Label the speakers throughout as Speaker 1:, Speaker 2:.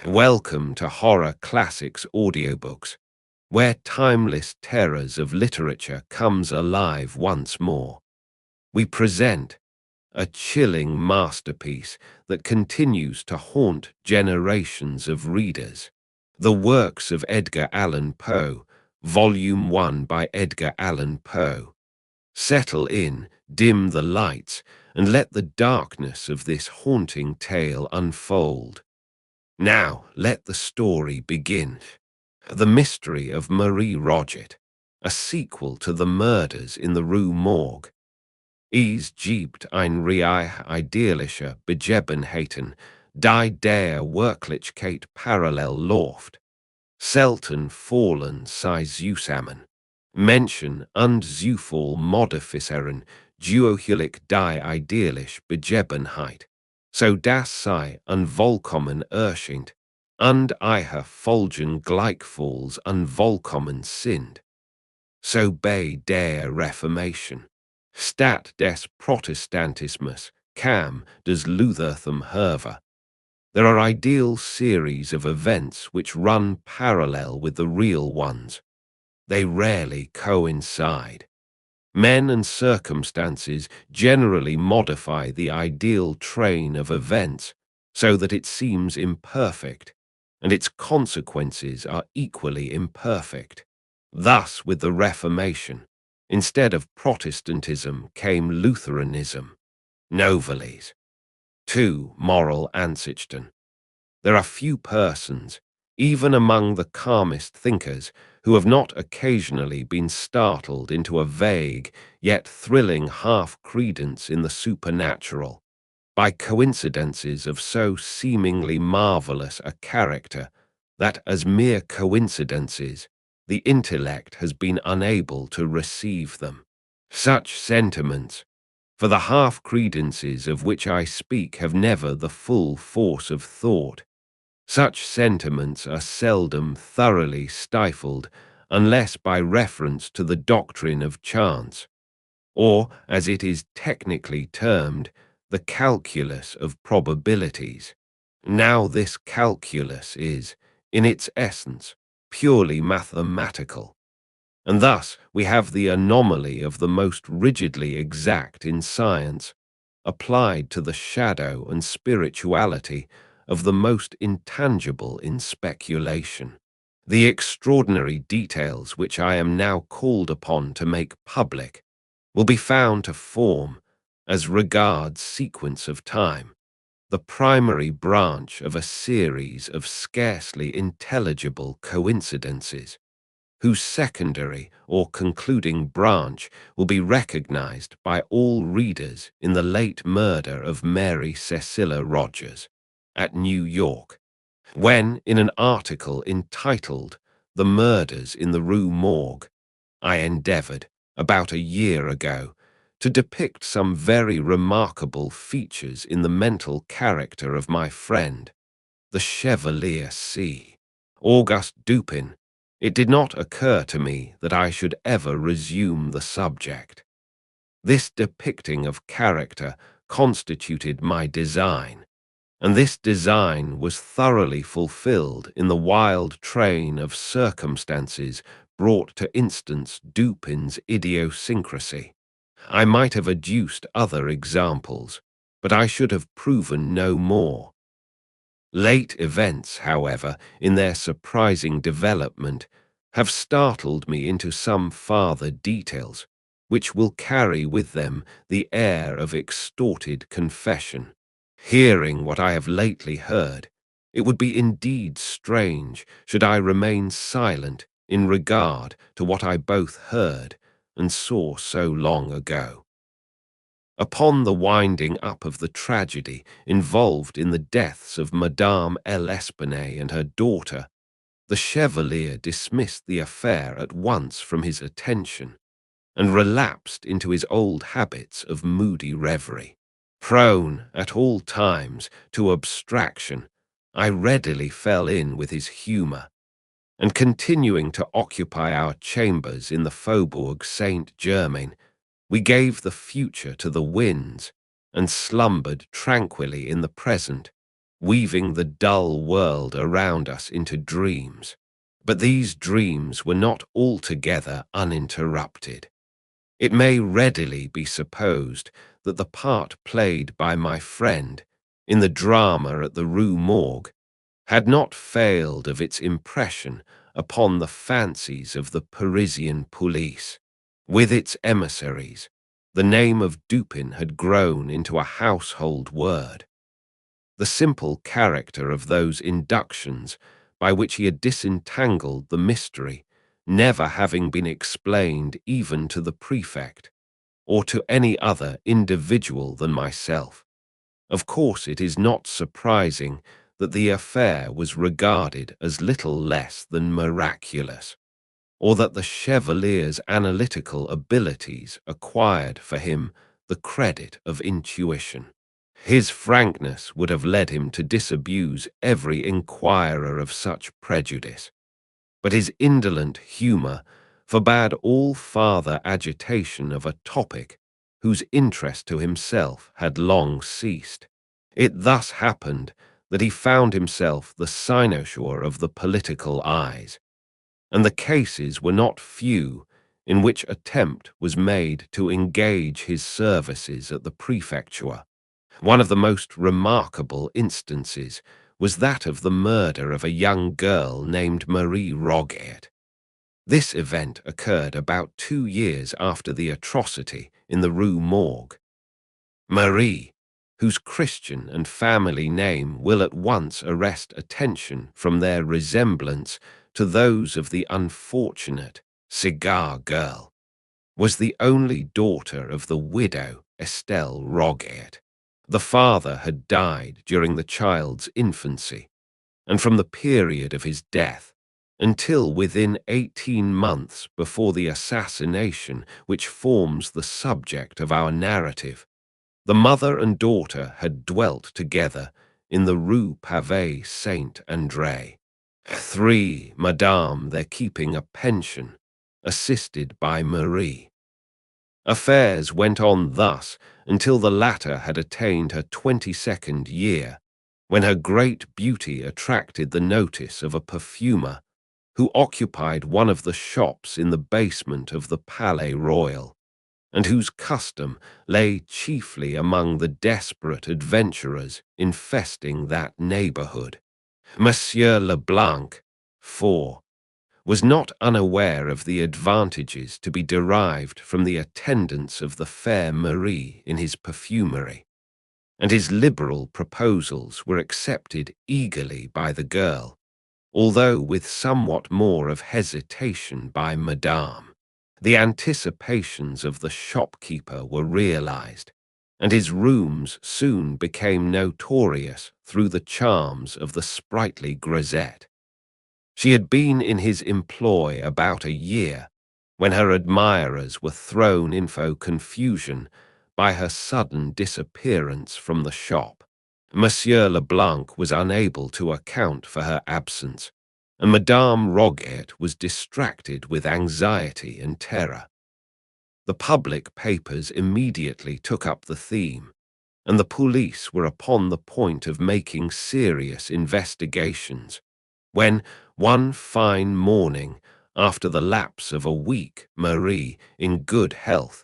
Speaker 1: Welcome to Horror Classics Audiobooks, where timeless terrors of literature comes alive once more. We present a chilling masterpiece that continues to haunt generations of readers. The works of Edgar Allan Poe, Volume 1 by Edgar Allan Poe. Settle in, dim the lights, and let the darkness of this haunting tale unfold. Now, let the story begin. The Mystery of Marie Roget, a sequel to the murders in the Rue Morgue. Es gibt ein Reich idealischer Begebenheiten, die der Wirklichkeit parallel läuft. Selten fallen sei zusammen. Menschen und Zufall modifizieren duohelig die idealische Begebenheit, so dass sei unvollkommen erscheint, und ihre Folgen gleichfalls unvollkommen sind. So bei der Reformation, statt des Protestantismus, kam des Luthertum hervor. There are ideal series of events which run parallel with the real ones. They rarely coincide. Men and circumstances generally modify the ideal train of events so that it seems imperfect, and its consequences are equally imperfect. Thus, with the Reformation, instead of Protestantism came Lutheranism. Noveles. 2. Moral Ansichten. There are few persons, even among the calmest thinkers, who have not occasionally been startled into a vague yet thrilling half-credence in the supernatural by coincidences of so seemingly marvelous a character that, as mere coincidences, the intellect has been unable to receive them. Such sentiments, for the half-credences of which I speak have never the full force of thought. Such sentiments are seldom thoroughly stifled unless by reference to the doctrine of chance, or, as it is technically termed, the calculus of probabilities. Now this calculus is, in its essence, purely mathematical, and thus we have the anomaly of the most rigidly exact in science applied to the shadow and spirituality of the most intangible in speculation. The extraordinary details which I am now called upon to make public will be found to form, as regards sequence of time, the primary branch of a series of scarcely intelligible coincidences, whose secondary or concluding branch will be recognized by all readers in the late murder of Mary Cecilia Rogers at New York, when, in an article entitled "The Murders in the Rue Morgue," I endeavored, about a year ago, to depict some very remarkable features in the mental character of my friend, the Chevalier C. Auguste Dupin. It did not occur to me that I should ever resume the subject. This depicting of character constituted my design, and this design was thoroughly fulfilled in the wild train of circumstances brought to instance Dupin's idiosyncrasy. I might have adduced other examples, but I should have proven no more. Late events, however, in their surprising development, have startled me into some farther details, which will carry with them the air of extorted confession. Hearing what I have lately heard, it would be indeed strange should I remain silent in regard to what I both heard and saw so long ago. Upon the winding up of the tragedy involved in the deaths of Madame L'Espanaye and her daughter, the Chevalier dismissed the affair at once from his attention, and relapsed into his old habits of moody reverie. Prone at all times to abstraction, I readily fell in with his humour, and continuing to occupy our chambers in the Faubourg Saint-Germain, we gave the future to the winds and slumbered tranquilly in the present, weaving the dull world around us into dreams. But these dreams were not altogether uninterrupted. It may readily be supposed that the part played by my friend in the drama at the Rue Morgue had not failed of its impression upon the fancies of the Parisian police. With its emissaries, the name of Dupin had grown into a household word. The simple character of those inductions by which he had disentangled the mystery, never having been explained even to the prefect, or to any other individual than myself. Of course, it is not surprising that the affair was regarded as little less than miraculous, or that the Chevalier's analytical abilities acquired for him the credit of intuition. His frankness would have led him to disabuse every inquirer of such prejudice, but his indolent humour forbade all farther agitation of a topic whose interest to himself had long ceased. It thus happened that he found himself the cynosure of the political eyes, and the cases were not few in which attempt was made to engage his services at the prefecture. One of the most remarkable instances was that of the murder of a young girl named Marie Roget. This event occurred about 2 years after the atrocity in the Rue Morgue. Marie, whose Christian and family name will at once arrest attention from their resemblance to those of the unfortunate cigar girl, was the only daughter of the widow Estelle Roget. The father had died during the child's infancy, and from the period of his death until within 18 months before the assassination which forms the subject of our narrative, the mother and daughter had dwelt together in the Rue Pavée Saint-André. 3. Madame there keeping a pension, assisted by Marie. Affairs went on thus until the latter had attained her 22nd year, when her great beauty attracted the notice of a perfumer who occupied one of the shops in the basement of the Palais Royal, and whose custom lay chiefly among the desperate adventurers infesting that neighborhood. Monsieur Leblanc, 4, was not unaware of the advantages to be derived from the attendance of the fair Marie in his perfumery, and his liberal proposals were accepted eagerly by the girl, although with somewhat more of hesitation by Madame. The anticipations of the shopkeeper were realized, and his rooms soon became notorious through the charms of the sprightly grisette. She had been in his employ about a year when her admirers were thrown into confusion by her sudden disappearance from the shop. Monsieur Leblanc was unable to account for her absence, and Madame Roget was distracted with anxiety and terror. The public papers immediately took up the theme, and the police were upon the point of making serious investigations, when, one fine morning, after the lapse of a week, Marie, in good health,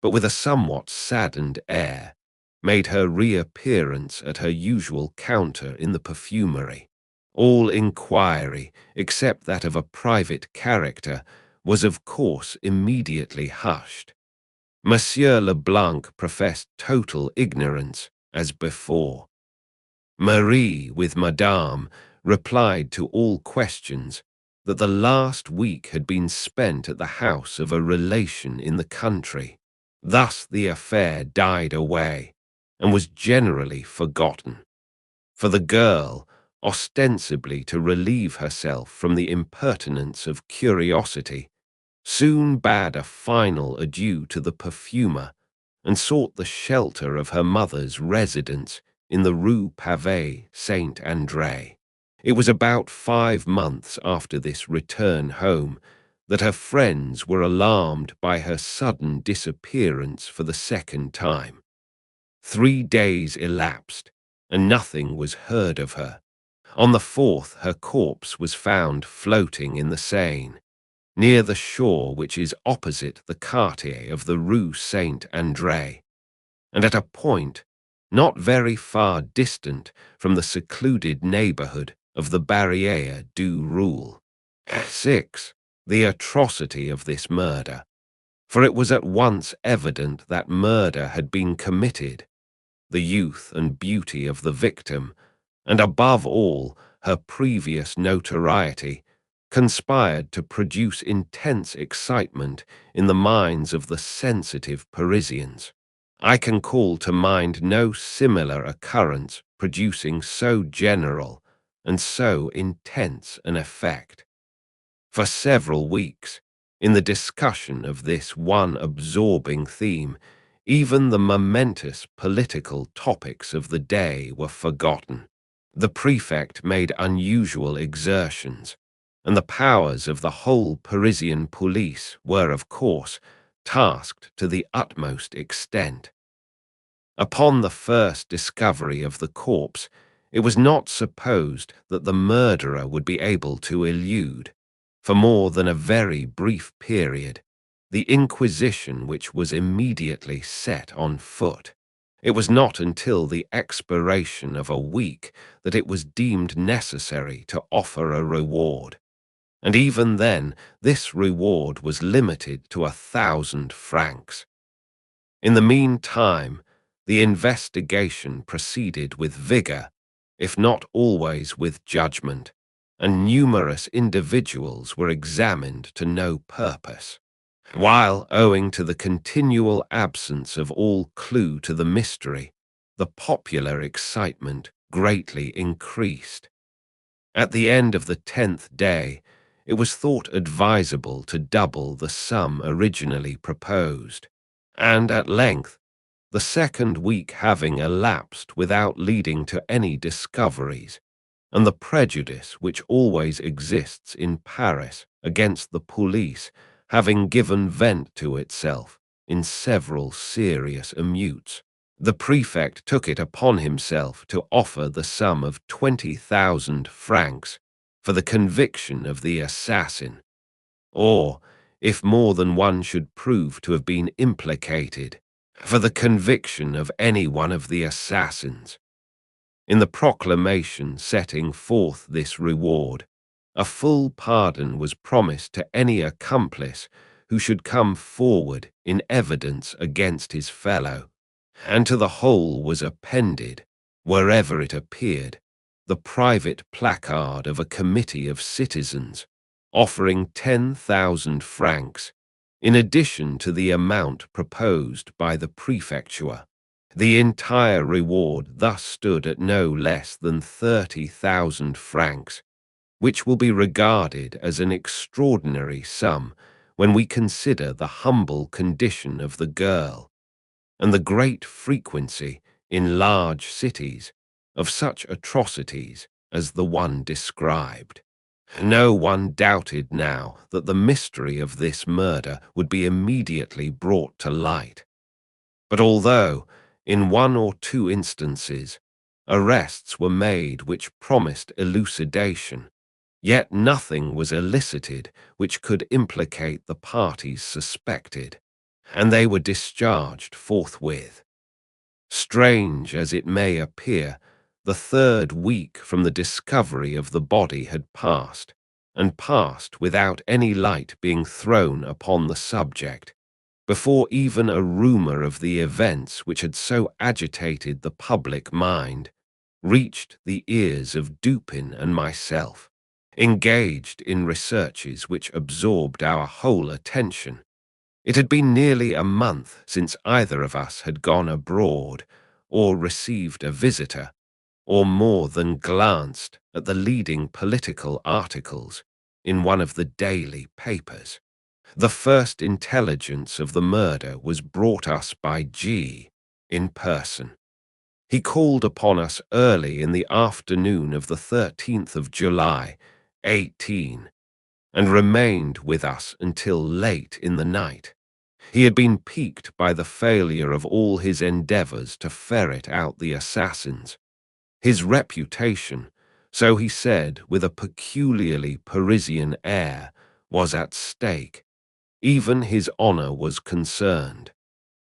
Speaker 1: but with a somewhat saddened air, made her reappearance at her usual counter in the perfumery. All inquiry, except that of a private character, was of course immediately hushed. Monsieur Leblanc professed total ignorance, as before. Marie, with Madame, replied to all questions that the last week had been spent at the house of a relation in the country. Thus the affair died away, and was generally forgotten. For the girl, ostensibly to relieve herself from the impertinence of curiosity, soon bade a final adieu to the perfumer, and sought the shelter of her mother's residence in the Rue Pavée Saint-André. It was about 5 months after this return home that her friends were alarmed by her sudden disappearance for the second time. 3 days elapsed, and nothing was heard of her. On the fourth, her corpse was found floating in the Seine, near the shore which is opposite the quartier of the Rue Saint-André, and at a point not very far distant from the secluded neighborhood of the Barrière du Roule. 6. The atrocity of this murder, for it was at once evident that murder had been committed. The youth and beauty of the victim, and above all her previous notoriety, conspired to produce intense excitement in the minds of the sensitive Parisians. I can call to mind no similar occurrence producing so general and so intense an effect. For several weeks, in the discussion of this one absorbing theme, even the momentous political topics of the day were forgotten. The prefect made unusual exertions, and the powers of the whole Parisian police were, of course, tasked to the utmost extent. Upon the first discovery of the corpse, it was not supposed that the murderer would be able to elude, for more than a very brief period, the inquisition which was immediately set on foot. It was not until the expiration of a week that it was deemed necessary to offer a reward, and even then this reward was limited to 1,000 francs. In the meantime, the investigation proceeded with vigor, if not always with judgment, and numerous individuals were examined to no purpose, while, owing to the continual absence of all clue to the mystery, the popular excitement greatly increased. At the end of the 10th day, it was thought advisable to double the sum originally proposed, and at length, the second week having elapsed without leading to any discoveries, and the prejudice which always exists in Paris against the police having given vent to itself in several serious emeutes, the prefect took it upon himself to offer the sum of 20,000 francs for the conviction of the assassin, or, if more than one should prove to have been implicated, for the conviction of any one of the assassins. In the proclamation setting forth this reward, a full pardon was promised to any accomplice who should come forward in evidence against his fellow, and to the whole was appended, wherever it appeared, the private placard of a committee of citizens, offering 10,000 francs, in addition to the amount proposed by the prefecture. The entire reward thus stood at no less than 30,000 francs, which will be regarded as an extraordinary sum when we consider the humble condition of the girl, and the great frequency in large cities of such atrocities as the one described. No one doubted now that the mystery of this murder would be immediately brought to light. But although, in one or two instances, arrests were made which promised elucidation, yet nothing was elicited which could implicate the parties suspected, and they were discharged forthwith. Strange as it may appear, the third week from the discovery of the body had passed, and passed without any light being thrown upon the subject, before even a rumor of the events which had so agitated the public mind reached the ears of Dupin and myself, engaged in researches which absorbed our whole attention. It had been nearly a month since either of us had gone abroad, or received a visitor, or more than glanced at the leading political articles in one of the daily papers. The first intelligence of the murder was brought us by G. in person. He called upon us early in the afternoon of the 13th of July, 18, and remained with us until late in the night. He had been piqued by the failure of all his endeavors to ferret out the assassins, His reputation, so he said with a peculiarly Parisian air, was at stake. Even his honor was concerned.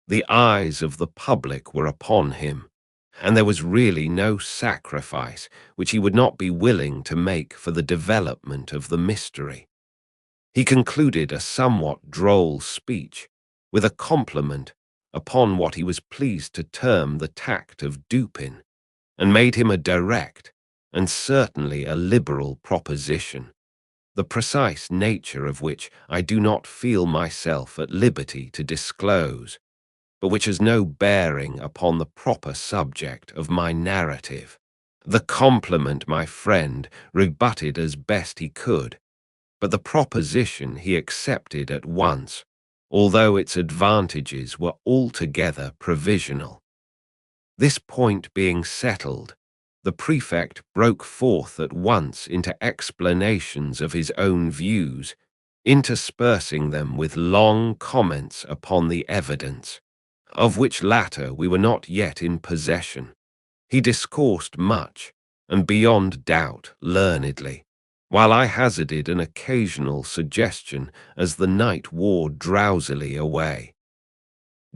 Speaker 1: The eyes of the public were upon him, and there was really no sacrifice which he would not be willing to make for the development of the mystery. He concluded a somewhat droll speech with a compliment upon what he was pleased to term the tact of Dupin, and made him a direct and certainly a liberal proposition, the precise nature of which I do not feel myself at liberty to disclose, but which has no bearing upon the proper subject of my narrative. The compliment my friend rebutted as best he could, but the proposition he accepted at once, although its advantages were altogether provisional. This point being settled, the prefect broke forth at once into explanations of his own views, interspersing them with long comments upon the evidence, of which latter we were not yet in possession. He discoursed much, and beyond doubt learnedly, while I hazarded an occasional suggestion as the night wore drowsily away.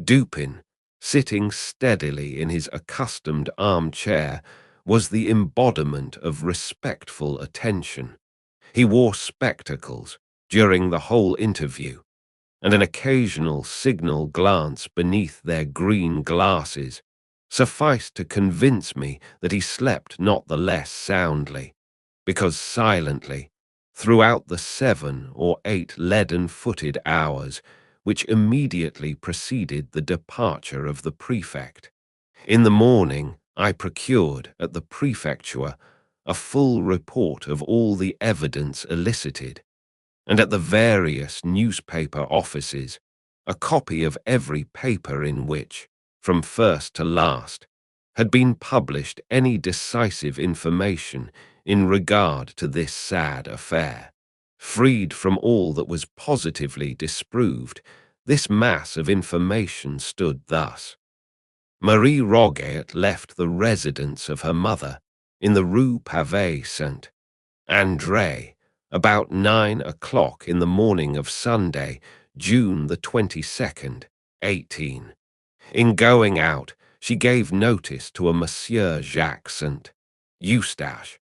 Speaker 1: Dupin, sitting steadily in his accustomed armchair, was the embodiment of respectful attention. He wore spectacles during the whole interview, and an occasional signal glance beneath their green glasses sufficed to convince me that he slept not the less soundly, because silently, throughout the 7 or 8 leaden-footed hours which immediately preceded the departure of the prefect. In the morning, I procured at the prefecture a full report of all the evidence elicited, and at the various newspaper offices a copy of every paper in which, from first to last, had been published any decisive information in regard to this sad affair. Freed from all that was positively disproved, this mass of information stood thus. Marie Roget left the residence of her mother in the Rue Pavée Saint-André about 9 o'clock in the morning of Sunday, June the 22nd, 18. In going out, she gave notice to a Monsieur Jacques Saint-Eustache,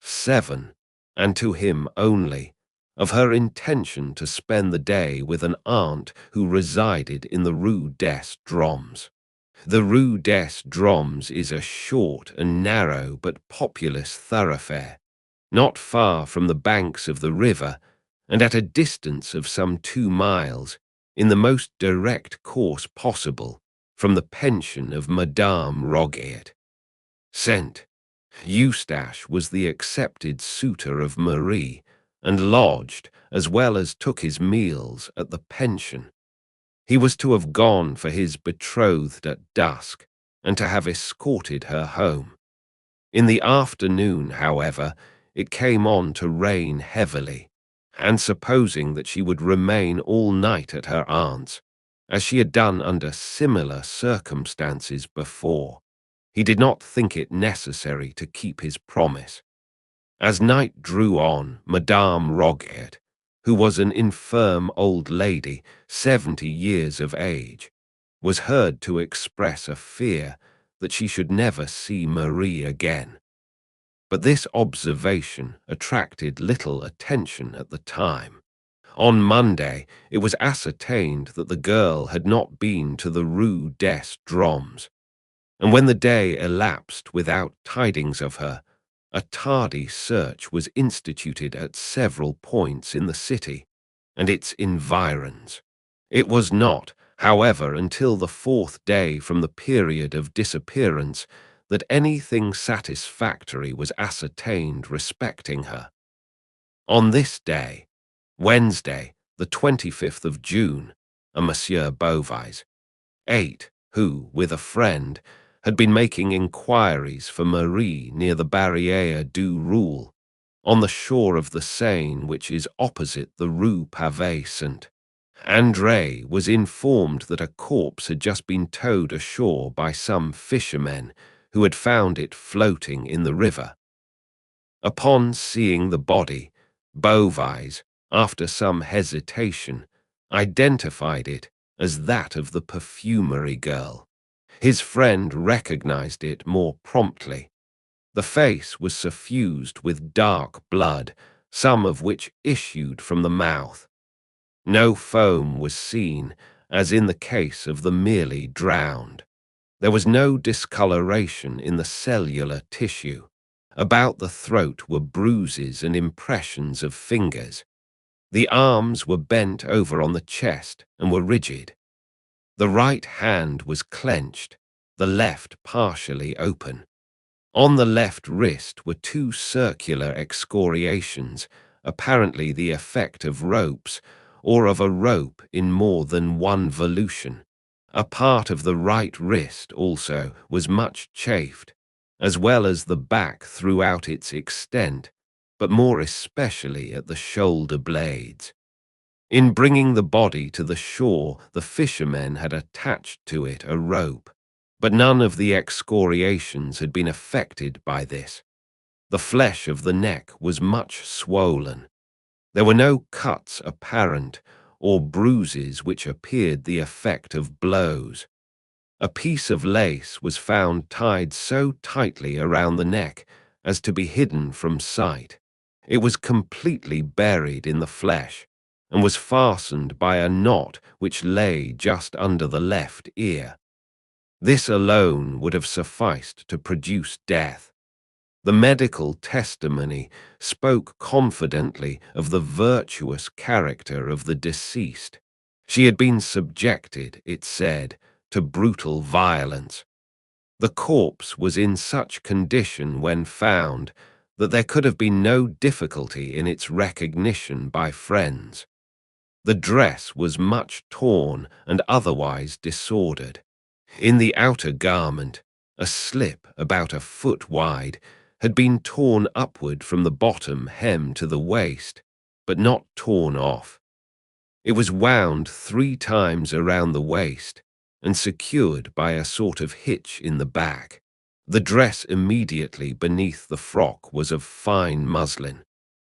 Speaker 1: 7, and to him only, of her intention to spend the day with an aunt who resided in the Rue des Drômes. The Rue des Drômes is a short and narrow but populous thoroughfare, not far from the banks of the river, and at a distance of some 2 miles, in the most direct course possible, from the pension of Madame Roget. Saint Eustache was the accepted suitor of Marie, and lodged, as well as took his meals, at the pension. He was to have gone for his betrothed at dusk, and to have escorted her home. In the afternoon, however, it came on to rain heavily, and supposing that she would remain all night at her aunt's, as she had done under similar circumstances before, he did not think it necessary to keep his promise. As night drew on, Madame Roget, who was an infirm old lady, 70 years of age, was heard to express a fear that she should never see Marie again. But this observation attracted little attention at the time. On Monday, it was ascertained that the girl had not been to the Rue des Drômes, and when the day elapsed without tidings of her, a tardy search was instituted at several points in the city and its environs. It was not, however, until the 4th day from the period of disappearance that anything satisfactory was ascertained respecting her. On this day, Wednesday, the 25th of June, a Monsieur Beauvais, 8, who, with a friend, had been making inquiries for Marie near the Barrière du Roule, on the shore of the Seine which is opposite the Rue Pavée Saint-André, was informed that a corpse had just been towed ashore by some fishermen who had found it floating in the river. Upon seeing the body, Beauvais, after some hesitation, identified it as that of the perfumery girl. His friend recognized it more promptly. The face was suffused with dark blood, some of which issued from the mouth. No foam was seen, as in the case of the merely drowned. There was no discoloration in the cellular tissue. About the throat were bruises and impressions of fingers. The arms were bent over on the chest and were rigid. The right hand was clenched, the left partially open. On the left wrist were two circular excoriations, apparently the effect of ropes, or of a rope in more than one volution. A part of the right wrist also was much chafed, as well as the back throughout its extent, but more especially at the shoulder blades. In bringing the body to the shore, the fishermen had attached to it a rope, but none of the excoriations had been affected by this. The flesh of the neck was much swollen. There were no cuts apparent, or bruises which appeared the effect of blows. A piece of lace was found tied so tightly around the neck as to be hidden from sight. It was completely buried in the flesh, and was fastened by a knot which lay just under the left ear. This alone would have sufficed to produce death. The medical testimony spoke confidently of the virtuous character of the deceased. She had been subjected, it said, to brutal violence. The corpse was in such condition when found that there could have been no difficulty in its recognition by friends. The dress was much torn and otherwise disordered. In the outer garment, a slip about a foot wide had been torn upward from the bottom hem to the waist, but not torn off. It was wound 3 times around the waist and secured by a sort of hitch in the back. The dress immediately beneath the frock was of fine muslin,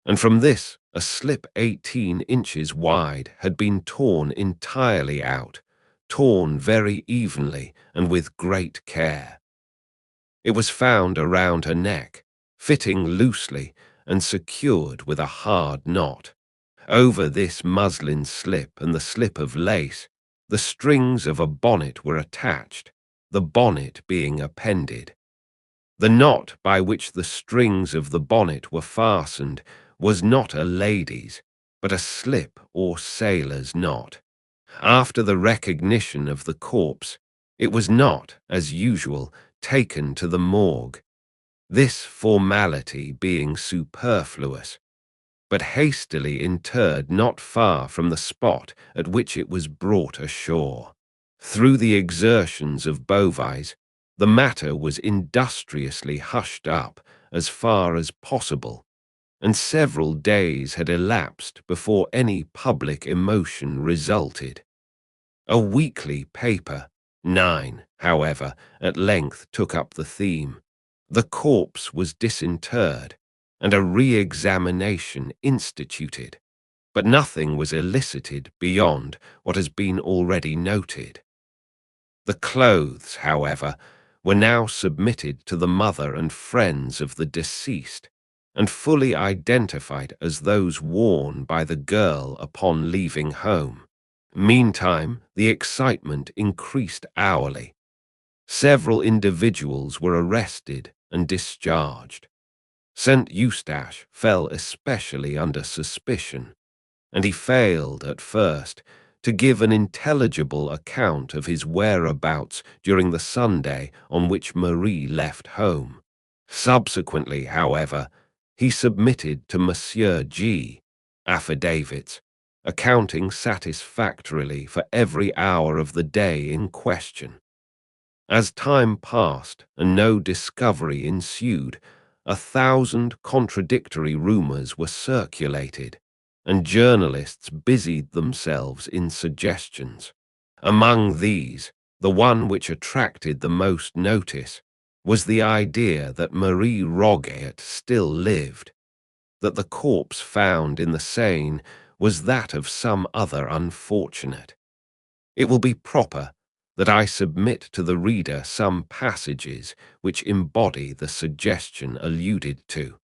Speaker 1: and from this a slip 18 inches wide had been torn entirely out, torn very evenly and with great care. It was found around her neck, fitting loosely and secured with a hard knot. Over this muslin slip and the slip of lace, the strings of a bonnet were attached, the bonnet being appended. The knot by which the strings of the bonnet were fastened was not a lady's, but a slip or sailor's knot. After the recognition of the corpse, it was not, as usual, taken to the morgue, this formality being superfluous, but hastily interred not far from the spot at which it was brought ashore. Through the exertions of Beauvais, the matter was industriously hushed up as far as possible, and several days had elapsed before any public emotion resulted. A weekly paper, 9, however, at length took up the theme. The corpse was disinterred, and a re-examination instituted, but nothing was elicited beyond what has been already noted. The clothes, however, were now submitted to the mother and friends of the deceased, and fully identified as those worn by the girl upon leaving home. Meantime, the excitement increased hourly. Several individuals were arrested and discharged. St. Eustache fell especially under suspicion, and he failed at first to give an intelligible account of his whereabouts during the Sunday on which Marie left home. Subsequently, however, he submitted to Monsieur G. affidavits, accounting satisfactorily for every hour of the day in question. As time passed and no discovery ensued, 1,000 contradictory rumors were circulated, and journalists busied themselves in suggestions. Among these, the one which attracted the most notice was the idea that Marie Roget still lived, that the corpse found in the Seine was that of some other unfortunate. It will be proper that I submit to the reader some passages which embody the suggestion alluded to.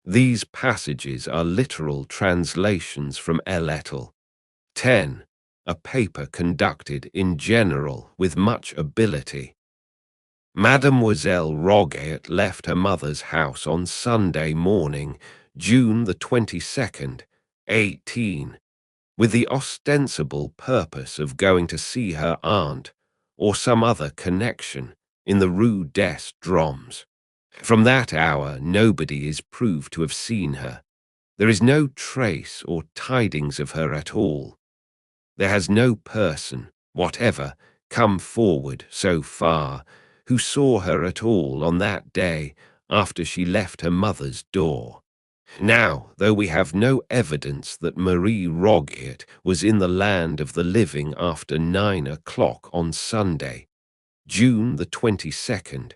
Speaker 1: These passages are literal translations from Lettre 10, a paper conducted in general with much ability. Mademoiselle Roget left her mother's house on Sunday morning, June the 22nd, 18, with the ostensible purpose of going to see her aunt or some other connection in the Rue des Drômes. From that hour nobody is proved to have seen her. There is no trace or tidings of her at all. There has no person whatever come forward so far who saw her at all on that day after she left her mother's door. Now, though we have no evidence that Marie Roget was in the land of the living after 9 o'clock on Sunday, June the 22nd,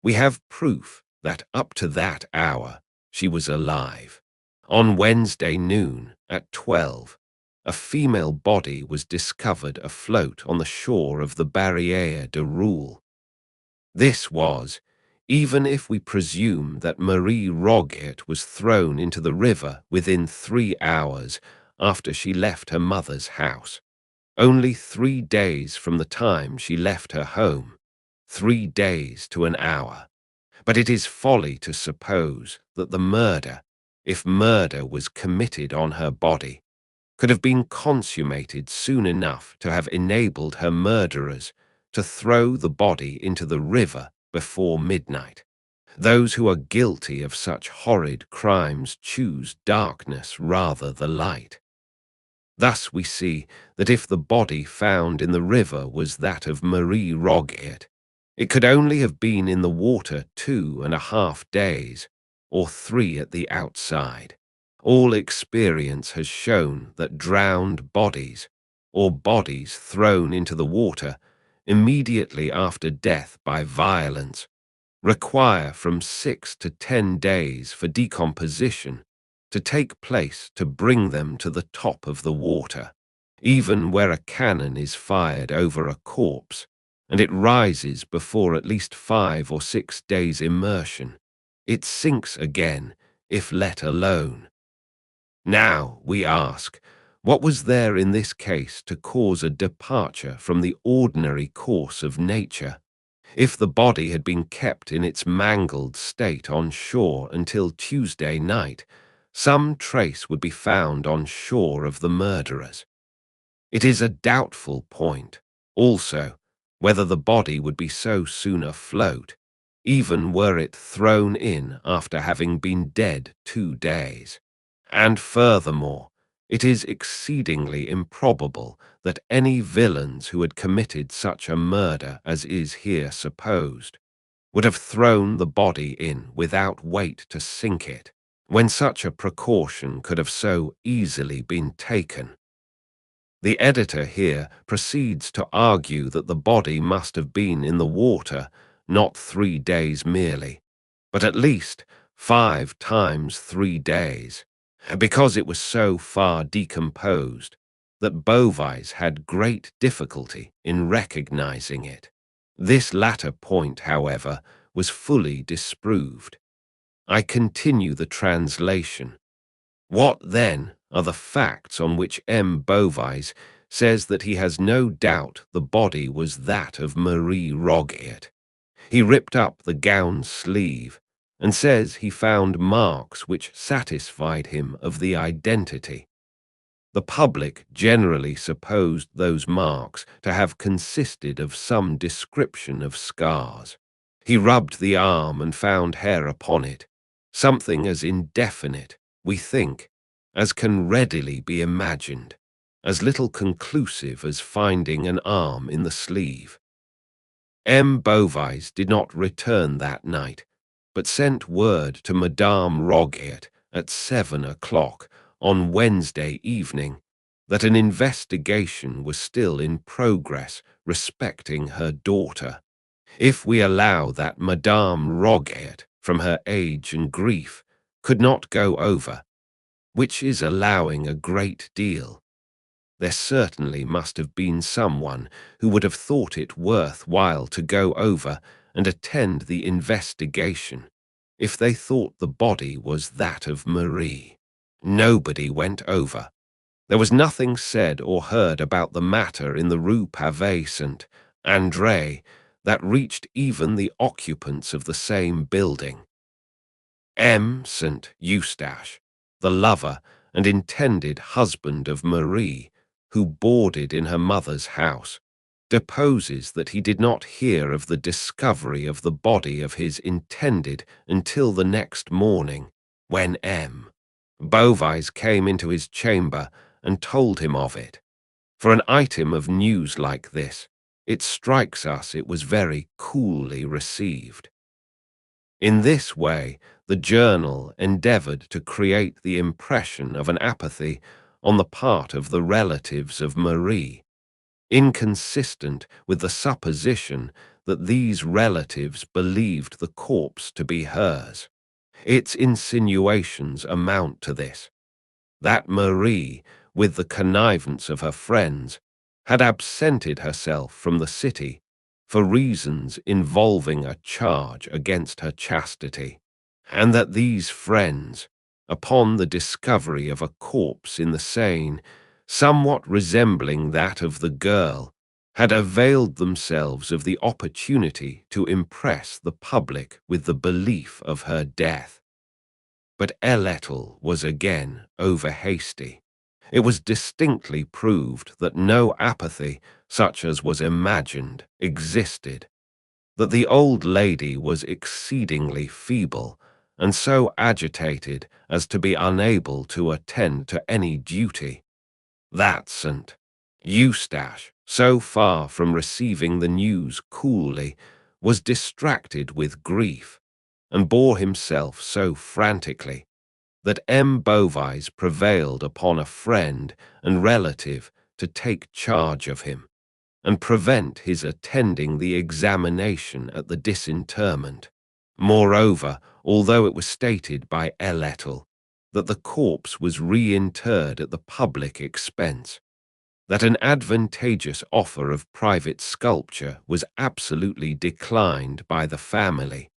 Speaker 1: we have proof that up to that hour she was alive. On Wednesday noon at 12, a female body was discovered afloat on the shore of the Barrière de Roule. This was, even if we presume that Marie Roget was thrown into the river within 3 hours after she left her mother's house, only 3 days from the time she left her home, 3 days to an hour. But it is folly to suppose that the murder, if murder was committed on her body, could have been consummated soon enough to have enabled her murderers to throw the body into the river before midnight. Those who are guilty of such horrid crimes choose darkness rather than light. Thus we see that if the body found in the river was that of Marie Roget, it could only have been in the water 2.5 days, or 3 at the outside. All experience has shown that drowned bodies, or bodies thrown into the water immediately after death by violence, require from 6 to 10 days for decomposition to take place to bring them to the top of the water. Even where a cannon is fired over a corpse, and it rises before at least 5 or 6 days' immersion, it sinks again if let alone. Now, we ask, what was there in this case to cause a departure from the ordinary course of nature? If the body had been kept in its mangled state on shore until Tuesday night, some trace would be found on shore of the murderers. It is a doubtful point, also, whether the body would be so soon afloat, even were it thrown in after having been dead 2 days. And furthermore, it is exceedingly improbable that any villains who had committed such a murder as is here supposed would have thrown the body in without weight to sink it, when such a precaution could have so easily been taken. The editor here proceeds to argue that the body must have been in the water not 3 days merely, but at least 5 times 3 days, because it was so far decomposed that Beauvais had great difficulty in recognizing it. This latter point, however, was fully disproved. I continue the translation. What, then, are the facts on which M. Beauvais says that he has no doubt the body was that of Marie Roget? He ripped up the gown sleeve and says he found marks which satisfied him of the identity. The public generally supposed those marks to have consisted of some description of scars. He rubbed the arm and found hair upon it, something as indefinite, we think, as can readily be imagined, as little conclusive as finding an arm in the sleeve. M. Beauvais did not return that night, but sent word to Madame Roget at 7 o'clock on Wednesday evening that an investigation was still in progress respecting her daughter. If we allow that Madame Roget, from her age and grief, could not go over, which is allowing a great deal, there certainly must have been someone who would have thought it worth while to go over and attend the investigation if they thought the body was that of Marie. Nobody went over. There was nothing said or heard about the matter in the Rue Pavée Saint André that reached even the occupants of the same building. M. St. Eustache, the lover and intended husband of Marie, who boarded in her mother's house, deposes that he did not hear of the discovery of the body of his intended until the next morning, when M. Beauvais came into his chamber and told him of it. For an item of news like this, it strikes us it was very coolly received. In this way, the journal endeavored to create the impression of an apathy on the part of the relatives of Marie, inconsistent with the supposition that these relatives believed the corpse to be hers. Its insinuations amount to this: that Marie, with the connivance of her friends, had absented herself from the city for reasons involving a charge against her chastity, and that these friends, upon the discovery of a corpse in the Seine, somewhat resembling that of the girl, had availed themselves of the opportunity to impress the public with the belief of her death. But Elettle was again over-hasty. It was distinctly proved that no apathy, such as was imagined, existed, that the old lady was exceedingly feeble, and so agitated as to be unable to attend to any duty, that St. Eustache, so far from receiving the news coolly, was distracted with grief, and bore himself so frantically, that M. Beauvais prevailed upon a friend and relative to take charge of him, and prevent his attending the examination at the disinterment. Moreover, although it was stated by Elettle that the corpse was reinterred at the public expense, that an advantageous offer of private sculpture was absolutely declined by the family,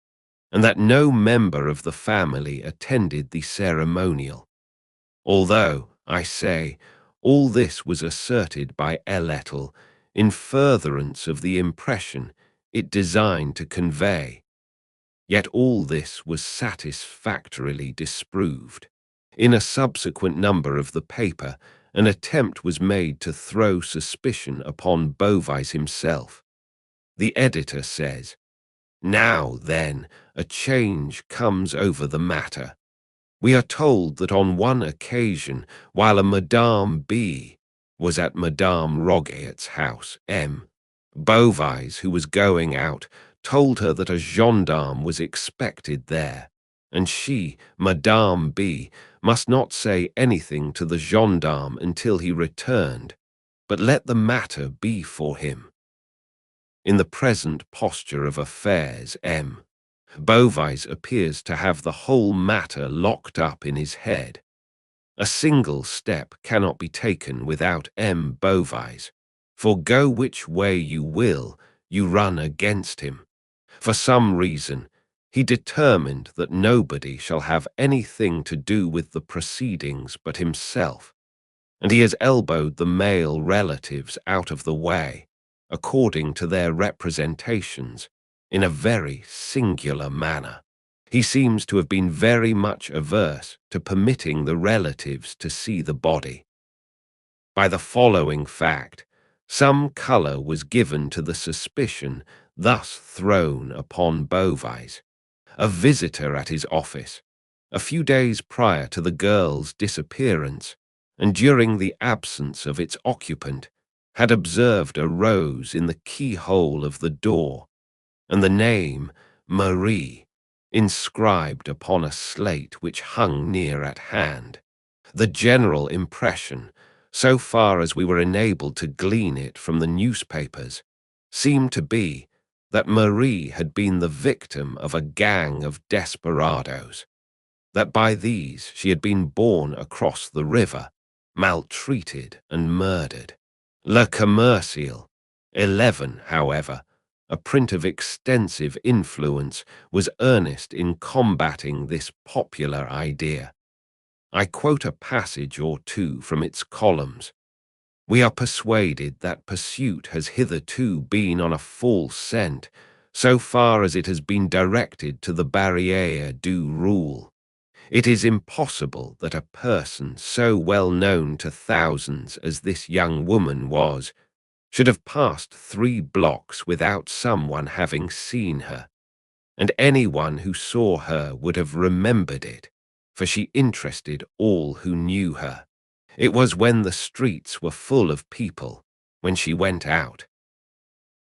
Speaker 1: and that no member of the family attended the ceremonial. Although, I say, all this was asserted by Elettle in furtherance of the impression it designed to convey, yet all this was satisfactorily disproved. In a subsequent number of the paper, an attempt was made to throw suspicion upon Beauvais himself. The editor says, "Now, then, a change comes over the matter. We are told that on one occasion, while a Madame B. was at Madame Roget's house, M. Beauvais, who was going out, told her that a gendarme was expected there, and she, Madame B., must not say anything to the gendarme until he returned, but let the matter be for him. In the present posture of affairs, M. Beauvais appears to have the whole matter locked up in his head. A single step cannot be taken without M. Beauvais, for go which way you will, you run against him. For some reason, he determined that nobody shall have anything to do with the proceedings but himself, and he has elbowed the male relatives out of the way, according to their representations, in a very singular manner. He seems to have been very much averse to permitting the relatives to see the body. By the following fact, some colour was given to the suspicion thus thrown upon Beauvais. A visitor at his office, a few days prior to the girl's disappearance, and during the absence of its occupant, had observed a rose in the keyhole of the door, and the name Marie inscribed upon a slate which hung near at hand. The general impression, so far as we were enabled to glean it from the newspapers, seemed to be that Marie had been the victim of a gang of desperados, that by these she had been borne across the river, maltreated and murdered. Le Commercial 11, however, a print of extensive influence, was earnest in combating this popular idea. I quote a passage or two from its columns. We are persuaded that pursuit has hitherto been on a false scent, so far as it has been directed to the barrière du rule. It is impossible that a person so well known to thousands as this young woman was should have passed 3 blocks without someone having seen her, and anyone who saw her would have remembered it, for she interested all who knew her. It was when the streets were full of people, when she went out.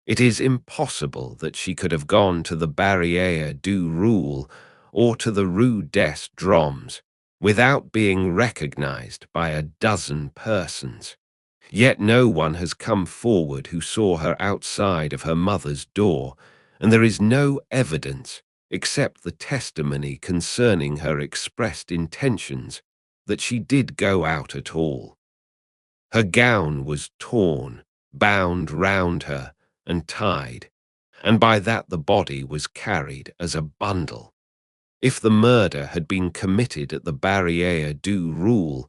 Speaker 1: It is impossible that she could have gone to the Barrière du Roule or to the Rue des Drômes without being recognized by a dozen persons. Yet no one has come forward who saw her outside of her mother's door, and there is no evidence, except the testimony concerning her expressed intentions, that she did go out at all. Her gown was torn, bound round her, and tied, and by that the body was carried as a bundle. If the murder had been committed at the Barrière du Roule,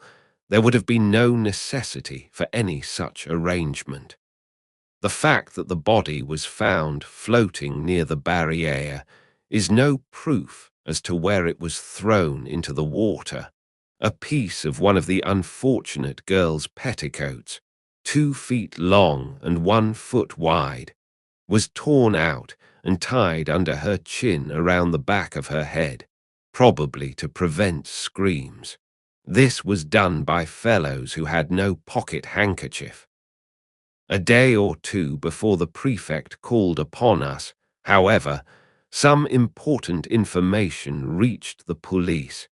Speaker 1: there would have been no necessity for any such arrangement. The fact that the body was found floating near the barrière is no proof as to where it was thrown into the water. A piece of one of the unfortunate girl's petticoats, 2 feet long and 1 foot wide, was torn out and tied under her chin around the back of her head, probably to prevent screams. This was done by fellows who had no pocket handkerchief. A day or 2 before the prefect called upon us, however, some important information reached the police,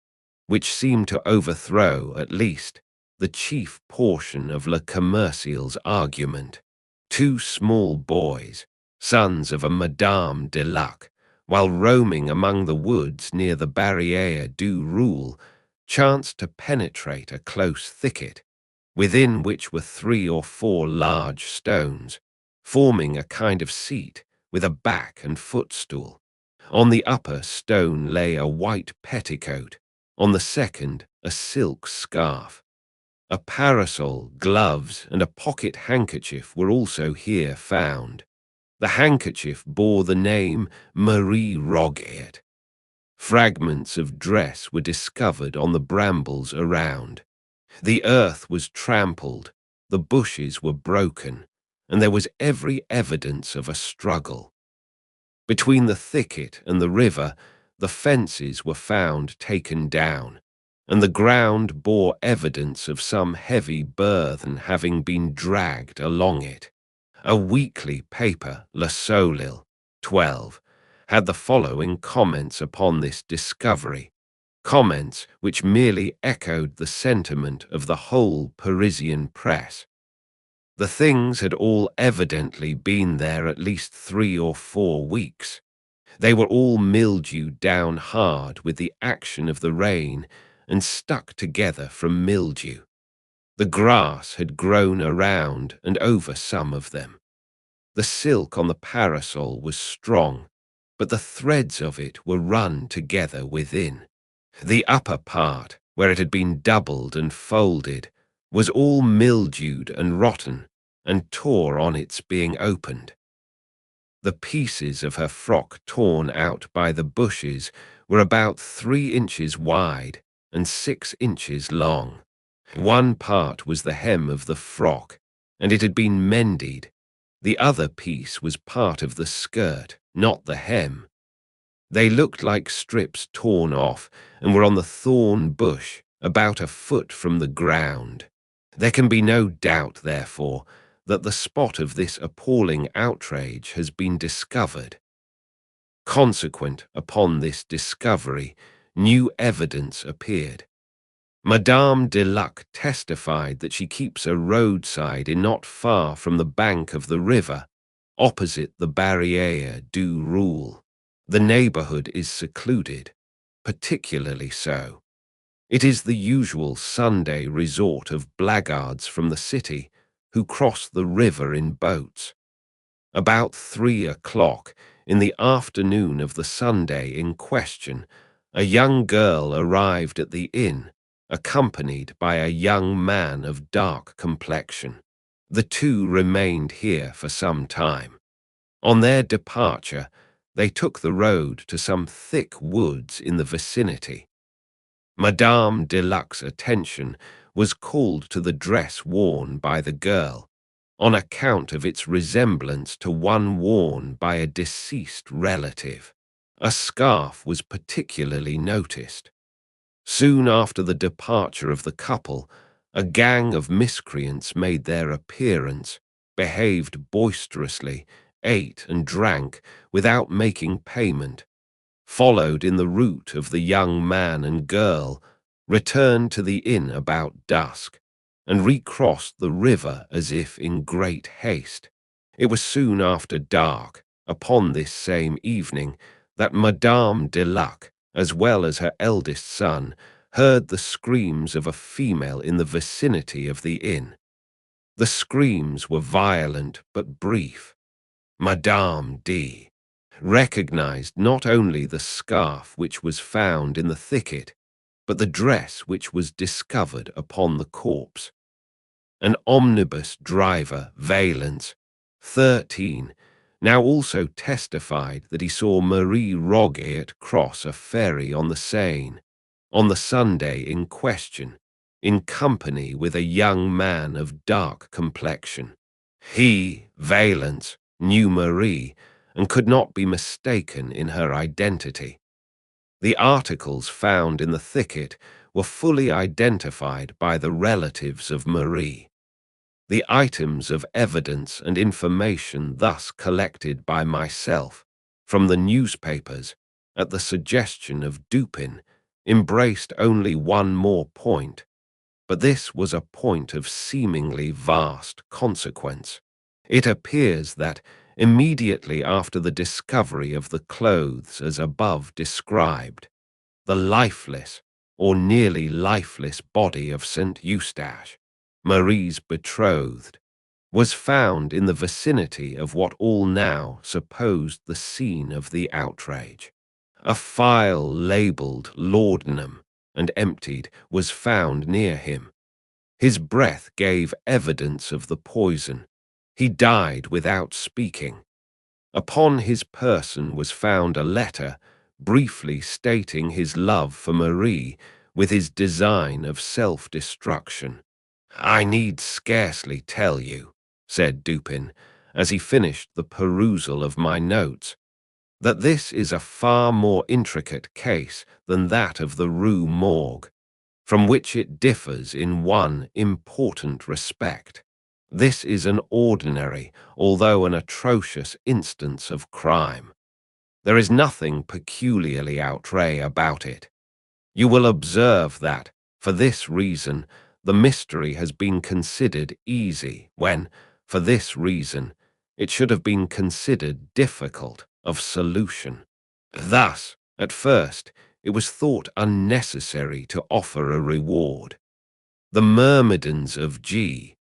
Speaker 1: which seemed to overthrow, at least, the chief portion of Le Commercial's argument. 2 small boys, sons of a Madame de Luc, while roaming among the woods near the Barrière du Roule, chanced to penetrate a close thicket, within which were 3 or 4 large stones, forming a kind of seat with a back and footstool. On the upper stone lay a white petticoat, on the second a silk scarf. A parasol, gloves, and a pocket handkerchief were also here found. The handkerchief bore the name Marie Roget. Fragments of dress were discovered on the brambles around. The earth was trampled, the bushes were broken, and there was every evidence of a struggle. Between the thicket and the river, the fences were found taken down, and the ground bore evidence of some heavy burthen having been dragged along it. A weekly paper, Le Soleil, 12, had the following comments upon this discovery, comments which merely echoed the sentiment of the whole Parisian press. The things had all evidently been there at least 3 or 4 weeks. They were all mildewed down hard with the action of the rain and stuck together from mildew. The grass had grown around and over some of them. The silk on the parasol was strong, but the threads of it were run together within. The upper part, where it had been doubled and folded, was all mildewed and rotten, and tore on its being opened. The pieces of her frock torn out by the bushes were about 3 inches wide and 6 inches long. One part was the hem of the frock, and it had been mended. The other piece was part of the skirt, not the hem. They looked like strips torn off and were on the thorn bush about a foot from the ground. There can be no doubt, therefore, that the spot of this appalling outrage has been discovered. Consequent upon this discovery, new evidence appeared. Madame de Luc testified that she keeps a roadside inn not far from the bank of the river, opposite the Barriere du Roule. The neighborhood is secluded, particularly so. It is the usual Sunday resort of blackguards from the city who cross the river in boats. About 3 o'clock in the afternoon of the Sunday in question, a young girl arrived at the inn, accompanied by a young man of dark complexion. The two remained here for some time. On their departure, they took the road to some thick woods in the vicinity. Madame Deluxe's attention was called to the dress worn by the girl, on account of its resemblance to one worn by a deceased relative. A scarf was particularly noticed. Soon after the departure of the couple, a gang of miscreants made their appearance, behaved boisterously, ate and drank without making payment, followed in the route of the young man and girl, returned to the inn about dusk, and recrossed the river as if in great haste. It was soon after dark, upon this same evening, that Madame Deluxe, as well as her eldest son, heard the screams of a female in the vicinity of the inn. The screams were violent but brief. Madame D. recognized not only the scarf which was found in the thicket, but the dress which was discovered upon the corpse. An omnibus driver, Valence, 13, now also testified that he saw Marie Roget cross a ferry on the Seine, on the Sunday in question, in company with a young man of dark complexion. He, Valence, knew Marie, and could not be mistaken in her identity. The articles found in the thicket were fully identified by the relatives of Marie. The items of evidence and information thus collected by myself from the newspapers at the suggestion of Dupin embraced only one more point, but this was a point of seemingly vast consequence. It appears that immediately after the discovery of the clothes as above described, the lifeless or nearly lifeless body of St. Eustache, Marie's betrothed, was found in the vicinity of what all now supposed the scene of the outrage. A phial labelled laudanum and emptied was found near him. His breath gave evidence of the poison. He died without speaking. Upon his person was found a letter briefly stating his love for Marie with his design of self-destruction. "I need scarcely tell you," said Dupin, as he finished the perusal of my notes, "that this is a far more intricate case than that of the Rue Morgue, from which it differs in one important respect. This is an ordinary, although an atrocious instance of crime. There is nothing peculiarly outré about it. You will observe that, for this reason, the mystery has been considered easy when, for this reason, it should have been considered difficult of solution. Thus, at first, it was thought unnecessary to offer a reward. The myrmidons of G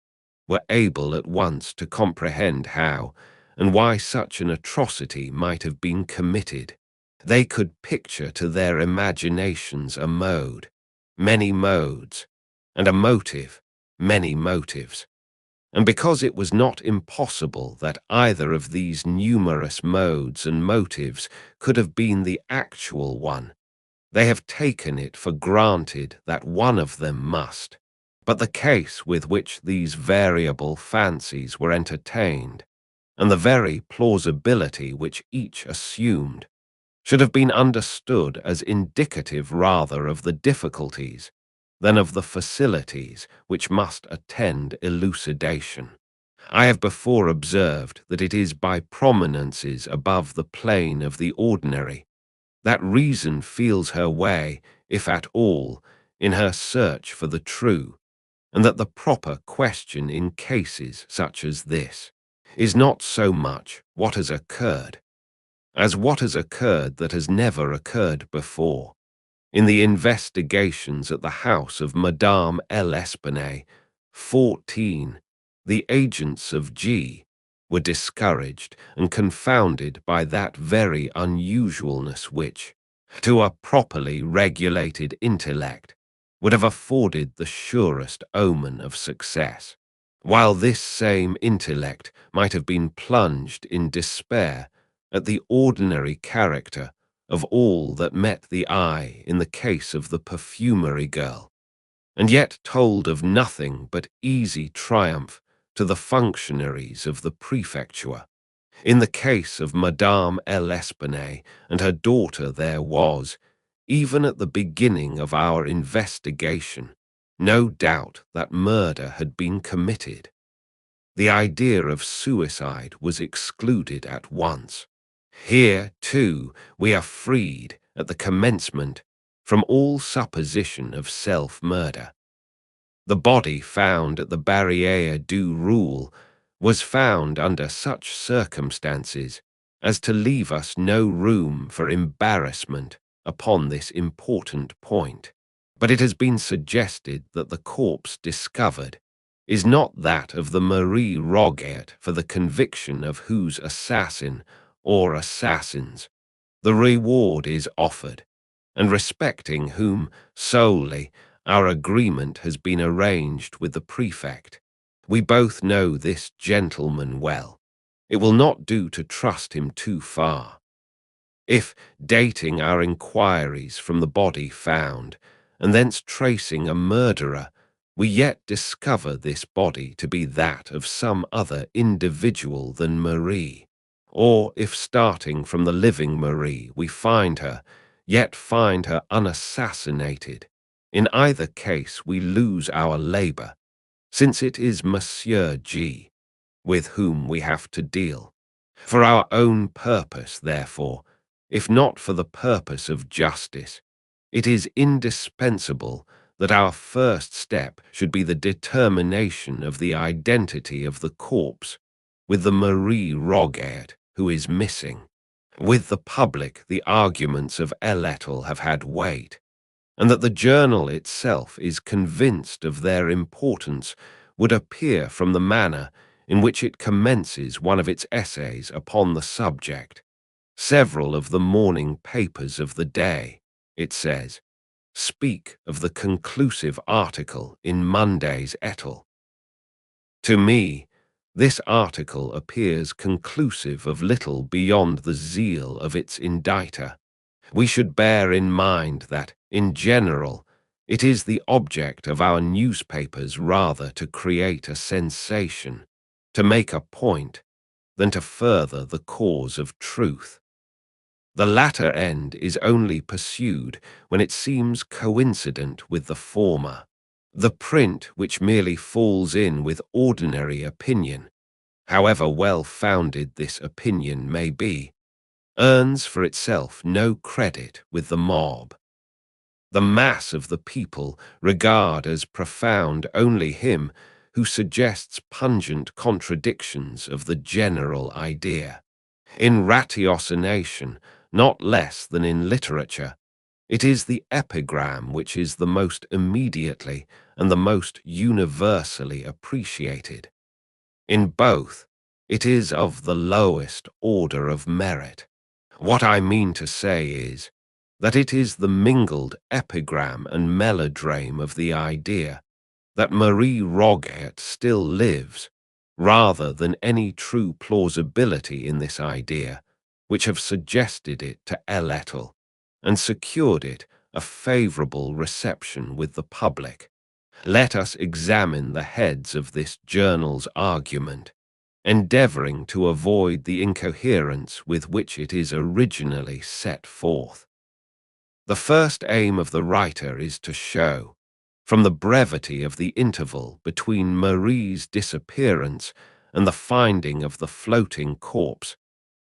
Speaker 1: were able at once to comprehend how and why such an atrocity might have been committed. They could picture to their imaginations a mode, many modes, and a motive, many motives. And because it was not impossible that either of these numerous modes and motives could have been the actual one, they have taken it for granted that one of them must. But the case with which these variable fancies were entertained, and the very plausibility which each assumed, should have been understood as indicative rather of the difficulties than of the facilities which must attend elucidation. I have before observed that it is by prominences above the plane of the ordinary that reason feels her way, if at all, in her search for the true, and that the proper question in cases such as this is not so much what has occurred, as what has occurred that has never occurred before. In the investigations at the house of Madame L'Espanaye, 14, the agents of G were discouraged and confounded by that very unusualness which, to a properly regulated intellect, would have afforded the surest omen of success, while this same intellect might have been plunged in despair at the ordinary character of all that met the eye in the case of the perfumery girl, and yet told of nothing but easy triumph to the functionaries of the prefecture. In the case of Madame L'Espanaye and her daughter there was, even at the beginning of our investigation, no doubt that murder had been committed. The idea of suicide was excluded at once. Here, too, we are freed at the commencement from all supposition of self-murder. The body found at the Barrière du Roule was found under such circumstances as to leave us no room for embarrassment upon this important point. But it has been suggested that the corpse discovered is not that of the Marie Roget, for the conviction of whose assassin or assassins the reward is offered, and respecting whom solely our agreement has been arranged with the prefect. We both know this gentleman well. It will not do to trust him too far. If, dating our inquiries from the body found, and thence tracing a murderer, we yet discover this body to be that of some other individual than Marie, or if starting from the living Marie we find her, yet find her unassassinated, in either case we lose our labor, since it is Monsieur G with whom we have to deal. For our own purpose, therefore, if not for the purpose of justice, it is indispensable that our first step should be the determination of the identity of the corpse with the Marie Roget who is missing. With the public, the arguments of L'Ettle have had weight, and that the journal itself is convinced of their importance would appear from the manner in which it commences one of its essays upon the subject. Several of the morning papers of the day, it says, speak of the conclusive article in Monday's Ettle. To me, this article appears conclusive of little beyond the zeal of its inditer. We should bear in mind that, in general, it is the object of our newspapers rather to create a sensation, to make a point, than to further the cause of truth. The latter end is only pursued when it seems coincident with the former. The print which merely falls in with ordinary opinion, however well-founded this opinion may be, earns for itself no credit with the mob. The mass of the people regard as profound only him who suggests pungent contradictions of the general idea. In ratiocination, not less than in literature, it is the epigram which is the most immediately and the most universally appreciated. In both, it is of the lowest order of merit. What I mean to say is that it is the mingled epigram and melodrame of the idea that Marie Roget still lives, rather than any true plausibility in this idea, which have suggested it to L'Ettle and secured it a favorable reception with the public. Let us examine the heads of this journal's argument, endeavoring to avoid the incoherence with which it is originally set forth. The first aim of the writer is to show, from the brevity of the interval between Marie's disappearance and the finding of the floating corpse,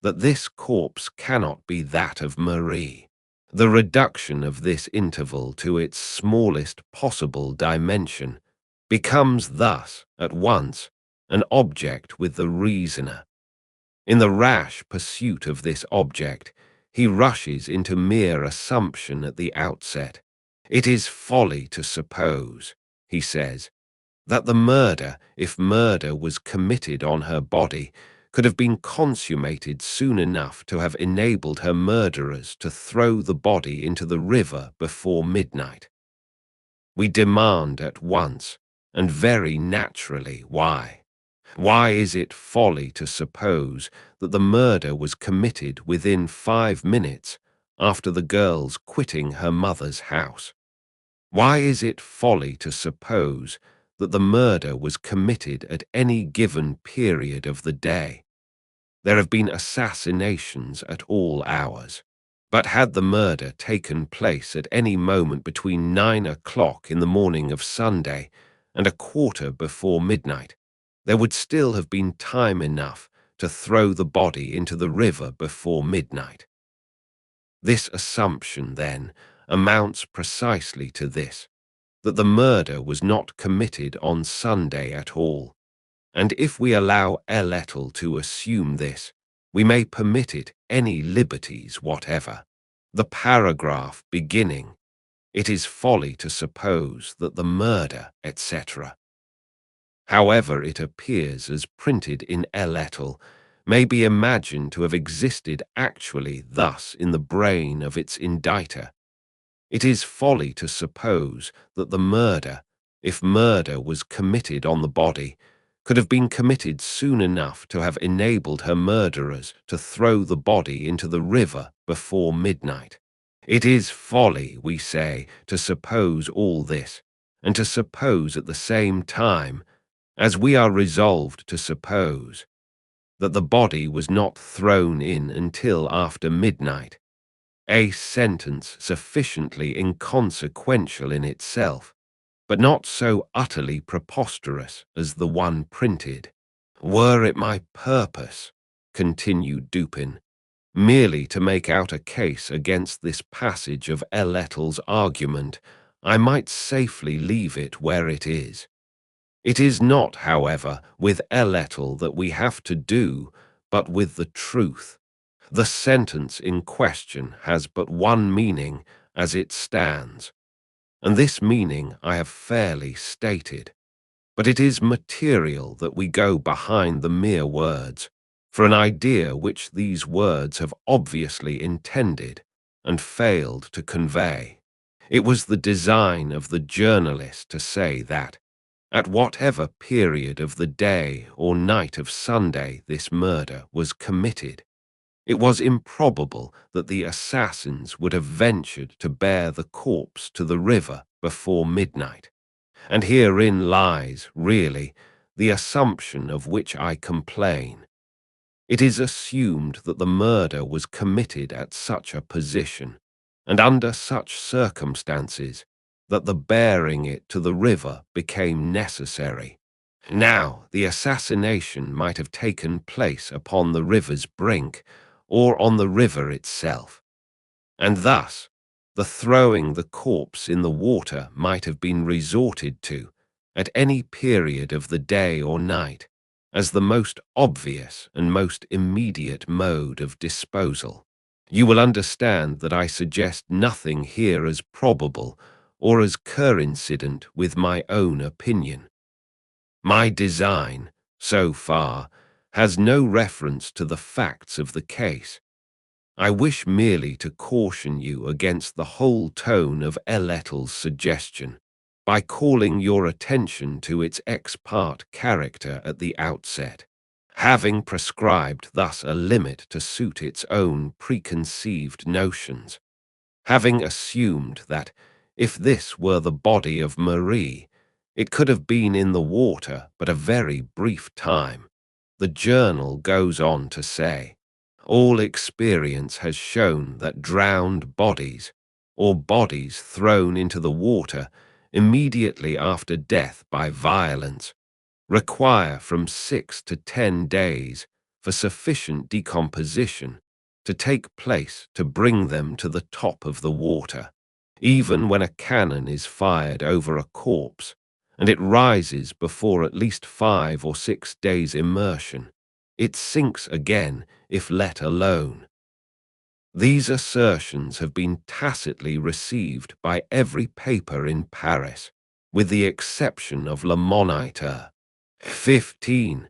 Speaker 1: that this corpse cannot be that of Marie. The reduction of this interval to its smallest possible dimension becomes thus, at once, an object with the reasoner. In the rash pursuit of this object, he rushes into mere assumption at the outset. It is folly to suppose, he says, that the murder, if murder was committed on her body, could have been consummated soon enough to have enabled her murderers to throw the body into the river before midnight. We demand at once, and very naturally, why. Why is it folly to suppose that the murder was committed within 5 minutes after the girl's quitting her mother's house? Why is it folly to suppose that the murder was committed at any given period of the day? There have been assassinations at all hours. But had the murder taken place at any moment between 9 o'clock in the morning of Sunday and a quarter before midnight, there would still have been time enough to throw the body into the river before midnight. This assumption, then, amounts precisely to this, that the murder was not committed on Sunday at all, and if we allow Ellettle to assume this, we may permit it any liberties whatever. The paragraph beginning, "It is folly to suppose that the murder," etc., however it appears as printed in Ellettle, may be imagined to have existed actually thus in the brain of its indicter. It is folly to suppose that the murder, if murder was committed on the body, could have been committed soon enough to have enabled her murderers to throw the body into the river before midnight. It is folly, we say, to suppose all this, and to suppose at the same time, as we are resolved to suppose, that the body was not thrown in until after midnight, a sentence sufficiently inconsequential in itself, but not so utterly preposterous as the one printed. Were it my purpose, continued Dupin, merely to make out a case against this passage of Ellettle's argument, I might safely leave it where it is. It is not, however, with Ellettle that we have to do, but with the truth. The sentence in question has but one meaning as it stands, and this meaning I have fairly stated. But it is material that we go behind the mere words, for an idea which these words have obviously intended and failed to convey. It was the design of the journalist to say that, at whatever period of the day or night of Sunday this murder was committed, it was improbable that the assassins would have ventured to bear the corpse to the river before midnight, and herein lies, really, the assumption of which I complain. It is assumed that the murder was committed at such a position, and under such circumstances, that the bearing it to the river became necessary. Now, the assassination might have taken place upon the river's brink, or on the river itself, and thus the throwing the corpse in the water might have been resorted to, at any period of the day or night, as the most obvious and most immediate mode of disposal. You will understand that I suggest nothing here as probable or as coincident with my own opinion. My design, so far, has no reference to the facts of the case. I wish merely to caution you against the whole tone of Ellettle's suggestion, by calling your attention to its ex parte character at the outset, having prescribed thus a limit to suit its own preconceived notions, having assumed that, if this were the body of Marie, it could have been in the water but a very brief time. The journal goes on to say, all experience has shown that drowned bodies, or bodies thrown into the water immediately after death by violence, require from 6 to 10 days for sufficient decomposition to take place to bring them to the top of the water. Even when a cannon is fired over a corpse, and it rises before at least 5 or 6 days' immersion. It sinks again if let alone. These assertions have been tacitly received by every paper in Paris, with the exception of Le Moniteur. 15.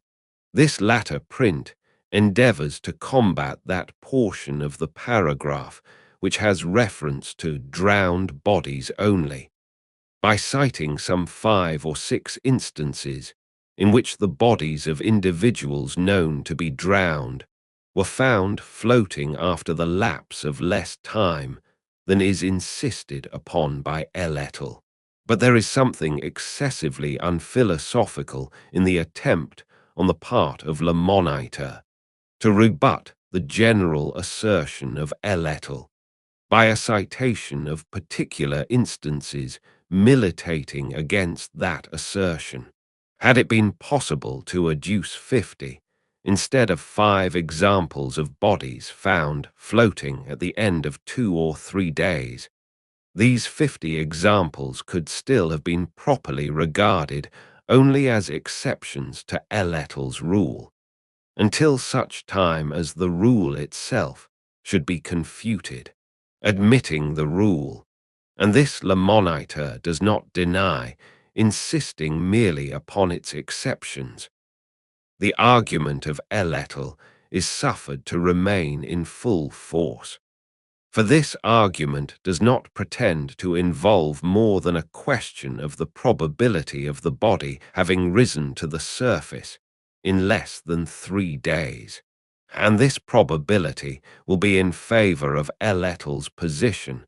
Speaker 1: This latter print endeavors to combat that portion of the paragraph which has reference to drowned bodies only, by citing some 5 or 6 instances in which the bodies of individuals known to be drowned were found floating after the lapse of less time than is insisted upon by Elletel. But there is something excessively unphilosophical in the attempt on the part of Le Moniteur to rebut the general assertion of Elletel by a citation of particular instances militating against that assertion. Had it been possible to adduce 50, instead of 5 examples of bodies found floating at the end of 2 or 3 days, these 50 examples could still have been properly regarded only as exceptions to Elletel's rule, until such time as the rule itself should be confuted. Admitting the rule, and this Le Moniteur does not deny, insisting merely upon its exceptions, the argument of Elletel is suffered to remain in full force. For this argument does not pretend to involve more than a question of the probability of the body having risen to the surface in less than 3 days, and this probability will be in favor of Elletel's position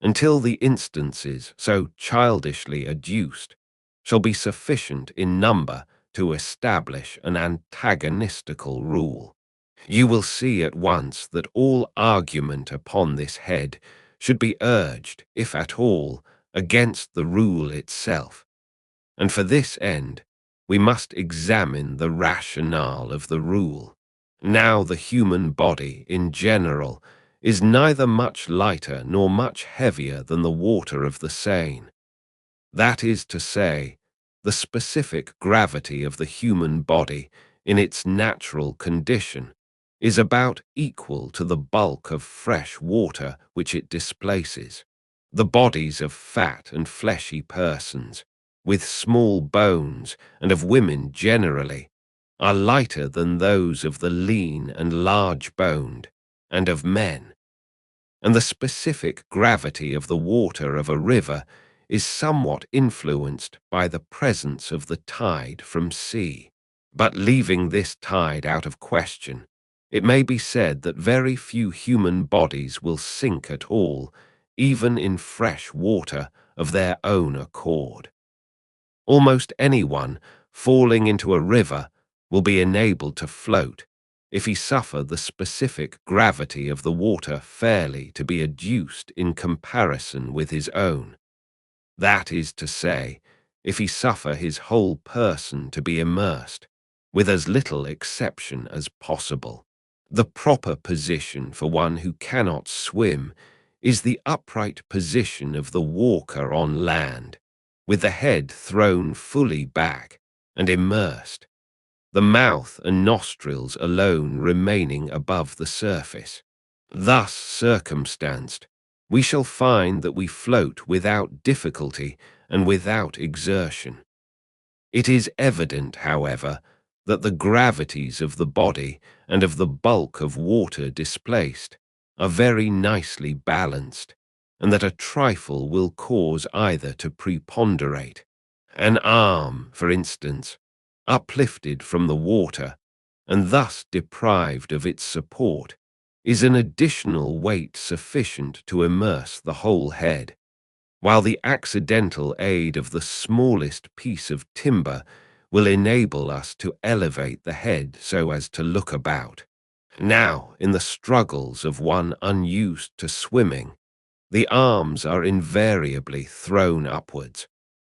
Speaker 1: until the instances so childishly adduced shall be sufficient in number to establish an antagonistical rule. You will see at once that all argument upon this head should be urged, if at all, against the rule itself, and for this end we must examine the rationale of the rule. Now the human body, in general, is neither much lighter nor much heavier than the water of the Seine. That is to say, the specific gravity of the human body in its natural condition is about equal to the bulk of fresh water which it displaces. The bodies of fat and fleshy persons, with small bones, and of women generally, are lighter than those of the lean and large-boned, and of men. And the specific gravity of the water of a river is somewhat influenced by the presence of the tide from sea. But leaving this tide out of question, it may be said that very few human bodies will sink at all, even in fresh water, of their own accord. Almost anyone falling into a river will be enabled to float if he suffer the specific gravity of the water fairly to be adduced in comparison with his own. That is to say, if he suffer his whole person to be immersed, with as little exception as possible. The proper position for one who cannot swim is the upright position of the walker on land, with the head thrown fully back and immersed, the mouth and nostrils alone remaining above the surface. Thus circumstanced, we shall find that we float without difficulty and without exertion. It is evident, however, that the gravities of the body and of the bulk of water displaced are very nicely balanced, and that a trifle will cause either to preponderate. An arm, for instance, uplifted from the water, and thus deprived of its support, is an additional weight sufficient to immerse the whole head, while the accidental aid of the smallest piece of timber will enable us to elevate the head so as to look about. Now, in the struggles of one unused to swimming, the arms are invariably thrown upwards,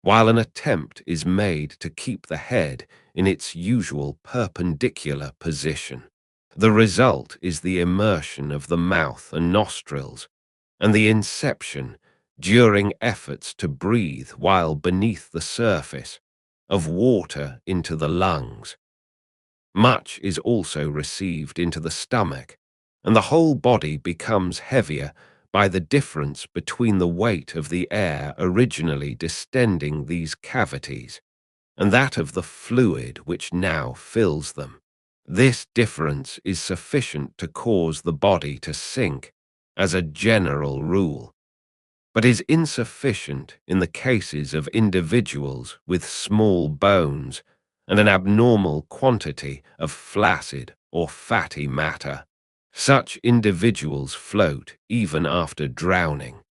Speaker 1: while an attempt is made to keep the head in its usual perpendicular position. The result is the immersion of the mouth and nostrils, and the inception, during efforts to breathe while beneath the surface, of water into the lungs. Much is also received into the stomach, and the whole body becomes heavier by the difference between the weight of the air originally distending these cavities and that of the fluid which now fills them. This difference is sufficient to cause the body to sink, as a general rule, but is insufficient in the cases of individuals with small bones and an abnormal quantity of flaccid or fatty matter. Such individuals float even after drowning.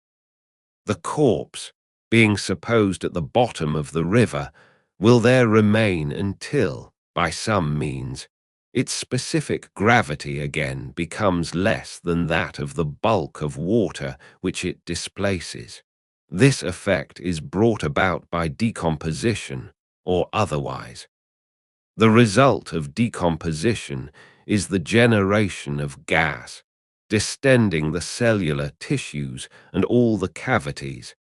Speaker 1: The corpse, being supposed at the bottom of the river, will there remain until, by some means, its specific gravity again becomes less than that of the bulk of water which it displaces. This effect is brought about by decomposition or otherwise. The result of decomposition is the generation of gas, distending the cellular tissues and all the cavities,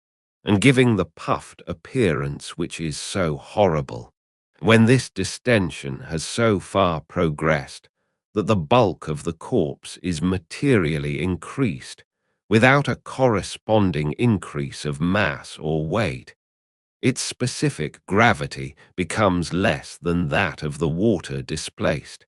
Speaker 1: and giving the puffed appearance which is so horrible. When this distension has so far progressed that the bulk of the corpse is materially increased, without a corresponding increase of mass or weight, its specific gravity becomes less than that of the water displaced,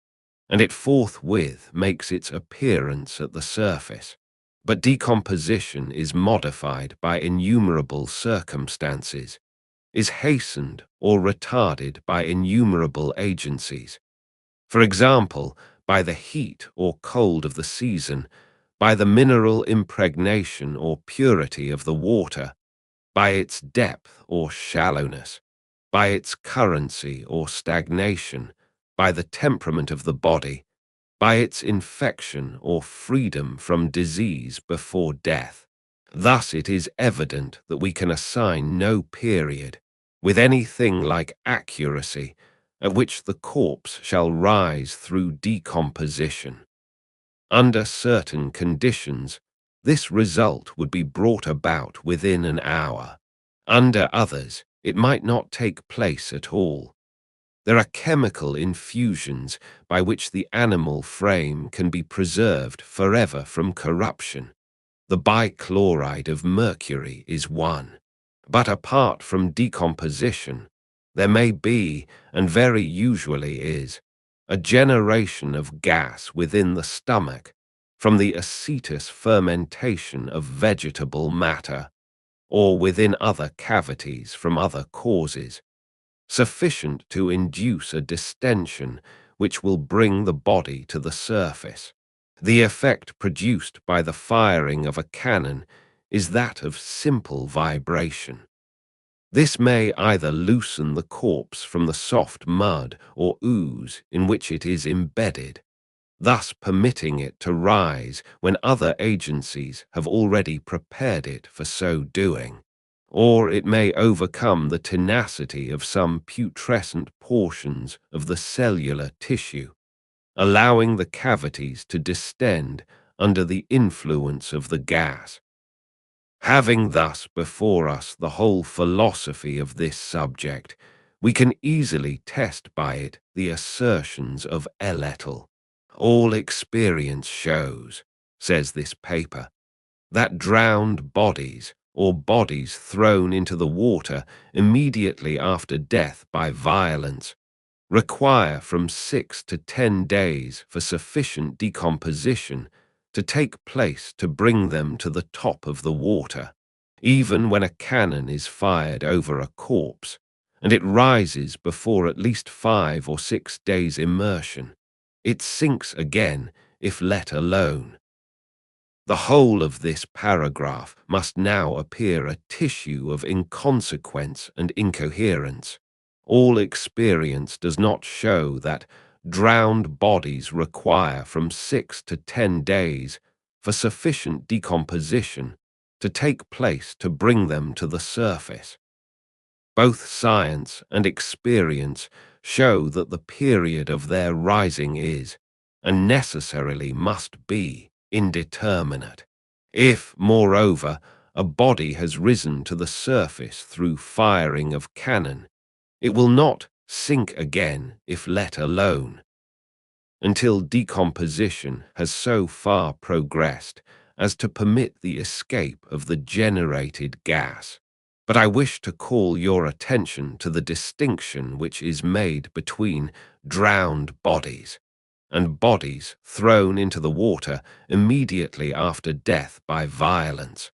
Speaker 1: and it forthwith makes its appearance at the surface. But decomposition is modified by innumerable circumstances, is hastened or retarded by innumerable agencies. For example, by the heat or cold of the season, by the mineral impregnation or purity of the water, by its depth or shallowness, by its currency or stagnation, by the temperament of the body, by its infection or freedom from disease before death. Thus it is evident that we can assign no period, with anything like accuracy, at which the corpse shall rise through decomposition. Under certain conditions, this result would be brought about within an hour. Under others, it might not take place at all. There are chemical infusions by which the animal frame can be preserved forever from corruption. The bichloride of mercury is one. But apart from decomposition, there may be, and very usually is, a generation of gas within the stomach from the acetous fermentation of vegetable matter, or within other cavities from other causes, sufficient to induce a distension which will bring the body to the surface. The effect produced by the firing of a cannon is that of simple vibration. This may either loosen the corpse from the soft mud or ooze in which it is embedded, thus permitting it to rise when other agencies have already prepared it for so doing, or it may overcome the tenacity of some putrescent portions of the cellular tissue, allowing the cavities to distend under the influence of the gas. Having thus before us the whole philosophy of this subject, we can easily test by it the assertions of Eletel. All experience shows, says this paper, that drowned bodies, or bodies thrown into the water immediately after death by violence, require from 6 to 10 days for sufficient decomposition to take place to bring them to the top of the water, even when a cannon is fired over a corpse, and it rises before at least 5 or 6 days' immersion. It sinks again if let alone. The whole of this paragraph must now appear a tissue of inconsequence and incoherence. All experience does not show that drowned bodies require from 6 to 10 days for sufficient decomposition to take place to bring them to the surface. Both science and experience show that the period of their rising is, and necessarily must be, indeterminate. If, moreover, a body has risen to the surface through firing of cannon, It will not sink again if let alone, until decomposition has so far progressed as to permit the escape of the generated gas. But I wish to call your attention to the distinction which is made between drowned bodies and bodies thrown into the water immediately after death by violence.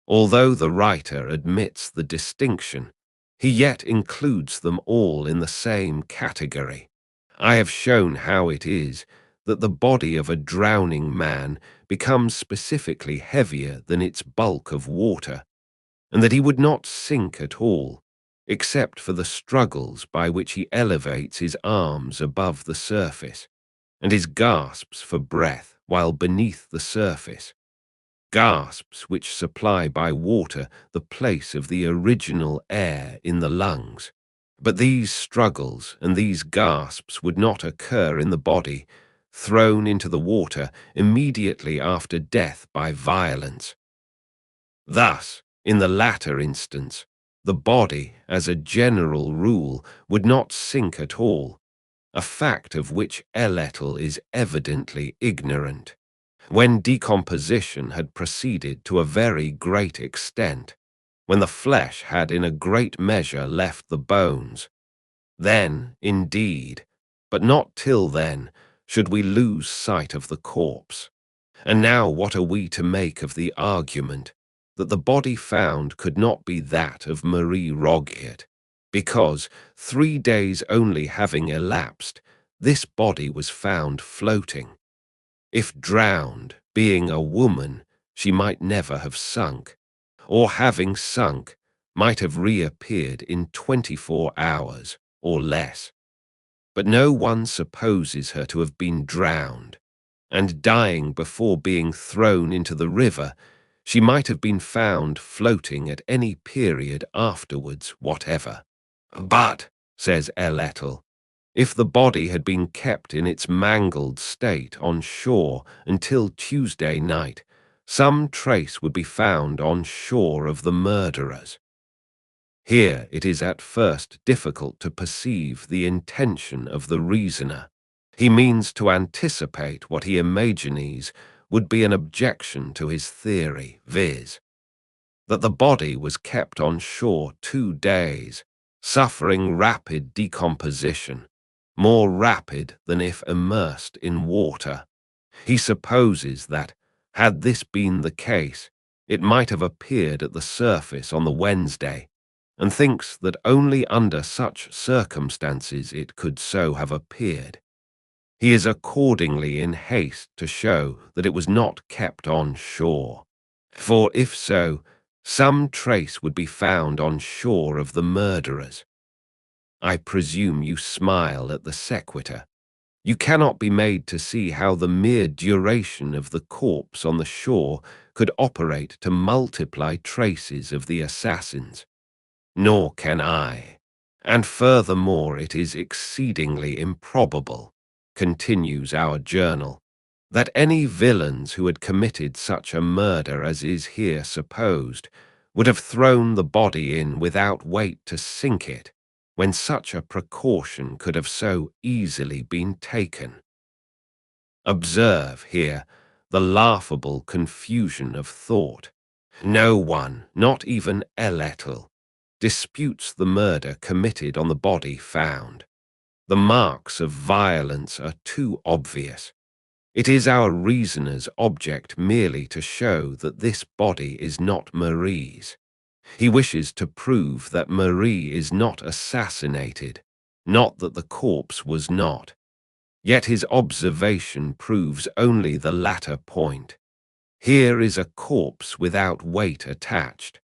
Speaker 1: Although the writer admits the distinction, he yet includes them all in the same category. I have shown how it is that the body of a drowning man becomes specifically heavier than its bulk of water, and that he would not sink at all, except for the struggles by which he elevates his arms above the surface, and his gasps for breath while beneath the surface, gasps which supply by water the place of the original air in the lungs. But these struggles and these gasps would not occur in the body thrown into the water immediately after death by violence. Thus, in the latter instance, the body, as a general rule, would not sink at all, a fact of which Elettle is evidently ignorant. When decomposition had proceeded to a very great extent, when the flesh had in a great measure left the bones, then, indeed, but not till then, should we lose sight of the corpse. And now what are we to make of the argument that the body found could not be that of Marie Roget, because, 3 days only having elapsed, this body was found floating? If drowned, being a woman, she might never have sunk, or having sunk, might have reappeared in 24 hours or less. But no one supposes her to have been drowned, and dying before being thrown into the river, she might have been found floating at any period afterwards whatever. But, says Elettle, if the body had been kept in its mangled state on shore until Tuesday night, some trace would be found on shore of the murderers. Here it is at first difficult to perceive the intention of the reasoner. He means to anticipate what he imagines would be an objection to his theory, viz., that the body was kept on shore 2 days, suffering rapid decomposition, more rapid than if immersed in water. He supposes that, had this been the case, it might have appeared at the surface on the Wednesday, and thinks that only under such circumstances it could so have appeared. He is accordingly in haste to show that it was not kept on shore, for if so, some trace would be found on shore of the murderers. I presume you smile at the sequitur. You cannot be made to see how the mere duration of the corpse on the shore could operate to multiply traces of the assassins. Nor can I. And furthermore, it is exceedingly improbable, continues our journal, that any villains who had committed such a murder as is here supposed would have thrown the body in without weight to sink it, when such a precaution could have so easily been taken. Observe here the laughable confusion of thought. No one, not even Elettle, disputes the murder committed on the body found. The marks of violence are too obvious. It is our reasoner's object merely to show that this body is not Marie's. He wishes to prove that Marie is not assassinated, not that the corpse was not. Yet his observation proves only the latter point. Here is a corpse without weight attached.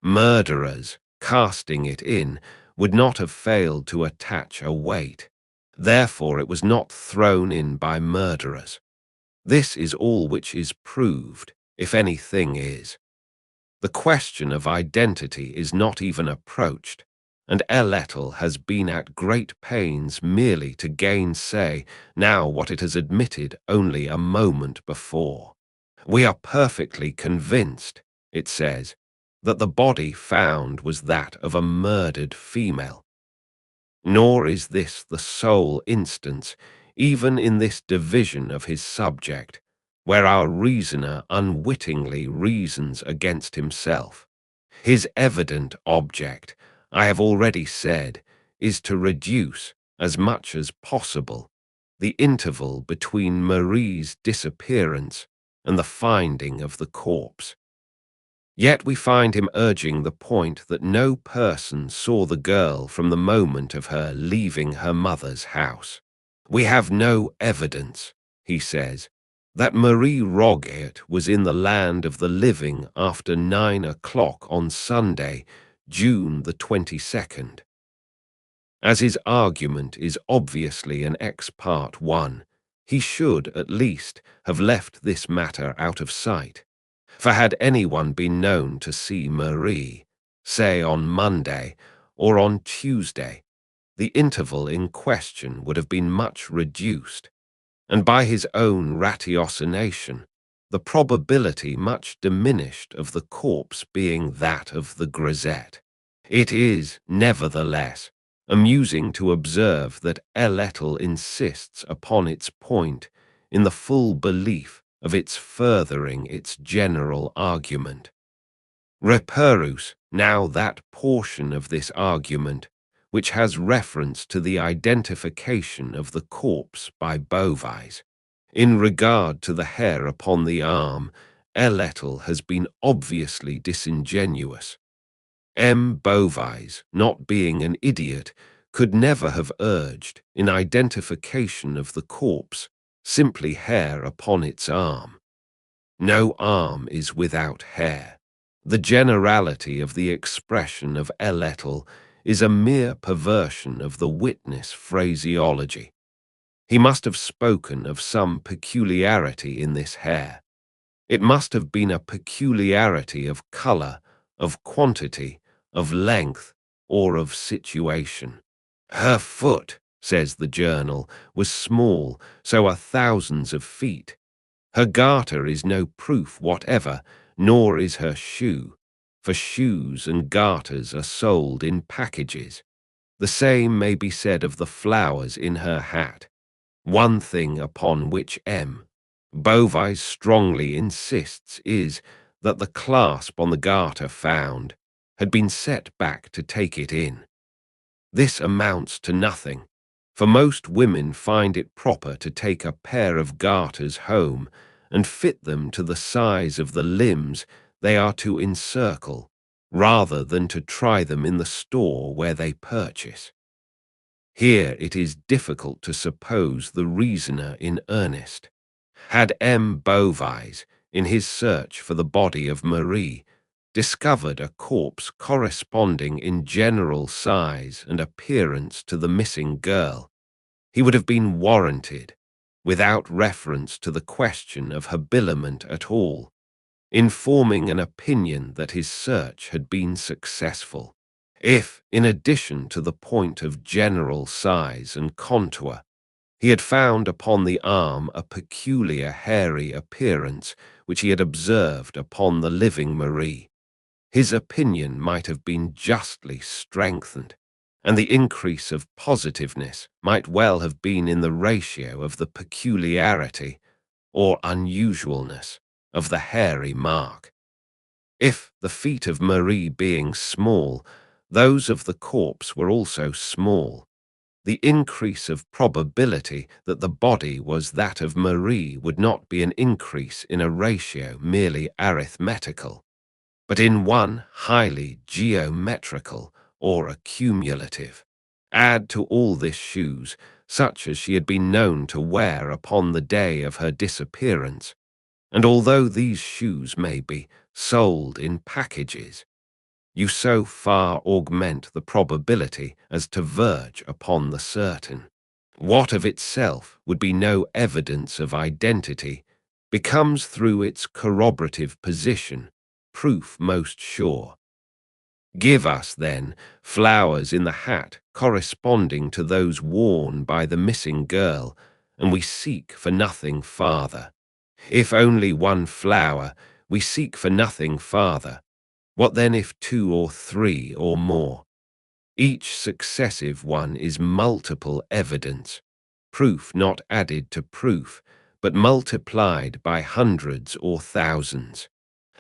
Speaker 1: Murderers, casting it in, would not have failed to attach a weight. Therefore it was not thrown in by murderers. This is all which is proved, if anything is. The question of identity is not even approached, and Elettle has been at great pains merely to gainsay now what it has admitted only a moment before. We are perfectly convinced, it says, that the body found was that of a murdered female, Nor is this the sole instance, even in this division of his subject, where our reasoner unwittingly reasons against himself. His evident object, I have already said, is to reduce, as much as possible, the interval between Marie's disappearance and the finding of the corpse. Yet we find him urging the point that no person saw the girl from the moment of her leaving her mother's house. We have no evidence, he says, that Marie Roget was in the land of the living after 9 o'clock on Sunday, June the 22nd. As his argument is obviously an ex parte one, he should, at least, have left this matter out of sight. For had anyone been known to see Marie, say on Monday or on Tuesday, the interval in question would have been much reduced, and by his own ratiocination, the probability much diminished of the corpse being that of the grisette. It is, nevertheless, amusing to observe that Elettle insists upon its point in the full belief of its furthering its general argument. Reperus now that portion of this argument which has reference to the identification of the corpse by Bovies. In regard to the hair upon the arm, Elettle has been obviously disingenuous. M. Bovies, not being an idiot, could never have urged, in identification of the corpse, simply hair upon its arm. No arm is without hair. The generality of the expression of Elettle is a mere perversion of the witness phraseology. He must have spoken of some peculiarity in this hair. It must have been a peculiarity of color, of quantity, of length, or of situation. Her foot, says the journal, was small, so are thousands of feet. Her garter is no proof whatever, nor is her shoe, for shoes and garters are sold in packages. The same may be said of the flowers in her hat. One thing upon which M. Bovies strongly insists is that the clasp on the garter found had been set back to take it in. This amounts to nothing, for most women find it proper to take a pair of garters home and fit them to the size of the limbs they are to encircle, rather than to try them in the store where they purchase. Here it is difficult to suppose the reasoner in earnest. Had M. Bovies, in his search for the body of Marie, discovered a corpse corresponding in general size and appearance to the missing girl, he would have been warranted, without reference to the question of habiliment at all, in forming an opinion that his search had been successful. If, in addition to the point of general size and contour, he had found upon the arm a peculiar hairy appearance which he had observed upon the living Marie, his opinion might have been justly strengthened, and the increase of positiveness might well have been in the ratio of the peculiarity, or unusualness, of the hairy mark. If, the feet of Marie being small, those of the corpse were also small, the increase of probability that the body was that of Marie would not be an increase in a ratio merely arithmetical, but in one highly geometrical or accumulative. Add to all this shoes, such as she had been known to wear upon the day of her disappearance, and although these shoes may be sold in packages, you so far augment the probability as to verge upon the certain. What of itself would be no evidence of identity becomes through its corroborative position proof most sure. Give us, then, flowers in the hat corresponding to those worn by the missing girl, and we seek for nothing farther. If only one flower, we seek for nothing farther. What then if 2 or 3 or more? Each successive one is multiple evidence, proof not added to proof, but multiplied by hundreds or thousands.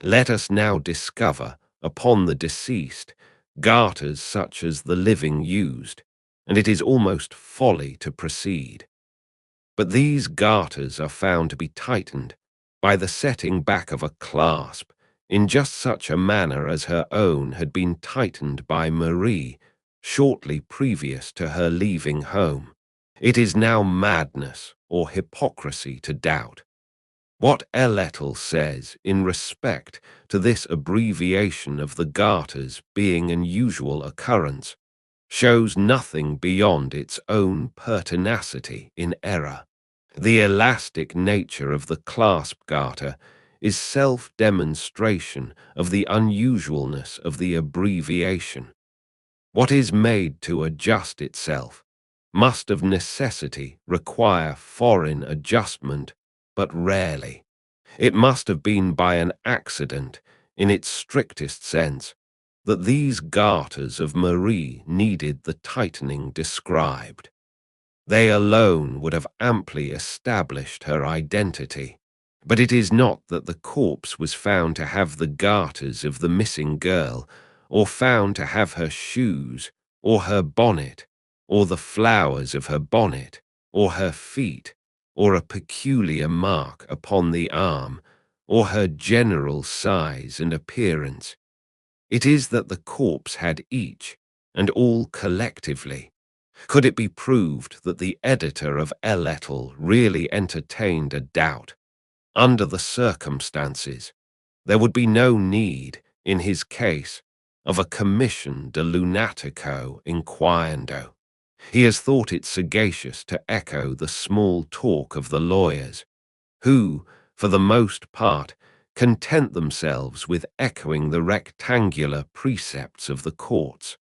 Speaker 1: Let us now discover, upon the deceased, garters such as the living used, and it is almost folly to proceed. But these garters are found to be tightened by the setting back of a clasp in just such a manner as her own had been tightened by Marie shortly previous to her leaving home. It is now madness or hypocrisy to doubt. What Elettle says in respect to this abbreviation of the garters being an usual occurrence shows nothing beyond its own pertinacity in error. The elastic nature of the clasp garter is self-demonstration of the unusualness of the abbreviation. What is made to adjust itself must of necessity require foreign adjustment, but rarely. It must have been by an accident, in its strictest sense, that these garters of Marie needed the tightening described. They alone would have amply established her identity. But it is not that the corpse was found to have the garters of the missing girl, or found to have her shoes, or her bonnet, or the flowers of her bonnet, or her feet, or a peculiar mark upon the arm, or her general size and appearance. It is that the corpse had each, and all collectively. Could it be proved that the editor of Elettle really entertained a doubt, under the circumstances, there would be no need, in his case, of a commission de lunatico inquirendo. He has thought it sagacious to echo the small talk of the lawyers, who, for the most part, content themselves with echoing the rectangular precepts of the courts.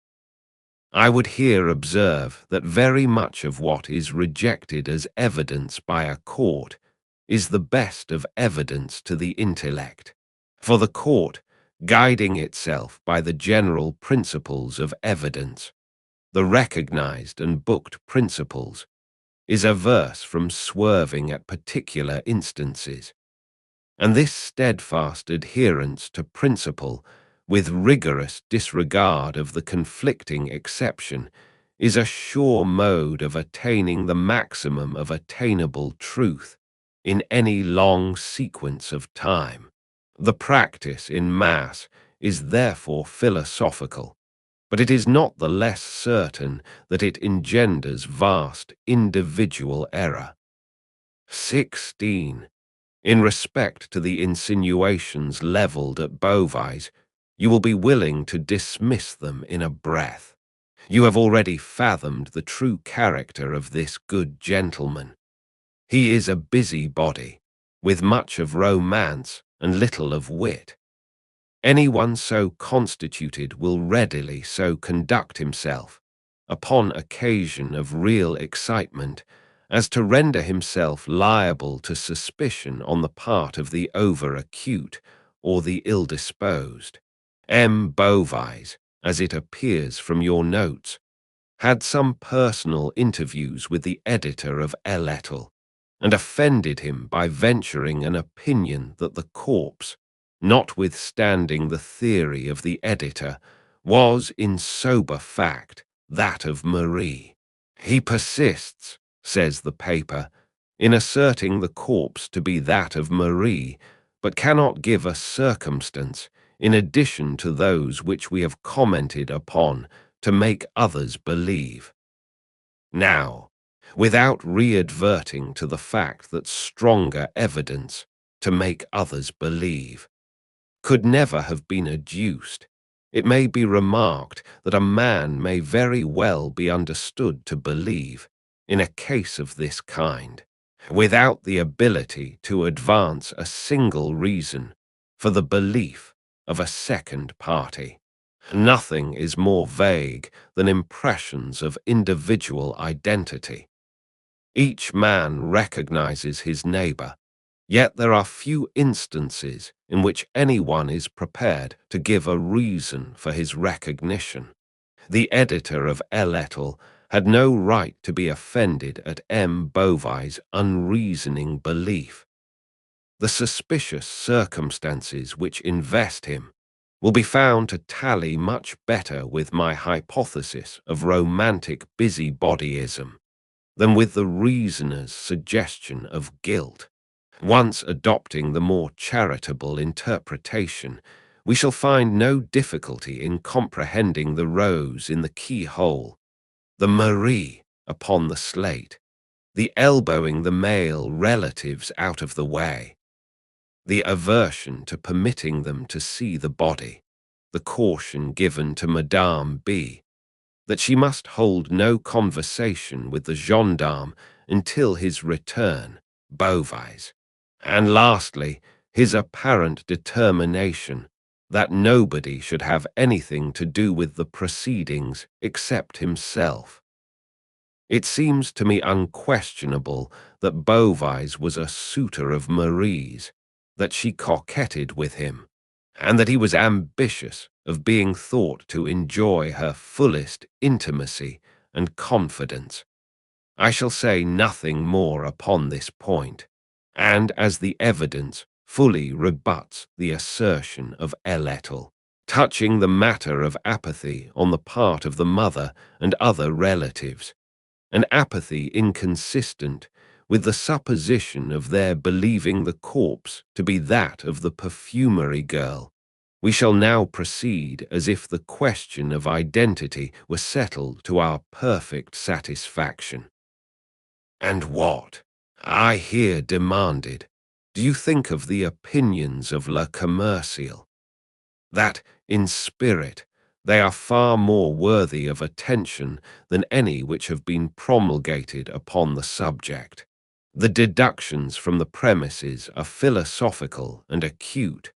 Speaker 1: I would here observe that very much of what is rejected as evidence by a court is the best of evidence to the intellect, for the court, guiding itself by the general principles of evidence, the recognized and booked principles, is averse from swerving at particular instances. And this steadfast adherence to principle, with rigorous disregard of the conflicting exception, is a sure mode of attaining the maximum of attainable truth in any long sequence of time. The practice in mass is therefore philosophical, but it is not the less certain that it engenders vast individual error. 16. In respect to the insinuations levelled at Beauvais, you will be willing to dismiss them in a breath. You have already fathomed the true character of this good gentleman. He is a busybody, with much of romance and little of wit. Anyone so constituted will readily so conduct himself, upon occasion of real excitement, as to render himself liable to suspicion on the part of the over-acute or the ill-disposed. M. Beauvais, as it appears from your notes, had some personal interviews with the editor of Elettle, and offended him by venturing an opinion that the corpse, notwithstanding the theory of the editor, was in sober fact that of Marie. He persists, says the paper, in asserting the corpse to be that of Marie, but cannot give a circumstance, in addition to those which we have commented upon, to make others believe. Now, without re-adverting to the fact that stronger evidence, to make others believe, could never have been adduced, it may be remarked that a man may very well be understood to believe, in a case of this kind, without the ability to advance a single reason for the belief of a second party. Nothing is more vague than impressions of individual identity. Each man recognizes his neighbor, yet there are few instances in which anyone is prepared to give a reason for his recognition. The editor of Eletal had no right to be offended at M. Bovary's unreasoning belief. The suspicious circumstances which invest him will be found to tally much better with my hypothesis of romantic busybodyism than with the reasoner's suggestion of guilt. Once adopting the more charitable interpretation, we shall find no difficulty in comprehending the rose in the keyhole, the Marie upon the slate, the elbowing the male relatives out of the way, the aversion to permitting them to see the body, the caution given to Madame B, that she must hold no conversation with the gendarme until his return, Bovary's, and lastly, his apparent determination that nobody should have anything to do with the proceedings except himself. It seems to me unquestionable that Bovary's was a suitor of Marie's, that she coquetted with him, and that he was ambitious of being thought to enjoy her fullest intimacy and confidence. I shall say nothing more upon this point, and as the evidence fully rebuts the assertion of Eletal, touching the matter of apathy on the part of the mother and other relatives, an apathy inconsistent with the supposition of their believing the corpse to be that of the perfumery girl, we shall now proceed as if the question of identity were settled to our perfect satisfaction. And what, I here demanded, do you think of the opinions of Le Commercial? That, in spirit, they are far more worthy of attention than any which have been promulgated upon the subject. The deductions from the premises are philosophical and acute,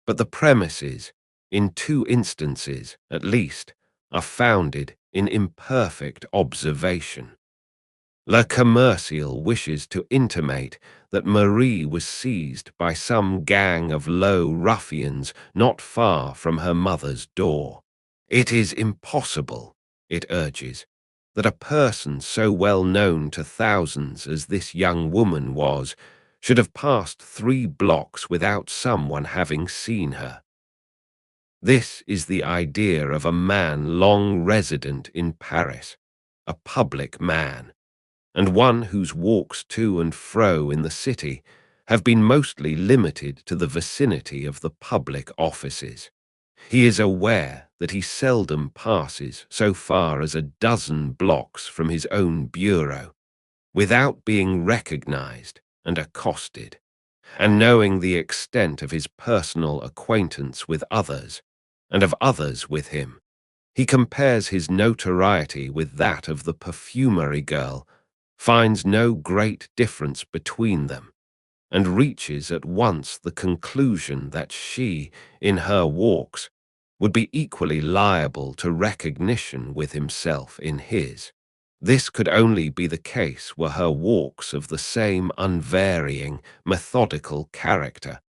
Speaker 1: but the premises, in 2 instances at least, are founded in imperfect observation. Le Commercial wishes to intimate that Marie was seized by some gang of low ruffians not far from her mother's door. It is impossible, it urges, that a person so well known to thousands as this young woman was should have passed 3 blocks without someone having seen her. This is the idea of a man long resident in Paris, a public man, and one whose walks to and fro in the city have been mostly limited to the vicinity of the public offices. He is aware that he seldom passes so far as 12 blocks from his own bureau without being recognized and accosted, and knowing the extent of his personal acquaintance with others, and of others with him, he compares his notoriety with that of the perfumery girl, finds no great difference between them, and reaches at once the conclusion that she, in her walks, would be equally liable to recognition with himself in his. This could only be the case were her walks of the same unvarying, methodical character,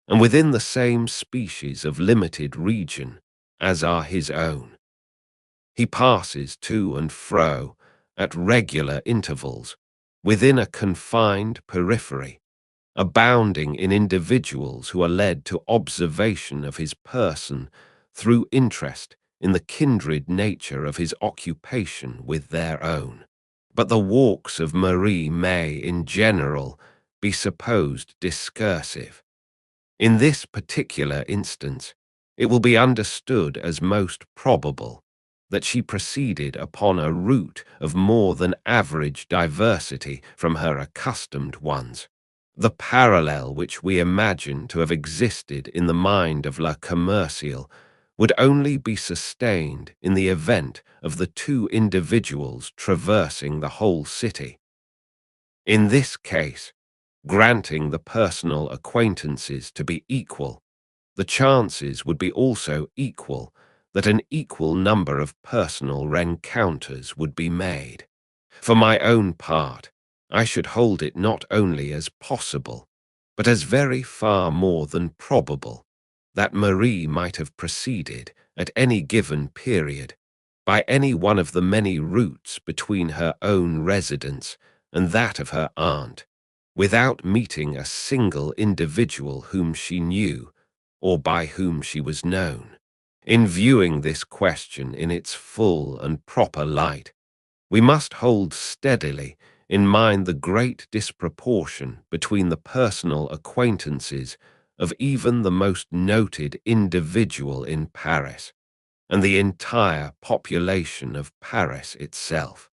Speaker 1: and within the same species of limited region as are his own. He passes to and fro, at regular intervals, within a confined periphery, abounding in individuals who are led to observation of his person through interest in the kindred nature of his occupation with their own. But the walks of Marie may, in general, be supposed discursive. In this particular instance, it will be understood as most probable that she proceeded upon a route of more than average diversity from her accustomed ones. The parallel which we imagine to have existed in the mind of Le Commercial would only be sustained in the event of the 2 individuals traversing the whole city. In this case, granting the personal acquaintances to be equal, the chances would be also equal that an equal number of personal rencounters would be made. For my own part, I should hold it not only as possible, but as very far more than probable, that Marie might have proceeded, at any given period, by any one of the many routes between her own residence and that of her aunt, without meeting a single individual whom she knew or by whom she was known. In viewing this question in its full and proper light, we must hold steadily in mind the great disproportion between the personal acquaintances of even the most noted individual in Paris and the entire population of Paris itself.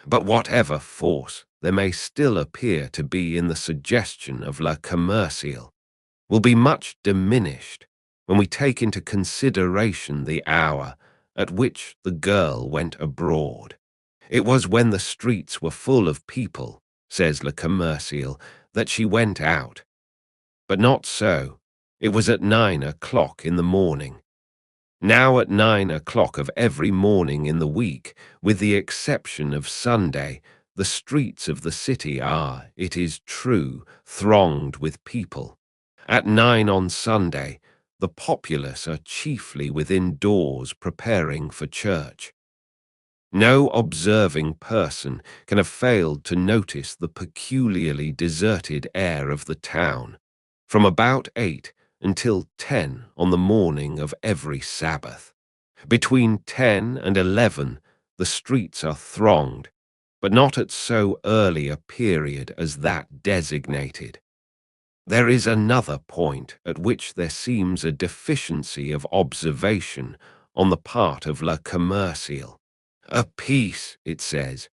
Speaker 1: But whatever force there may still appear to be in the suggestion of La Commerciale will be much diminished when we take into consideration the hour at which the girl went abroad. It was when the streets were full of people, says Le Commercial, that she went out. But not so. It was at 9 o'clock in the morning. Now at 9 o'clock of every morning in the week, with the exception of Sunday, the streets of the city are, it is true, thronged with people. At 9 on Sunday, the populace are chiefly within doors preparing for church. No observing person can have failed to notice the peculiarly deserted air of the town, from about 8 until 10 on the morning of every Sabbath. Between 10 and 11, the streets are thronged, but not at so early a period as that designated. There is another point at which there seems a deficiency of observation on the part of La Commerciale. A piece, it says,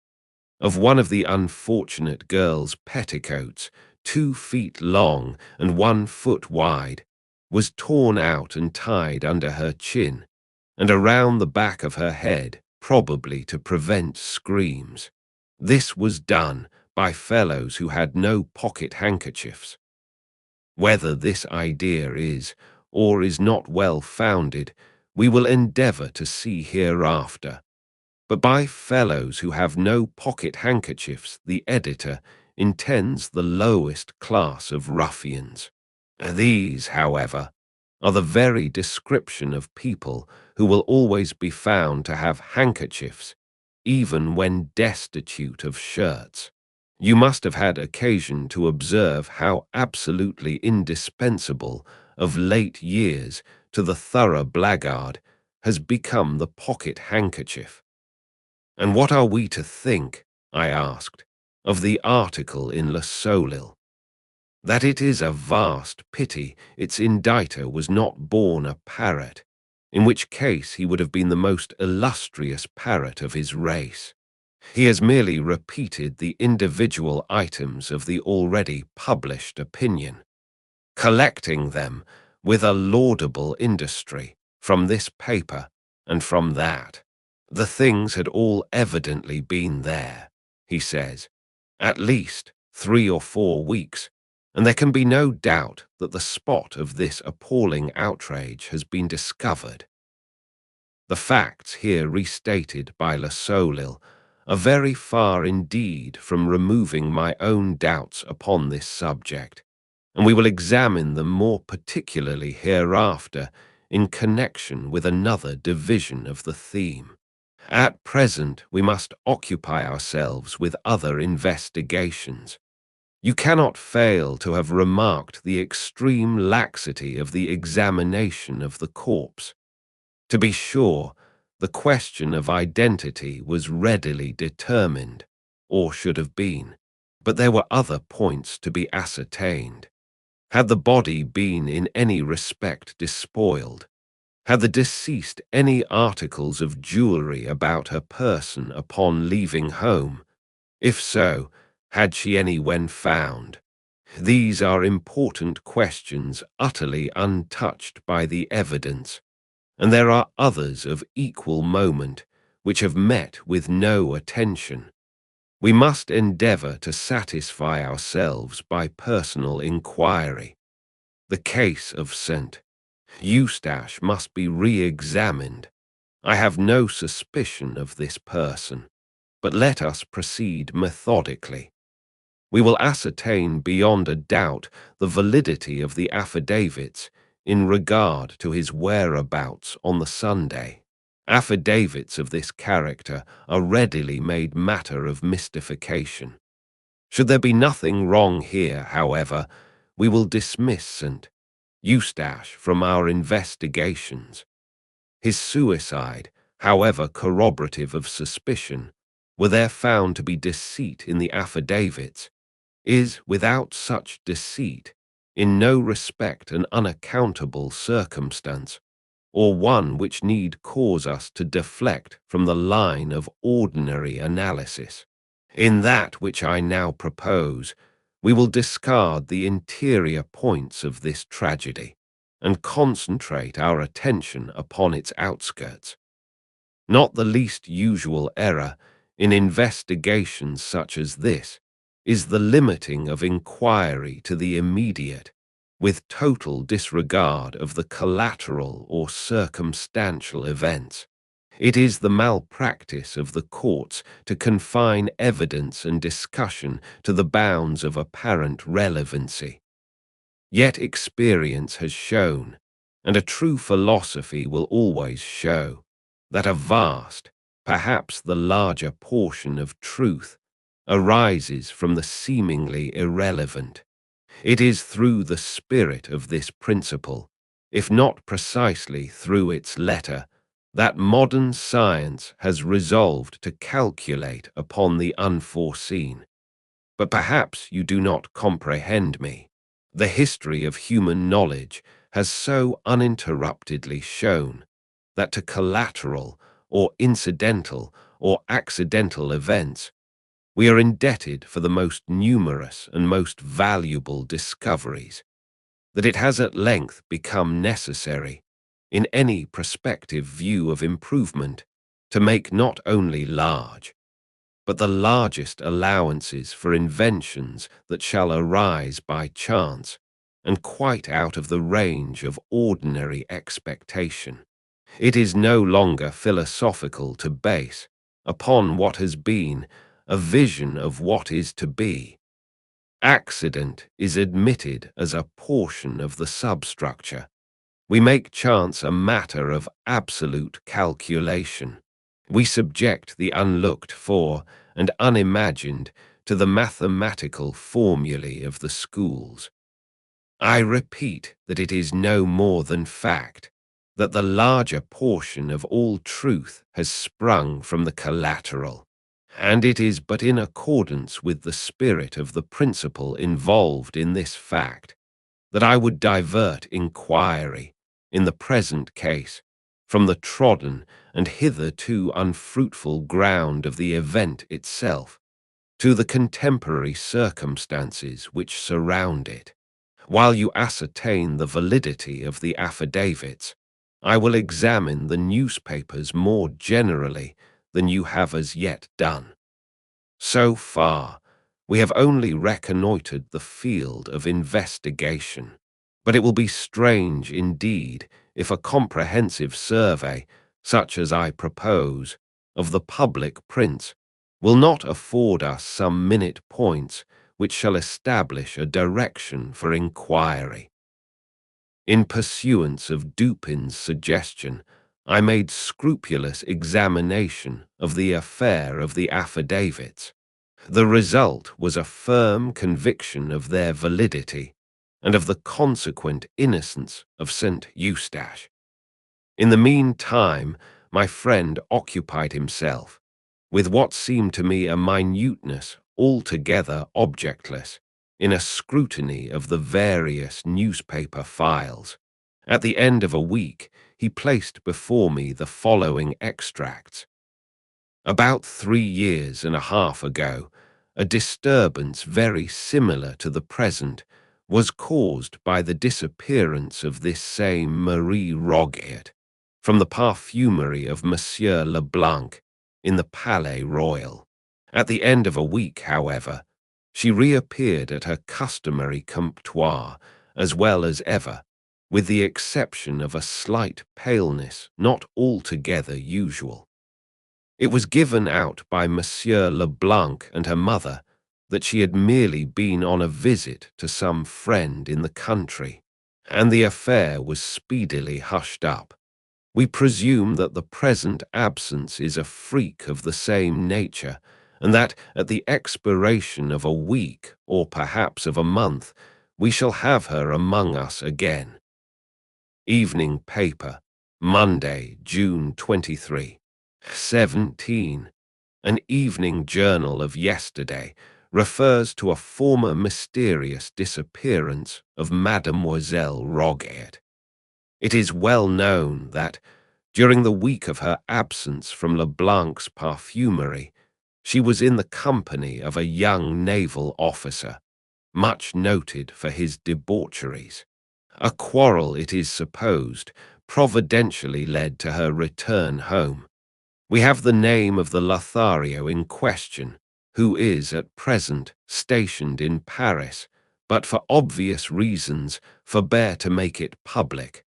Speaker 1: of one of the unfortunate girl's petticoats, 2 feet long and 1 foot wide, was torn out and tied under her chin and around the back of her head, probably to prevent screams. This was done by fellows who had no pocket handkerchiefs. Whether this idea is or is not well founded, we will endeavor to see hereafter. But by fellows who have no pocket handkerchiefs, the editor intends the lowest class of ruffians. These, however, are the very description of people who will always be found to have handkerchiefs, even when destitute of shirts. You must have had occasion to observe how absolutely indispensable of late years to the thorough blackguard has become the pocket handkerchief. And what are we to think, I asked, of the article in Le Soleil? That it is a vast pity its inditer was not born a parrot, in which case he would have been the most illustrious parrot of his race. He has merely repeated the individual items of the already published opinion, collecting them with a laudable industry from this paper and from that. The things had all evidently been there, he says, at least 3 or 4 weeks, and there can be no doubt that the spot of this appalling outrage has been discovered. The facts here restated by Le Soleil are very far indeed from removing my own doubts upon this subject, and we will examine them more particularly hereafter in connection with another division of the theme. At present, we must occupy ourselves with other investigations. You cannot fail to have remarked the extreme laxity of the examination of the corpse. To be sure, the question of identity was readily determined, or should have been, but there were other points to be ascertained. Had the body been in any respect despoiled? Had the deceased any articles of jewellery about her person upon leaving home? If so, had she any when found? These are important questions utterly untouched by the evidence, and there are others of equal moment which have met with no attention. We must endeavour to satisfy ourselves by personal inquiry. The case of St. Eustache must be re-examined. I have no suspicion of this person, but let us proceed methodically. We will ascertain beyond a doubt the validity of the affidavits in regard to his whereabouts on the Sunday. Affidavits of this character are readily made matter of mystification. Should there be nothing wrong here, however, we will dismiss St. Eustache from our investigations. His suicide, however corroborative of suspicion, were there found to be deceit in the affidavits, is, without such deceit, in no respect an unaccountable circumstance, or one which need cause us to deflect from the line of ordinary analysis. In that which I now propose, we will discard the interior points of this tragedy, and concentrate our attention upon its outskirts. Not the least usual error in investigations such as this is the limiting of inquiry to the immediate, with total disregard of the collateral or circumstantial events. It is the malpractice of the courts to confine evidence and discussion to the bounds of apparent relevancy. Yet experience has shown, and a true philosophy will always show, that a vast, perhaps the larger portion of truth, arises from the seemingly irrelevant. It is through the spirit of this principle, if not precisely through its letter, that modern science has resolved to calculate upon the unforeseen. But perhaps you do not comprehend me. The history of human knowledge has so uninterruptedly shown that to collateral or incidental or accidental events, we are indebted for the most numerous and most valuable discoveries, that it has at length become necessary, in any prospective view of improvement, to make not only large, but the largest allowances for inventions that shall arise by chance, and quite out of the range of ordinary expectation. It is no longer philosophical to base, upon what has been, a vision of what is to be. Accident is admitted as a portion of the substructure. We make chance a matter of absolute calculation. We subject the unlooked for and unimagined to the mathematical formulae of the schools. I repeat that it is no more than fact that the larger portion of all truth has sprung from the collateral, and it is but in accordance with the spirit of the principle involved in this fact that I would divert inquiry, in the present case, from the trodden and hitherto unfruitful ground of the event itself, to the contemporary circumstances which surround it. While you ascertain the validity of the affidavits, I will examine the newspapers more generally than you have as yet done. So far, we have only reconnoitered the field of investigation, but it will be strange indeed if a comprehensive survey, such as I propose, of the public prints will not afford us some minute points which shall establish a direction for inquiry. In pursuance of Dupin's suggestion, I made scrupulous examination of the affair of the affidavits. The result was a firm conviction of their validity and of the consequent innocence of St. Eustache. In the meantime, my friend occupied himself, with what seemed to me a minuteness altogether objectless, in a scrutiny of the various newspaper files. At the end of a week, he placed before me the following extracts. About 3 years and a half ago, a disturbance very similar to the present was caused by the disappearance of this same Marie Roget from the parfumery of Monsieur Leblanc in the Palais Royal. At the end of a week, however, she reappeared at her customary comptoir as well as ever, with the exception of a slight paleness not altogether usual. It was given out by Monsieur Leblanc and her mother that she had merely been on a visit to some friend in the country, and the affair was speedily hushed up. We presume that the present absence is a freak of the same nature, and that at the expiration of a week, or perhaps of a month, we shall have her among us again. Evening Paper, Monday, June 23. 17. An evening journal of yesterday refers to a former mysterious disappearance of Mademoiselle Roget. It is well known that, during the week of her absence from Leblanc's parfumery, she was in the company of a young naval officer, much noted for his debaucheries. A quarrel, it is supposed, providentially led to her return home. We have the name of the Lothario in question, who is at present stationed in Paris, but for obvious reasons forbear to make it public.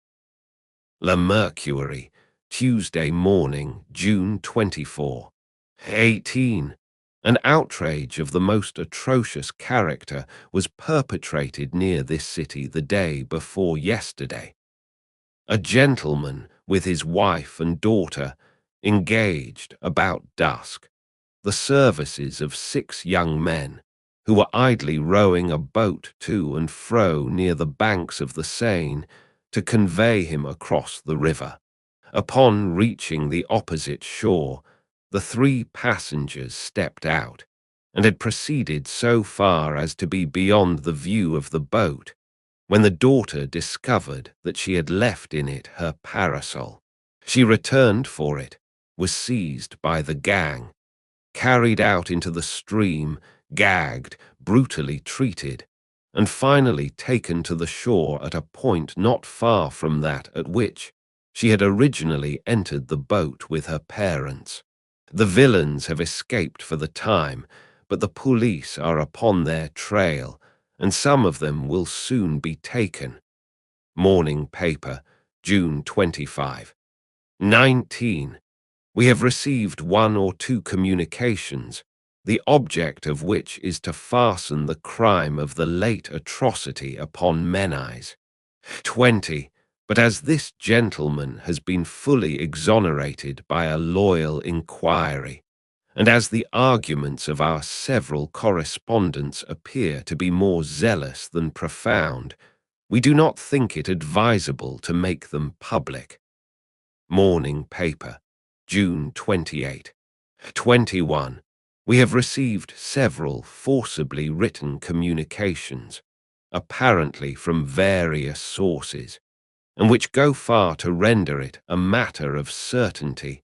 Speaker 1: Le Mercury, Tuesday morning, June 24. 18. An outrage of the most atrocious character was perpetrated near this city the day before yesterday. A gentleman, with his wife and daughter, engaged, about dusk, the services of 6 young men, who were idly rowing a boat to and fro near the banks of the Seine to convey him across the river. Upon reaching the opposite shore, the 3 passengers stepped out, and had proceeded so far as to be beyond the view of the boat, when the daughter discovered that she had left in it her parasol. She returned for it, was seized by the gang, carried out into the stream, gagged, brutally treated, and finally taken to the shore at a point not far from that at which she had originally entered the boat with her parents. The villains have escaped for the time, but the police are upon their trail, and some of them will soon be taken. Morning Paper, June 25. 19. We have received 1 or 2 communications, the object of which is to fasten the crime of the late atrocity upon Menis. 20. But as this gentleman has been fully exonerated by a loyal inquiry, and as the arguments of our several correspondents appear to be more zealous than profound, we do not think it advisable to make them public. Morning Paper, June 28. 21. We have received several forcibly written communications, apparently from various sources, and which go far to render it a matter of certainty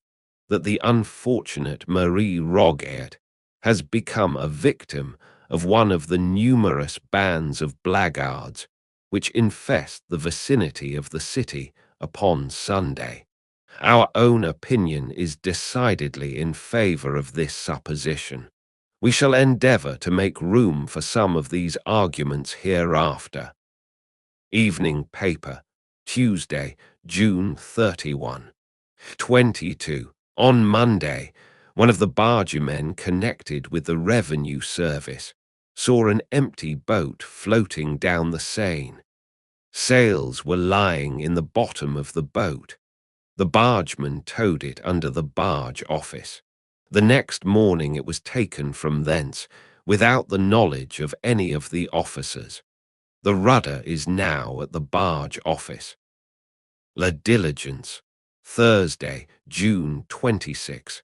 Speaker 1: that the unfortunate Marie Roget has become a victim of one of the numerous bands of blackguards which infest the vicinity of the city upon Sunday. Our own opinion is decidedly in favor of this supposition. We shall endeavor to make room for some of these arguments hereafter. Evening Paper, Tuesday, June 31. 22. On Monday, one of the bargemen connected with the revenue service saw an empty boat floating down the Seine. Sails were lying in the bottom of the boat. The bargeman towed it under the barge office. The next morning it was taken from thence, without the knowledge of any of the officers. The rudder is now at the barge office. La Diligence, Thursday, June 26.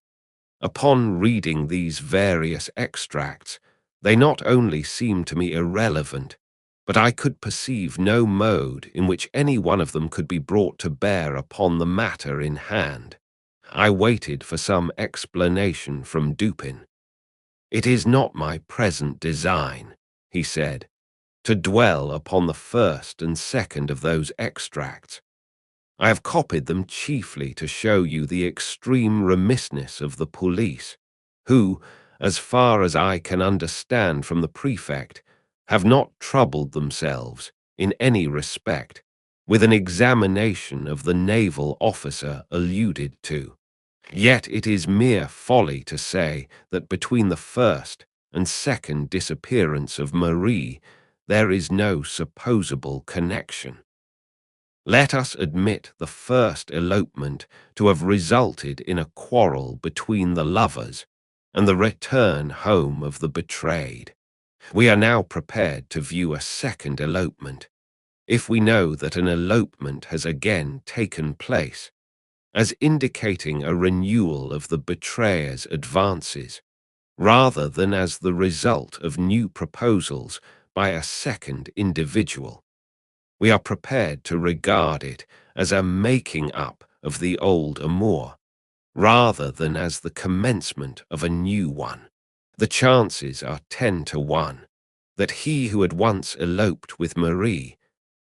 Speaker 1: Upon reading these various extracts, they not only seem to me irrelevant, but I could perceive no mode in which any one of them could be brought to bear upon the matter in hand. I waited for some explanation from Dupin. "It is not my present design," he said, "to dwell upon the first and second of those extracts. I have copied them chiefly to show you the extreme remissness of the police, who, as far as I can understand from the prefect, have not troubled themselves, in any respect, with an examination of the naval officer alluded to. Yet it is mere folly to say that between the first and second disappearance of Marie there is no supposable connection. Let us admit the first elopement to have resulted in a quarrel between the lovers and the return home of the betrayed. We are now prepared to view a second elopement, if we know that an elopement has again taken place, as indicating a renewal of the betrayer's advances, rather than as the result of new proposals by a second individual. We are prepared to regard it as a making up of the old amour, rather than as the commencement of a new one. The chances are 10 to 1 that he who had once eloped with Marie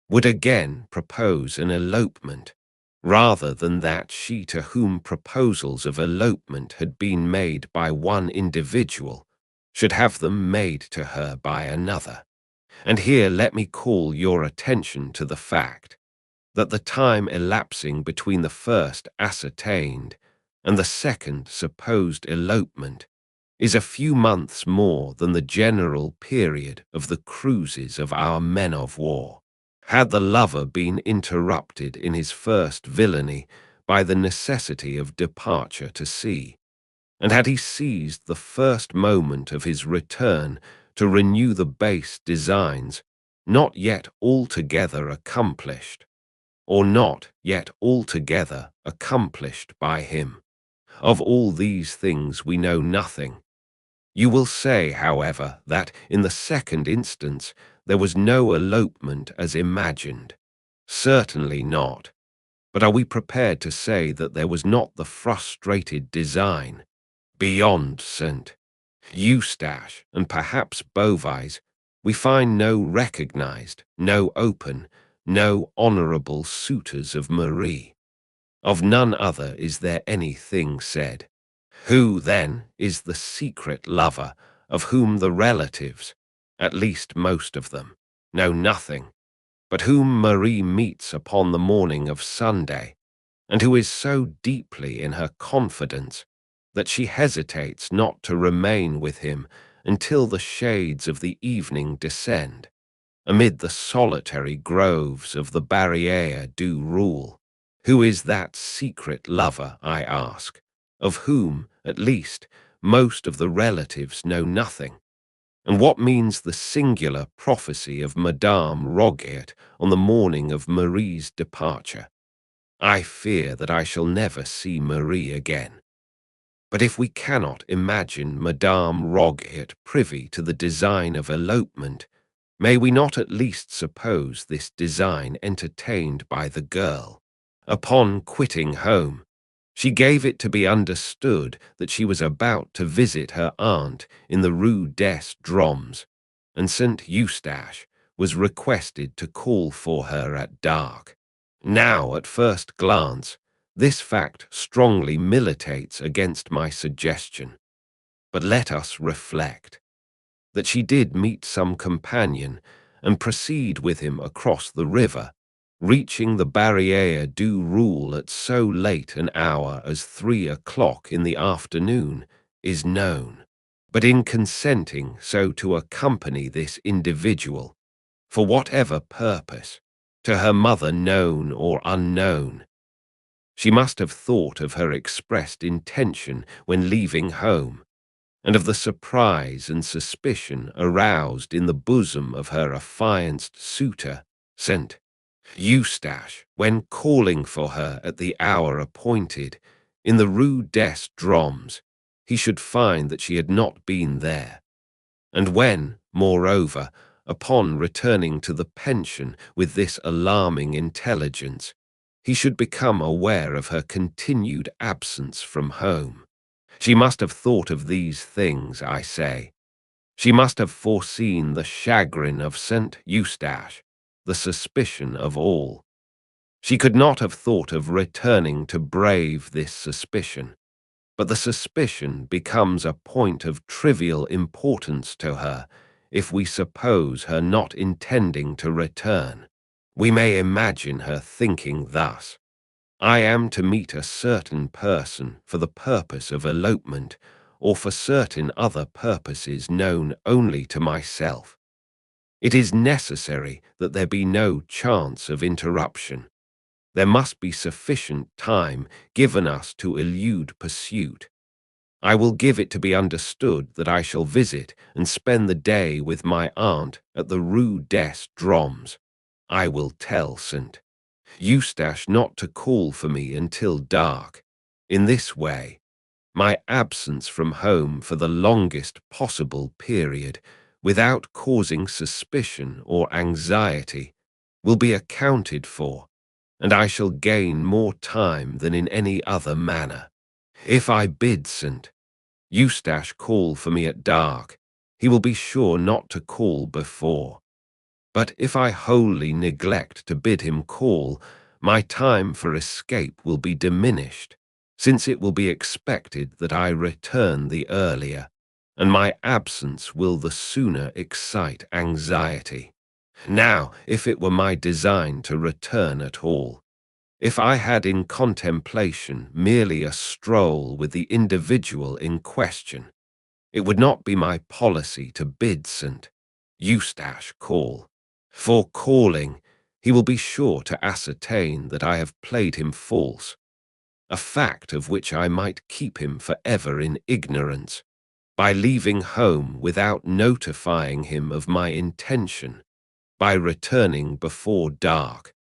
Speaker 1: would again propose an elopement, rather than that she to whom proposals of elopement had been made by one individual should have them made to her by another. And here let me call your attention to the fact that the time elapsing between the first ascertained and the second supposed elopement is a few months more than the general period of the cruises of our men of war. Had the lover been interrupted in his first villainy by the necessity of departure to sea, and had he seized the first moment of his return to renew the base designs not yet altogether accomplished, or not yet altogether accomplished by him, of all these things we know nothing. You will say, however, that in the second instance there was no elopement as imagined. Certainly not. But are we prepared to say that there was not the frustrated design? Beyond St. Eustache and perhaps Beauvais, we find no recognized, no open, no honorable suitors of Marie. Of none other is there anything said. Who, then, is the secret lover of whom the relatives, at least most of them, know nothing, but whom Marie meets upon the morning of Sunday, and who is so deeply in her confidence that she hesitates not to remain with him until the shades of the evening descend, amid the solitary groves of the Barriere du Roule? Who is that secret lover, I ask, of whom, at least, most of the relatives know nothing? And what means the singular prophecy of Madame Roget on the morning of Marie's departure? I fear that I shall never see Marie again. But if we cannot imagine Madame Roget privy to the design of elopement, may we not at least suppose this design entertained by the girl? Upon quitting home, she gave it to be understood that she was about to visit her aunt in the Rue des Drômes, and St. Eustache was requested to call for her at dark. Now, at first glance, this fact strongly militates against my suggestion. But let us reflect that she did meet some companion and proceed with him across the river, reaching the Barriere du Roule at so late an hour as 3 o'clock in the afternoon, is known. But in consenting so to accompany this individual, for whatever purpose, to her mother known or unknown, she must have thought of her expressed intention when leaving home, and of the surprise and suspicion aroused in the bosom of her affianced suitor, St. Eustache, when calling for her at the hour appointed in the Rue des Drômes, he should find that she had not been there, and when, moreover, upon returning to the pension with this alarming intelligence, he should become aware of her continued absence from home. She must have thought of these things, I say. She must have foreseen the chagrin of St. Eustache, the suspicion of all. She could not have thought of returning to brave this suspicion, but the suspicion becomes a point of trivial importance to her if we suppose her not intending to return. We may imagine her thinking thus: I am to meet a certain person for the purpose of elopement, or for certain other purposes known only to myself. It is necessary that there be no chance of interruption. There must be sufficient time given us to elude pursuit. I will give it to be understood that I shall visit and spend the day with my aunt at the Rue des Drômes. I will tell St. Eustache not to call for me until dark. In this way, my absence from home for the longest possible period, without causing suspicion or anxiety, will be accounted for, and I shall gain more time than in any other manner. If I bid St. Eustache call for me at dark, he will be sure not to call before. But if I wholly neglect to bid him call, my time for escape will be diminished, since it will be expected that I return the earlier, and my absence will the sooner excite anxiety. Now, if it were my design to return at all, if I had in contemplation merely a stroll with the individual in question, it would not be my policy to bid St. Eustache call. For calling, he will be sure to ascertain that I have played him false, a fact of which I might keep him forever in ignorance, by leaving home without notifying him of my intention, by returning before dark,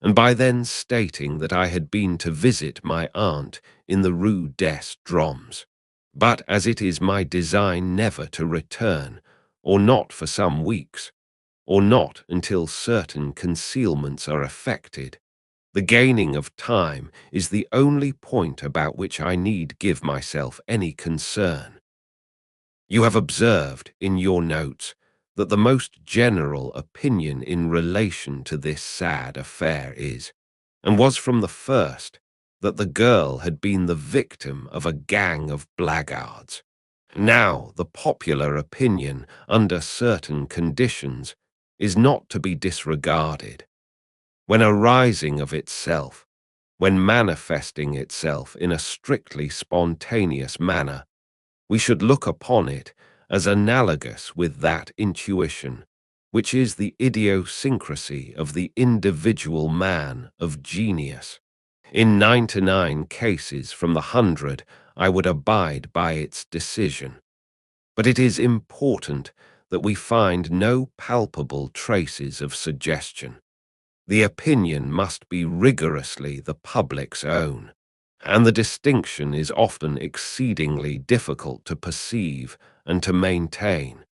Speaker 1: and by then stating that I had been to visit my aunt in the Rue des Drômes. But as it is my design never to return, or not for some weeks, or not until certain concealments are effected, the gaining of time is the only point about which I need give myself any concern. You have observed in your notes that the most general opinion in relation to this sad affair is, and was from the first, that the girl had been the victim of a gang of blackguards. Now, the popular opinion, under certain conditions, is not to be disregarded. When arising of itself, when manifesting itself in a strictly spontaneous manner, we should look upon it as analogous with that intuition, which is the idiosyncrasy of the individual man of genius. In 99 cases from the 100, I would abide by its decision. But it is important that we find no palpable traces of suggestion. The opinion must be rigorously the public's own, and the distinction is often exceedingly difficult to perceive and to maintain.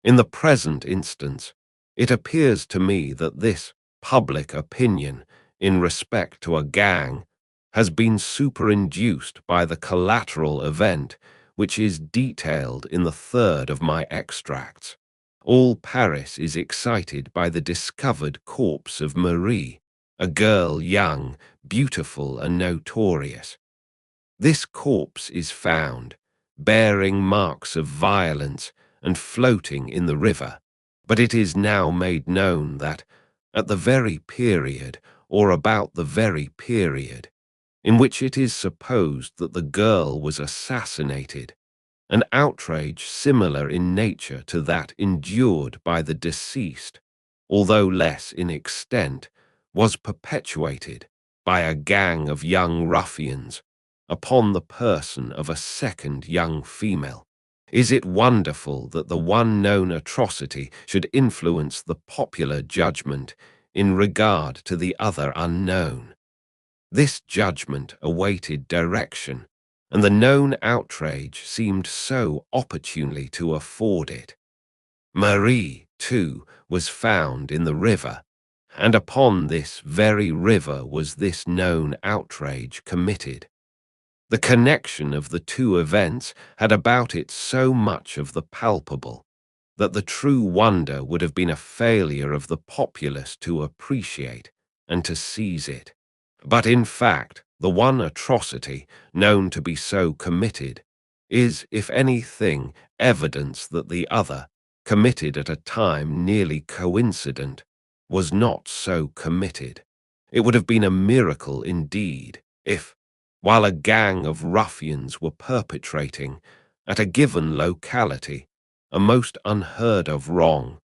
Speaker 1: In the present instance, it appears to me that this public opinion, in respect to a gang, has been superinduced by the collateral event which is detailed in the third of my extracts. All Paris is excited by the discovered corpse of Marie, a girl young, beautiful, and notorious. This corpse is found, bearing marks of violence and floating in the river, but it is now made known that, at the very period, or about the very period, in which it is supposed that the girl was assassinated, an outrage similar in nature to that endured by the deceased, although less in extent, was perpetuated by a gang of young ruffians upon the person of a second young female. Is it wonderful that the one known atrocity should influence the popular judgment in regard to the other unknown? This judgment awaited direction, and the known outrage seemed so opportunely to afford it. Marie, too, was found in the river, and upon this very river was this known outrage committed. The connection of the two events had about it so much of the palpable, that the true wonder would have been a failure of the populace to appreciate and to seize it. But in fact, the one atrocity known to be so committed is, if anything, evidence that the other, committed at a time nearly coincident, was not so committed. It would have been a miracle indeed if, while a gang of ruffians were perpetrating, at a given locality, a most unheard of wrong,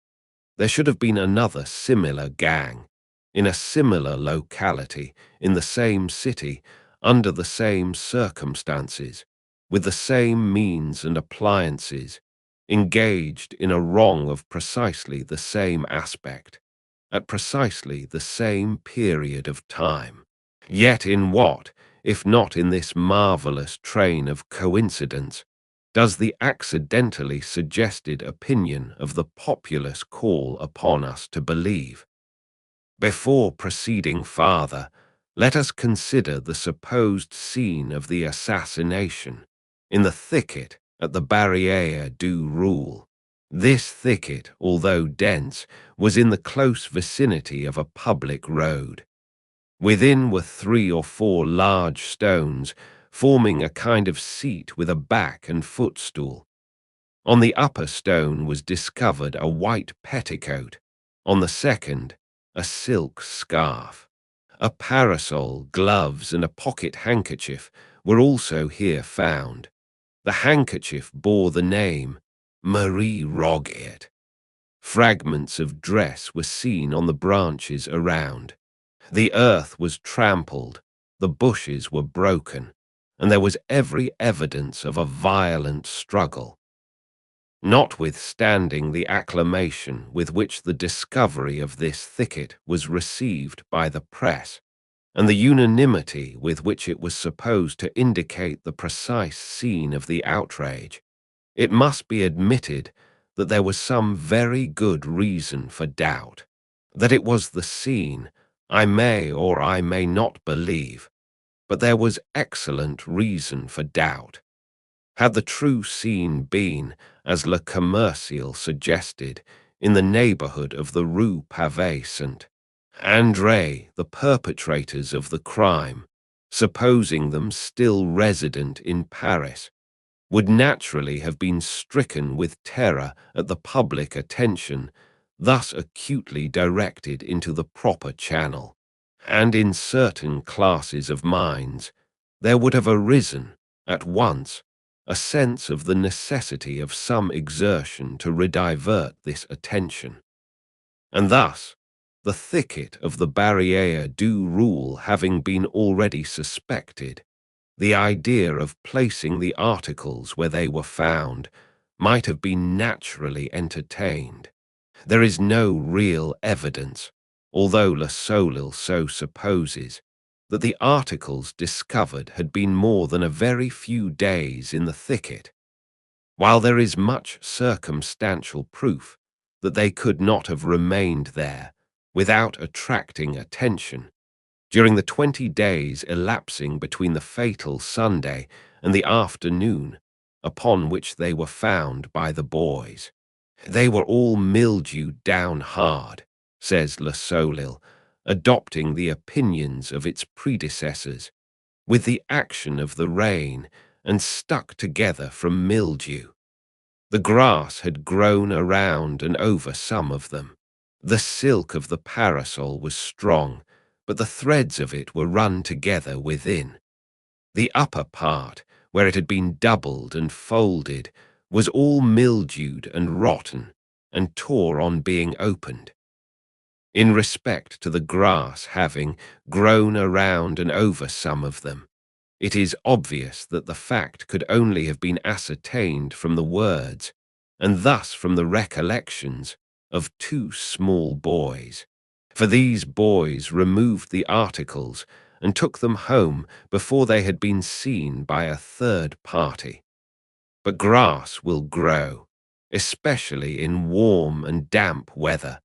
Speaker 1: there should have been another similar gang, in a similar locality, in the same city, under the same circumstances, with the same means and appliances, engaged in a wrong of precisely the same aspect, at precisely the same period of time. Yet in what, if not in this marvelous train of coincidence, does the accidentally suggested opinion of the populace call upon us to believe? Before proceeding farther, let us consider the supposed scene of the assassination in the thicket at the Barrière du Roule. This thicket, although dense, was in the close vicinity of a public road. Within were 3 or 4 large stones, forming a kind of seat with a back and footstool. On the upper stone was discovered a white petticoat, on the second, a silk scarf. A parasol, gloves, and a pocket handkerchief were also here found. The handkerchief bore the name Marie Roget. Fragments of dress were seen on the branches around. The earth was trampled, the bushes were broken, and there was every evidence of a violent struggle. Notwithstanding the acclamation with which the discovery of this thicket was received by the press, and the unanimity with which it was supposed to indicate the precise scene of the outrage, it must be admitted that there was some very good reason for doubt. That it was the scene, I may or I may not believe, but there was excellent reason for doubt. Had the true scene been, as Le Commercial suggested, in the neighborhood of the Rue Pavée Saint André, the perpetrators of the crime, supposing them still resident in Paris, would naturally have been stricken with terror at the public attention thus acutely directed into the proper channel, and in certain classes of minds there would have arisen, at once, a sense of the necessity of some exertion to redivert this attention. And thus, the thicket of the Barrière du Roule having been already suspected, the idea of placing the articles where they were found might have been naturally entertained. There is no real evidence, although Le Solil so supposes, that the articles discovered had been more than a very few days in the thicket, while there is much circumstantial proof that they could not have remained there without attracting attention during the 20 days elapsing between the fatal Sunday and the afternoon upon which they were found by the boys. They were all mildewed down hard, says Le Solil, adopting the opinions of its predecessors, with the action of the rain, and stuck together from mildew. The grass had grown around and over some of them. The silk of the parasol was strong, but the threads of it were run together within. The upper part, where it had been doubled and folded, was all mildewed and rotten, and tore on being opened. In respect to the grass having grown around and over some of them, it is obvious that the fact could only have been ascertained from the words, and thus from the recollections, of 2 small boys. For these boys removed the articles and took them home before they had been seen by a third party. But grass will grow, especially in warm and damp weather,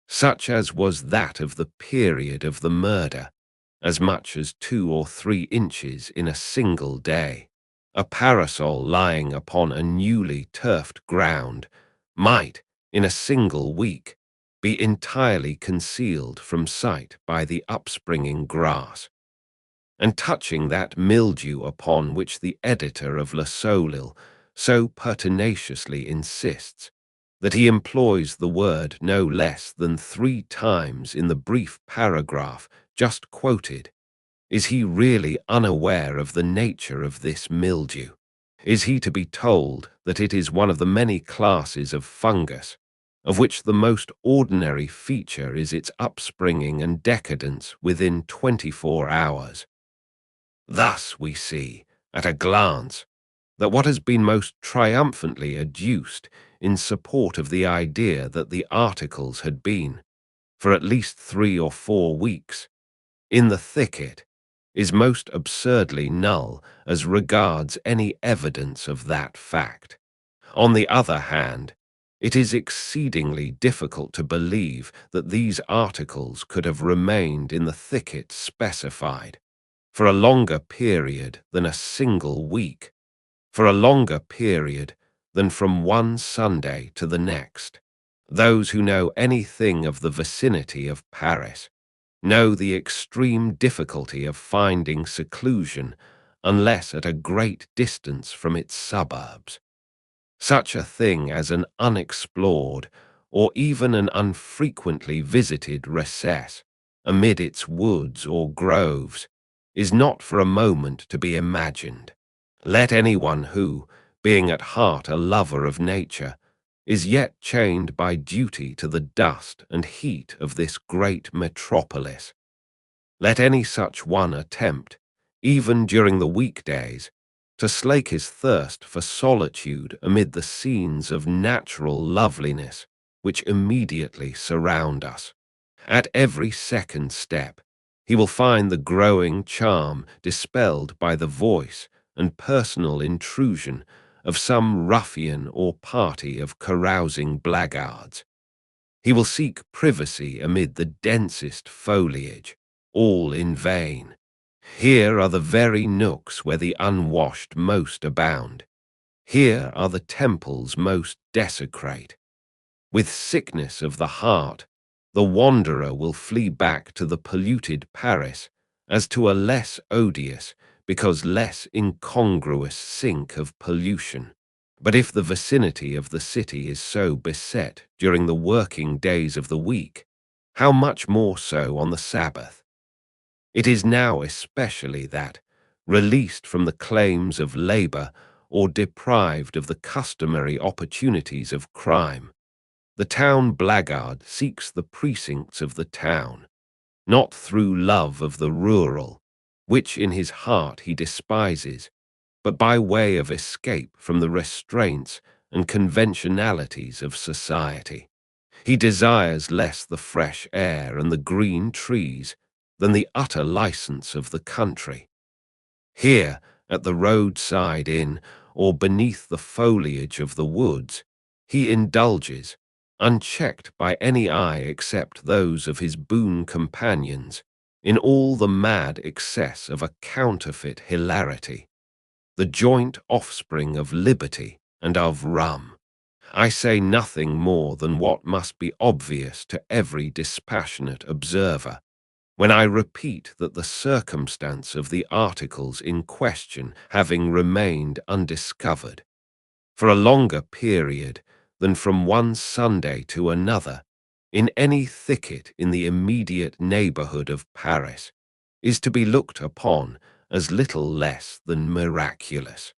Speaker 1: such as was that of the period of the murder, as much as 2 or 3 inches in a single day. A parasol lying upon a newly turfed ground might, in a single week, be entirely concealed from sight by the upspringing grass. And touching that mildew upon which the editor of Le Solil so pertinaciously insists, that he employs the word no less than 3 times in the brief paragraph just quoted, is he really unaware of the nature of this mildew? Is he to be told that it is one of the many classes of fungus, of which the most ordinary feature is its upspringing and decadence within 24 hours. Thus we see, at a glance, that what has been most triumphantly adduced in support of the idea that the articles had been, for at least 3 or 4 weeks, in the thicket, is most absurdly null as regards any evidence of that fact. On the other hand, it is exceedingly difficult to believe that these articles could have remained in the thicket specified for a longer period than a single week, for a longer period than from one Sunday to the next. Those who know anything of the vicinity of Paris know the extreme difficulty of finding seclusion unless at a great distance from its suburbs. Such a thing as an unexplored or even an unfrequently visited recess amid its woods or groves is not for a moment to be imagined. Let anyone who, being at heart a lover of nature, is yet chained by duty to the dust and heat of this great metropolis, let any such one attempt, even during the weekdays, to slake his thirst for solitude amid the scenes of natural loveliness which immediately surround us. At every second step, he will find the growing charm dispelled by the voice and personal intrusion of some ruffian or party of carousing blackguards. He will seek privacy amid the densest foliage, all in vain. Here are the very nooks where the unwashed most abound. Here are the temples most desecrate. With sickness of the heart, the wanderer will flee back to the polluted Paris as to a less odious, because less incongruous sink of pollution. But if the vicinity of the city is so beset during the working days of the week, how much more so on the Sabbath? It is now especially that, released from the claims of labor or deprived of the customary opportunities of crime, the town blackguard seeks the precincts of the town, not through love of the rural, which in his heart he despises, but by way of escape from the restraints and conventionalities of society. He desires less the fresh air and the green trees than the utter license of the country. Here, at the roadside inn, or beneath the foliage of the woods, he indulges, unchecked by any eye except those of his boon companions, in all the mad excess of a counterfeit hilarity, the joint offspring of liberty and of rum. I say nothing more than what must be obvious to every dispassionate observer, when I repeat that the circumstance of the articles in question having remained undiscovered for a longer period than from one Sunday to another in any thicket in the immediate neighborhood of Paris is to be looked upon as little less than miraculous.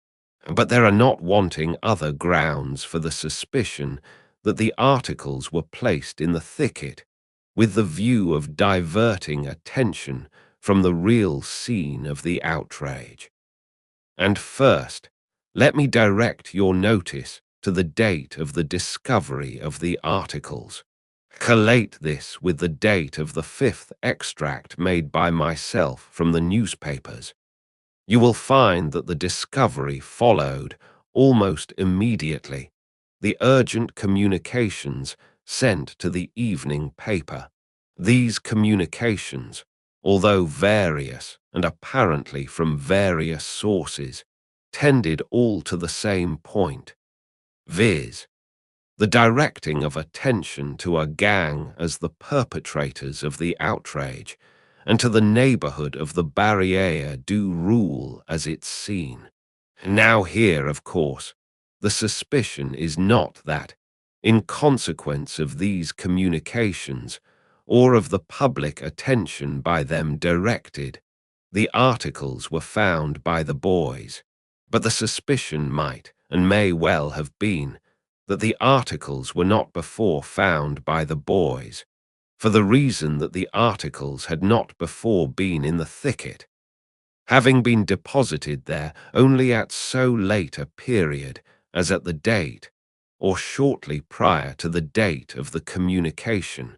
Speaker 1: But there are not wanting other grounds for the suspicion that the articles were placed in the thicket with the view of diverting attention from the real scene of the outrage. And first, let me direct your notice to the date of the discovery of the articles. Collate this with the date of the 5th extract made by myself from the newspapers. You will find that the discovery followed, almost immediately, the urgent communications sent to the evening paper. These communications, although various and apparently from various sources, tended all to the same point, viz., the directing of attention to a gang as the perpetrators of the outrage, and to the neighborhood of the Barriere du Roule as its scene. Now here, of course, the suspicion is not that, in consequence of these communications, or of the public attention by them directed, the articles were found by the boys, but the suspicion might and may well have been that the articles were not before found by the boys, for the reason that the articles had not before been in the thicket, having been deposited there only at so late a period as at the date, or shortly prior to the date of the communication,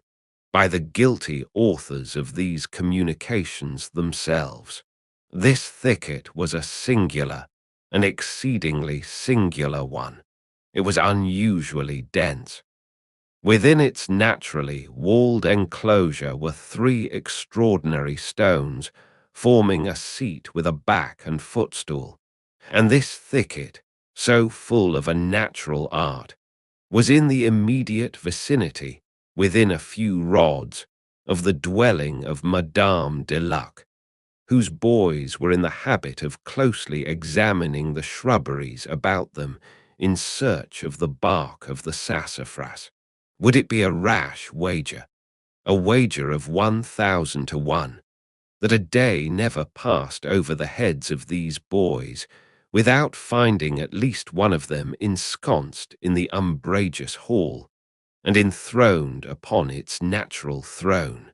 Speaker 1: by the guilty authors of these communications themselves. This thicket was a singular, an exceedingly singular one. It was unusually dense. Within its naturally walled enclosure were 3 extraordinary stones, forming a seat with a back and footstool. And this thicket, so full of a natural art, was in the immediate vicinity, within a few rods, of the dwelling of Madame de Luc, whose boys were in the habit of closely examining the shrubberies about them in search of the bark of the sassafras. Would it be a rash wager, a wager of 1,000 to 1, that a day never passed over the heads of these boys without finding at least one of them ensconced in the umbrageous hall and enthroned upon its natural throne?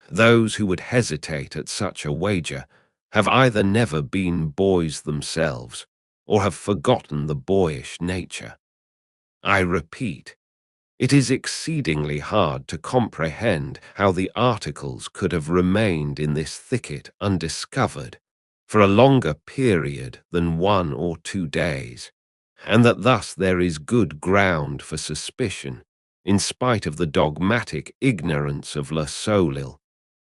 Speaker 1: Those who would hesitate at such a wager have either never been boys themselves or have forgotten the boyish nature. I repeat, it is exceedingly hard to comprehend how the articles could have remained in this thicket undiscovered for a longer period than 1 or 2 days, and that thus there is good ground for suspicion, in spite of the dogmatic ignorance of Le Soleil,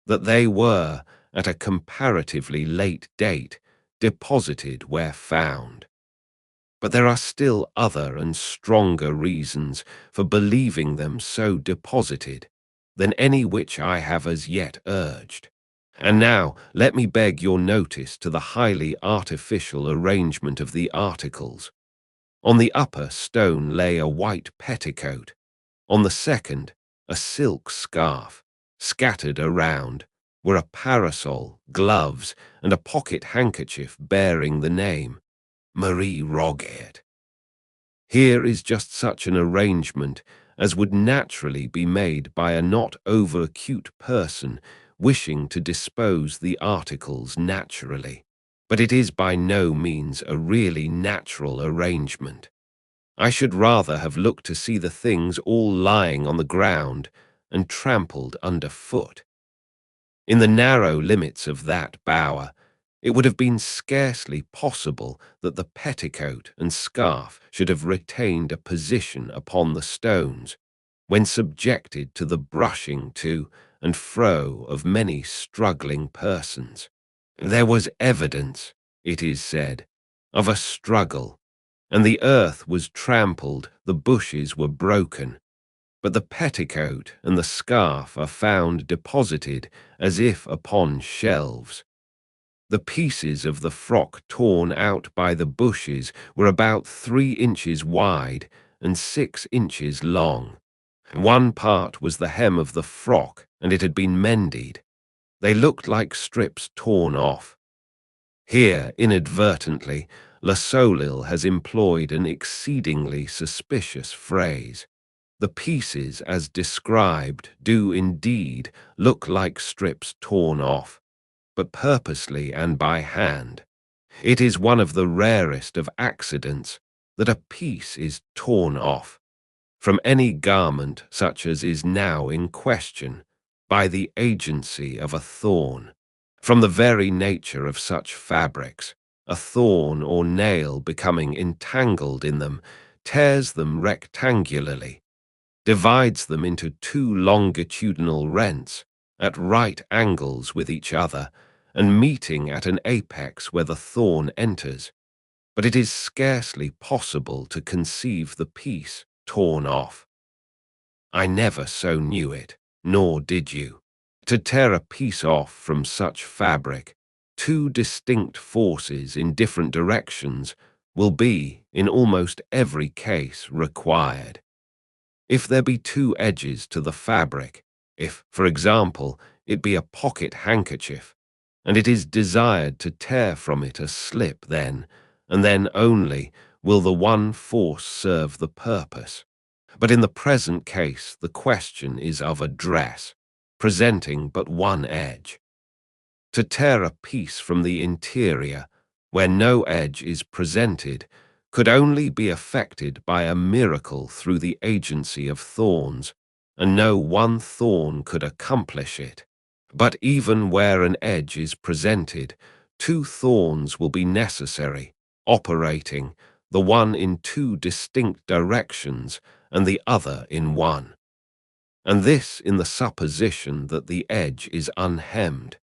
Speaker 1: that they were, at a comparatively late date, deposited where found. But there are still other and stronger reasons for believing them so deposited than any which I have as yet urged. And now let me beg your notice to the highly artificial arrangement of the articles. On the upper stone lay a white petticoat, on the second a silk scarf. Scattered around were a parasol, gloves, and a pocket handkerchief bearing the name Marie Roget. Here is just such an arrangement as would naturally be made by a not over-acute person wishing to dispose the articles naturally, but it is by no means a really natural arrangement. I should rather have looked to see the things all lying on the ground and trampled underfoot. In the narrow limits of that bower, it would have been scarcely possible that the petticoat and scarf should have retained a position upon the stones, when subjected to the brushing to and fro of many struggling persons. There was evidence, it is said, of a struggle, and the earth was trampled, the bushes were broken, but the petticoat and the scarf are found deposited as if upon shelves. The pieces of the frock torn out by the bushes were about 3 inches wide and 6 inches long. One part was the hem of the frock, and it had been mended. They looked like strips torn off. Here, inadvertently, Le Soleil has employed an exceedingly suspicious phrase. The pieces, as described, do indeed look like strips torn off, but purposely and by hand. It is one of the rarest of accidents that a piece is torn off, from any garment such as is now in question, by the agency of a thorn. From the very nature of such fabrics, a thorn or nail becoming entangled in them tears them rectangularly, divides them into 2 longitudinal rents at right angles with each other, and meeting at an apex where the thorn enters, but it is scarcely possible to conceive the piece torn off. I never so knew it, nor did you. To tear a piece off from such fabric, 2 distinct forces in different directions will be, in almost every case, required. If there be 2 edges to the fabric, if, for example, it be a pocket handkerchief, and it is desired to tear from it a slip then, and then only, will the one force serve the purpose. But in the present case, the question is of a dress, presenting but one edge. To tear a piece from the interior, where no edge is presented, could only be effected by a miracle through the agency of thorns, and no one thorn could accomplish it. But even where an edge is presented, two thorns will be necessary, operating, the one in two distinct directions and the other in one. And this in the supposition that the edge is unhemmed.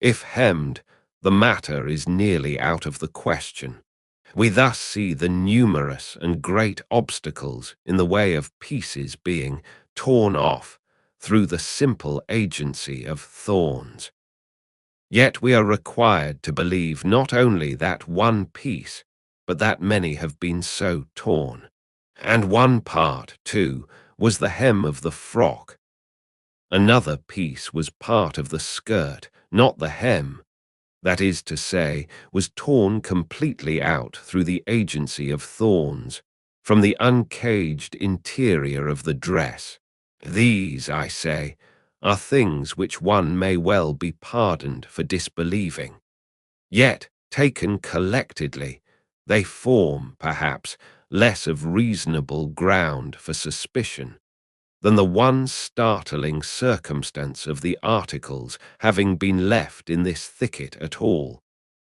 Speaker 1: If hemmed, the matter is nearly out of the question. We thus see the numerous and great obstacles in the way of pieces being torn off through the simple agency of thorns. Yet we are required to believe not only that one piece, but that many have been so torn. And one part, too, was the hem of the frock. Another piece was part of the skirt, not the hem. That is to say, was torn completely out through the agency of thorns, from the uncaged interior of the dress. These, I say, are things which one may well be pardoned for disbelieving. Yet, taken collectedly, they form, perhaps, less of reasonable ground for suspicion than the one startling circumstance of the articles having been left in this thicket at all,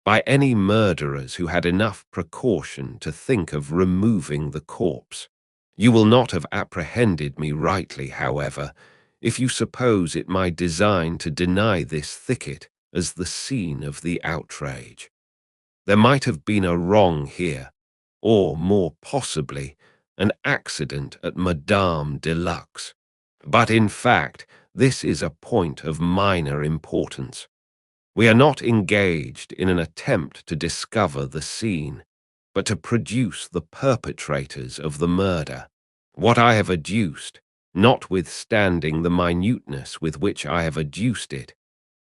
Speaker 1: by any murderers who had enough precaution to think of removing the corpse. You will not have apprehended me rightly, however, if you suppose it my design to deny this thicket as the scene of the outrage. There might have been a wrong here, or, more possibly, an accident at Madame Deluxe. But in fact, this is a point of minor importance. We are not engaged in an attempt to discover the scene, but to produce the perpetrators of the murder. What I have adduced, notwithstanding the minuteness with which I have adduced it,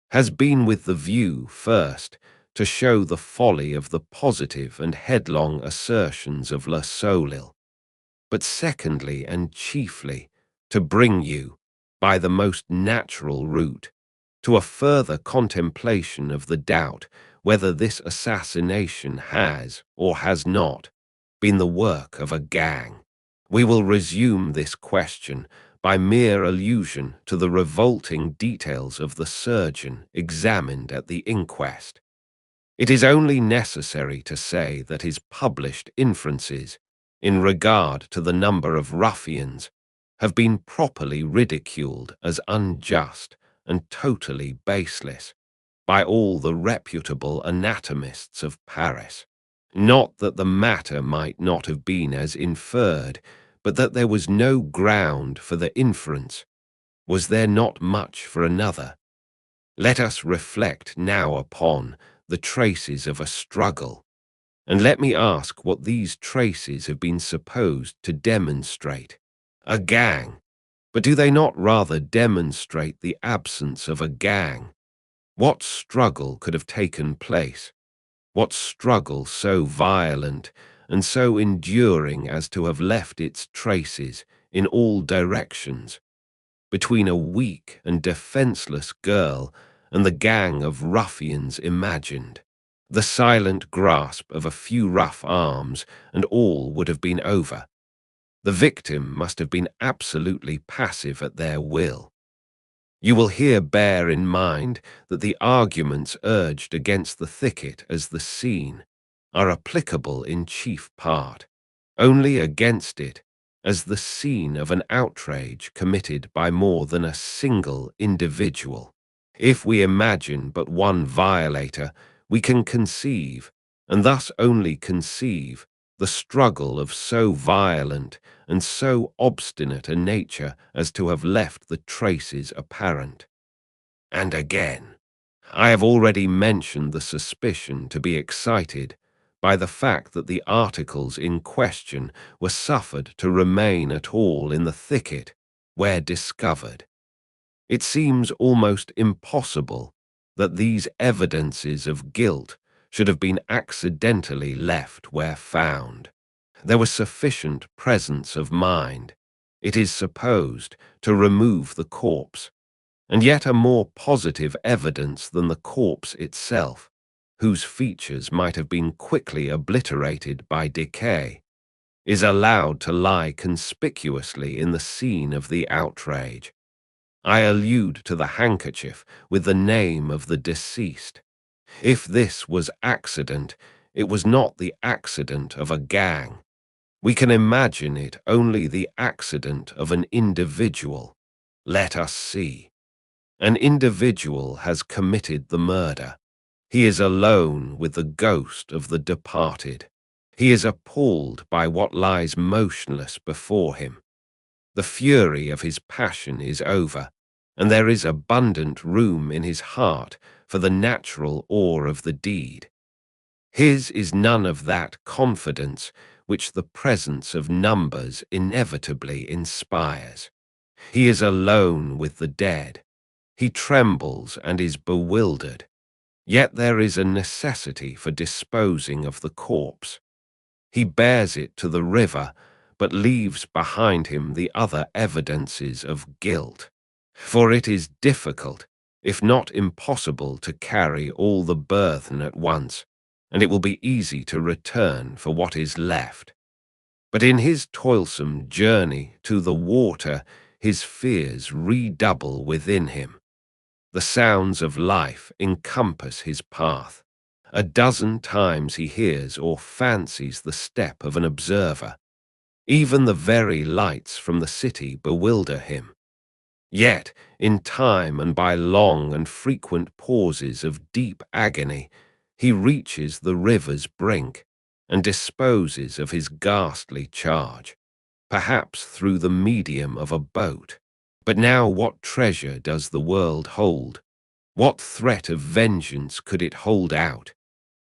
Speaker 1: has been with the view, first, to show the folly of the positive and headlong assertions of Le Soleil, but secondly and chiefly, to bring you, by the most natural route, to a further contemplation of the doubt whether this assassination has, or has not, been the work of a gang. We will resume this question by mere allusion to the revolting details of the surgeon examined at the inquest. It is only necessary to say that his published inferences, in regard to the number of ruffians, have been properly ridiculed as unjust and totally baseless by all the reputable anatomists of Paris. Not that the matter might not have been as inferred, but that there was no ground for the inference. Was there not much for another? Let us reflect now upon the traces of a struggle, and let me ask what these traces have been supposed to demonstrate. A gang. But do they not rather demonstrate the absence of a gang? What struggle could have taken place? What struggle so violent and so enduring as to have left its traces in all directions, between a weak and defenseless girl and the gang of ruffians imagined? The silent grasp of a few rough arms, and all would have been over. The victim must have been absolutely passive at their will. You will here bear in mind that the arguments urged against the thicket as the scene are applicable in chief part only against it as the scene of an outrage committed by more than a single individual. If we imagine but one violator, we can conceive, and thus only conceive, the struggle of so violent and so obstinate a nature as to have left the traces apparent. And again, I have already mentioned the suspicion to be excited by the fact that the articles in question were suffered to remain at all in the thicket where discovered. It seems almost impossible that these evidences of guilt should have been accidentally left where found. There was sufficient presence of mind, It is supposed to remove the corpse, and yet a more positive evidence than the corpse itself, whose features might have been quickly obliterated by decay, is allowed to lie conspicuously in the scene of the outrage. I allude to the handkerchief with the name of the deceased. If this was accident, it was not the accident of a gang. We can imagine it only the accident of an individual. Let us see. An individual has committed the murder. He is alone with the ghost of the departed. He is appalled by what lies motionless before him. The fury of his passion is over, and there is abundant room in his heart for the natural awe of the deed. His is none of that confidence which the presence of numbers inevitably inspires. He is alone with the dead. He trembles and is bewildered. Yet there is a necessity for disposing of the corpse. He bears it to the river, but leaves behind him the other evidences of guilt. For it is difficult, if not impossible, to carry all the burthen at once, and it will be easy to return for what is left. But in his toilsome journey to the water, his fears redouble within him. The sounds of life encompass his path. A dozen times he hears or fancies the step of an observer. Even the very lights from the city bewilder him. Yet, in time and by long and frequent pauses of deep agony, he reaches the river's brink and disposes of his ghastly charge, perhaps through the medium of a boat. But now what treasure does the world hold? What threat of vengeance could it hold out,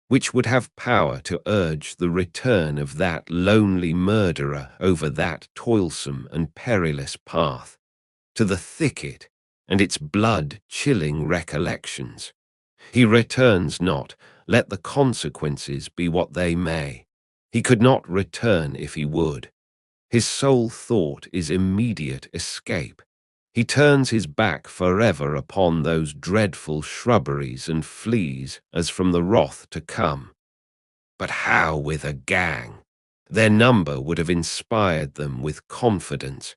Speaker 1: which would have power to urge the return of that lonely murderer over that toilsome and perilous path, to the thicket and its blood-chilling recollections? He returns not, let the consequences be what they may. He could not return if he would. His sole thought is immediate escape. He turns his back forever upon those dreadful shrubberies and flees as from the wrath to come. But how with a gang? Their number would have inspired them with confidence,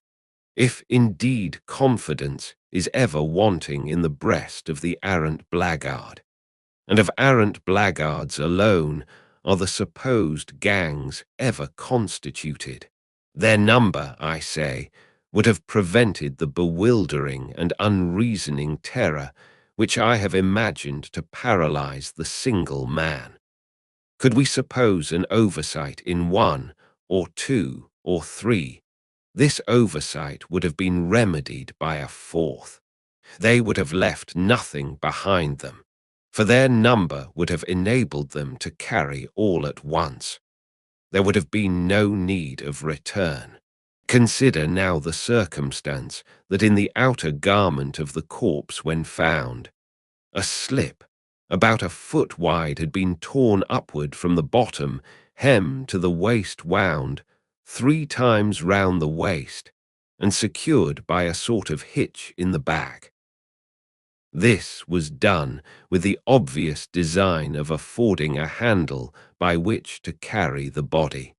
Speaker 1: if indeed confidence is ever wanting in the breast of the arrant blackguard. And of arrant blackguards alone are the supposed gangs ever constituted. Their number, I say, would have prevented the bewildering and unreasoning terror which I have imagined to paralyze the single man. Could we suppose an oversight in one, or two, or three, this oversight would have been remedied by a fourth. They would have left nothing behind them, for their number would have enabled them to carry all at once. There would have been no need of return. Consider now the circumstance that in the outer garment of the corpse when found, a slip, about a foot wide, had been torn upward from the bottom hem to the waist, wound 3 times round the waist, and secured by a sort of hitch in the back. This was done with the obvious design of affording a handle by which to carry the body.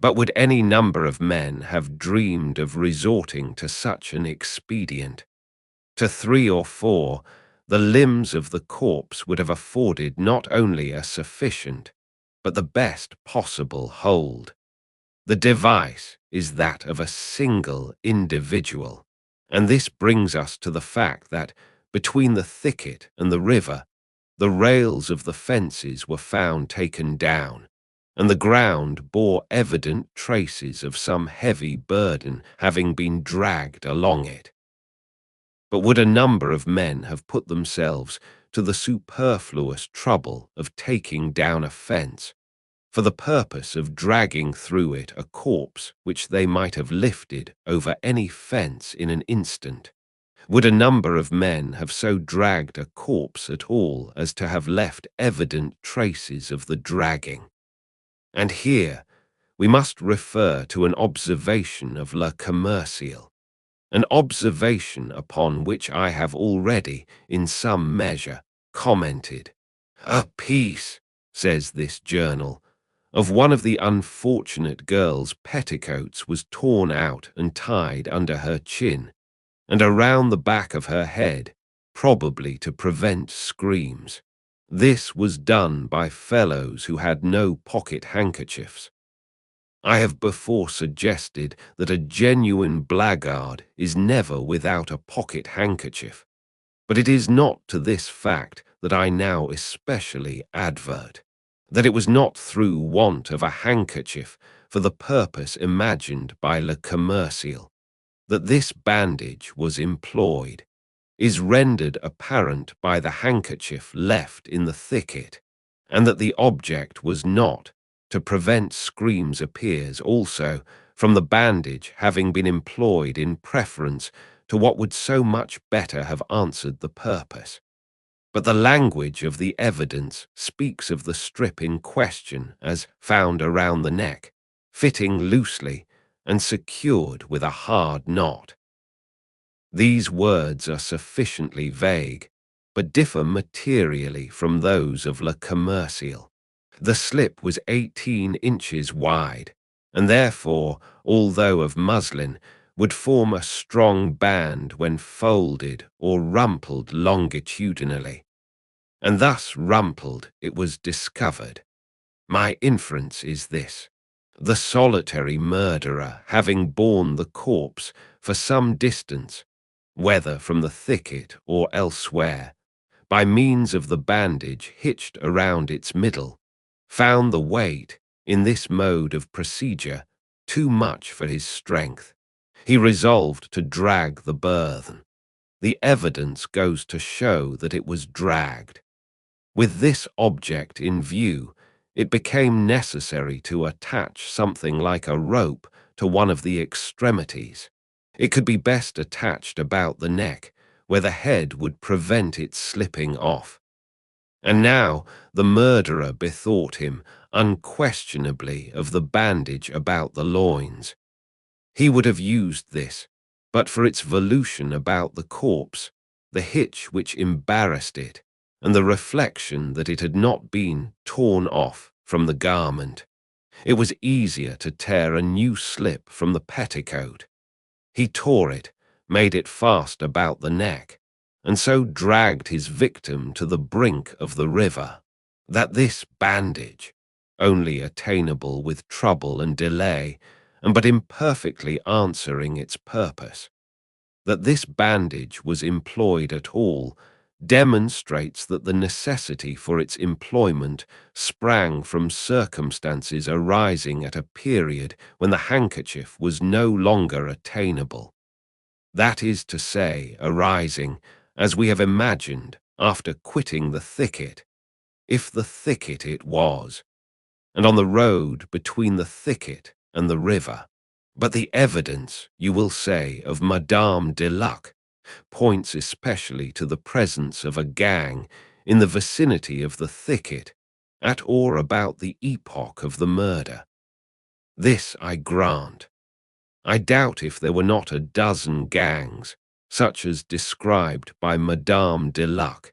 Speaker 1: But would any number of men have dreamed of resorting to such an expedient? To 3 or 4, the limbs of the corpse would have afforded not only a sufficient, but the best possible hold. The device is that of a single individual, and this brings us to the fact that, between the thicket and the river, the rails of the fences were found taken down, and the ground bore evident traces of some heavy burden having been dragged along it. But would a number of men have put themselves to the superfluous trouble of taking down a fence, for the purpose of dragging through it a corpse which they might have lifted over any fence in an instant? Would a number of men have so dragged a corpse at all as to have left evident traces of the dragging? And here we must refer to an observation of Le Commercial, an observation upon which I have already, in some measure, commented. "A piece," says this journal, "of one of the unfortunate girl's petticoats was torn out and tied under her chin, and around the back of her head, probably to prevent screams. This was done by fellows who had no pocket handkerchiefs. I have before suggested that a genuine blackguard is never without a pocket handkerchief, but it is not to this fact that I now especially advert, that it was not through want of a handkerchief for the purpose imagined by Le Commercial that this bandage was employed, is rendered apparent by the handkerchief left in the thicket, and that the object was not to prevent screams appears also from the bandage having been employed in preference to what would so much better have answered the purpose. But the language of the evidence speaks of the strip in question as found around the neck, fitting loosely and secured with a hard knot. These words are sufficiently vague, but differ materially from those of Le Commercial. The slip was 18 inches wide, and therefore, although of muslin, would form a strong band when folded or rumpled longitudinally. And thus rumpled it was discovered. My inference is this: the solitary murderer, having borne the corpse for some distance, whether from the thicket or elsewhere, by means of the bandage hitched around its middle, found the weight, in this mode of procedure, too much for his strength. He resolved to drag the burthen. The evidence goes to show that it was dragged. With this object in view, it became necessary to attach something like a rope to one of the extremities. It could be best attached about the neck, where the head would prevent its slipping off. And now the murderer bethought him unquestionably of the bandage about the loins. He would have used this, but for its volution about the corpse, the hitch which embarrassed it, and the reflection that it had not been torn off from the garment. It was easier to tear a new slip from the petticoat. He tore it, made it fast about the neck, and so dragged his victim to the brink of the river. That this bandage, only attainable with trouble and delay, and but imperfectly answering its purpose, that this bandage was employed at all, demonstrates that the necessity for its employment sprang from circumstances arising at a period when the handkerchief was no longer attainable. That is to say, arising, as we have imagined, after quitting the thicket, if the thicket it was, and on the road between the thicket and the river. But the evidence, you will say, of Madame de Luc points especially to the presence of a gang in the vicinity of the thicket at or about the epoch of the murder. This I grant. I doubt if there were not a dozen gangs, such as described by Madame de Luc,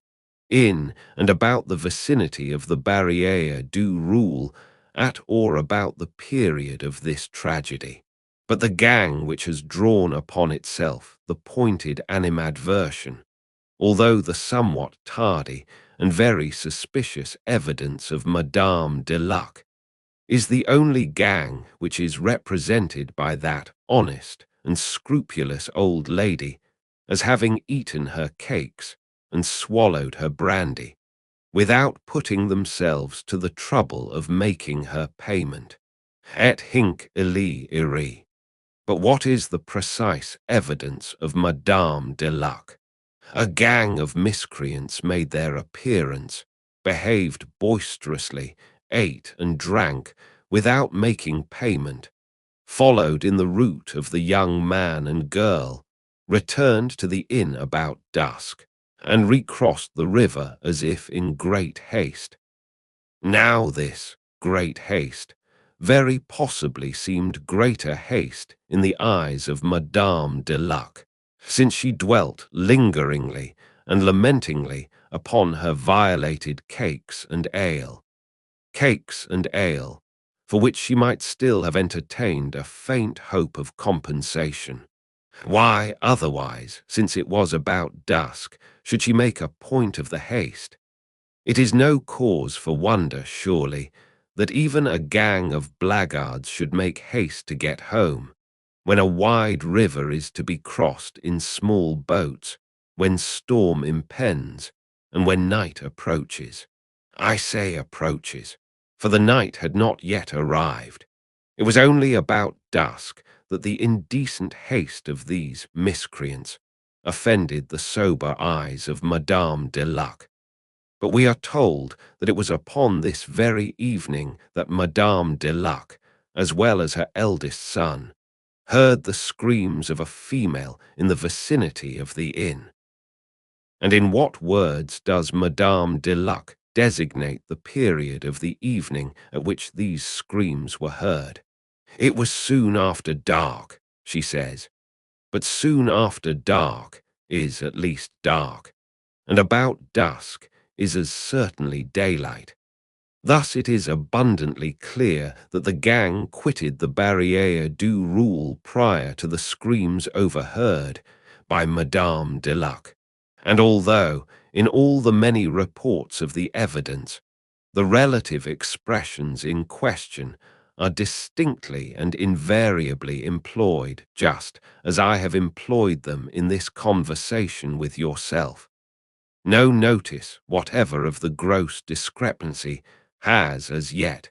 Speaker 1: in and about the vicinity of the Barrière du Roule at or about the period of this tragedy. But the gang which has drawn upon itself the pointed animadversion, although the somewhat tardy and very suspicious evidence of Madame de Luc, is the only gang which is represented by that honest and scrupulous old lady as having eaten her cakes and swallowed her brandy, without putting themselves to the trouble of making her payment. Et hinc illi iri. But what is the precise evidence of Madame de Luc? A gang of miscreants made their appearance, behaved boisterously, ate and drank without making payment, followed in the route of the young man and girl, returned to the inn about dusk, and recrossed the river as if in great haste. Now this great haste very possibly seemed greater haste in the eyes of Madame de Luc, since she dwelt lingeringly and lamentingly upon her violated cakes and ale, for which she might still have entertained a faint hope of compensation. Why, otherwise, since it was about dusk, should she make a point of the haste? It is no cause for wonder, surely, that even a gang of blackguards should make haste to get home, when a wide river is to be crossed in small boats, when storm impends, and when night approaches. I say approaches, for the night had not yet arrived. It was only about dusk that the indecent haste of these miscreants offended the sober eyes of Madame de Luc. But we are told that it was upon this very evening that Madame de Luc, as well as her eldest son, heard the screams of a female in the vicinity of the inn. And in what words does Madame de Luc designate the period of the evening at which these screams were heard? It was soon after dark, she says, but soon after dark is at least dark, and about dusk is as certainly daylight. Thus it is abundantly clear that the gang quitted the Barrière du Roule prior to the screams overheard by Madame de Luc, and although, in all the many reports of the evidence, the relative expressions in question are distinctly and invariably employed just as I have employed them in this conversation with yourself, no notice whatever of the gross discrepancy has as yet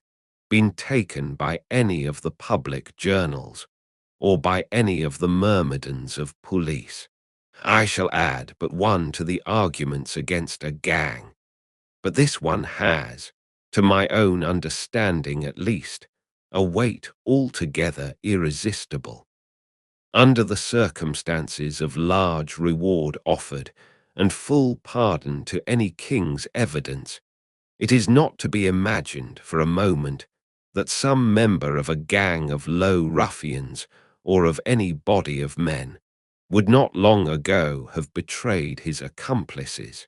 Speaker 1: been taken by any of the public journals or by any of the myrmidons of police. I shall add but one to the arguments against a gang, but this one has, to my own understanding at least, a weight altogether irresistible. Under the circumstances of large reward offered and full pardon to any king's evidence, it is not to be imagined for a moment that some member of a gang of low ruffians or of any body of men would not long ago have betrayed his accomplices.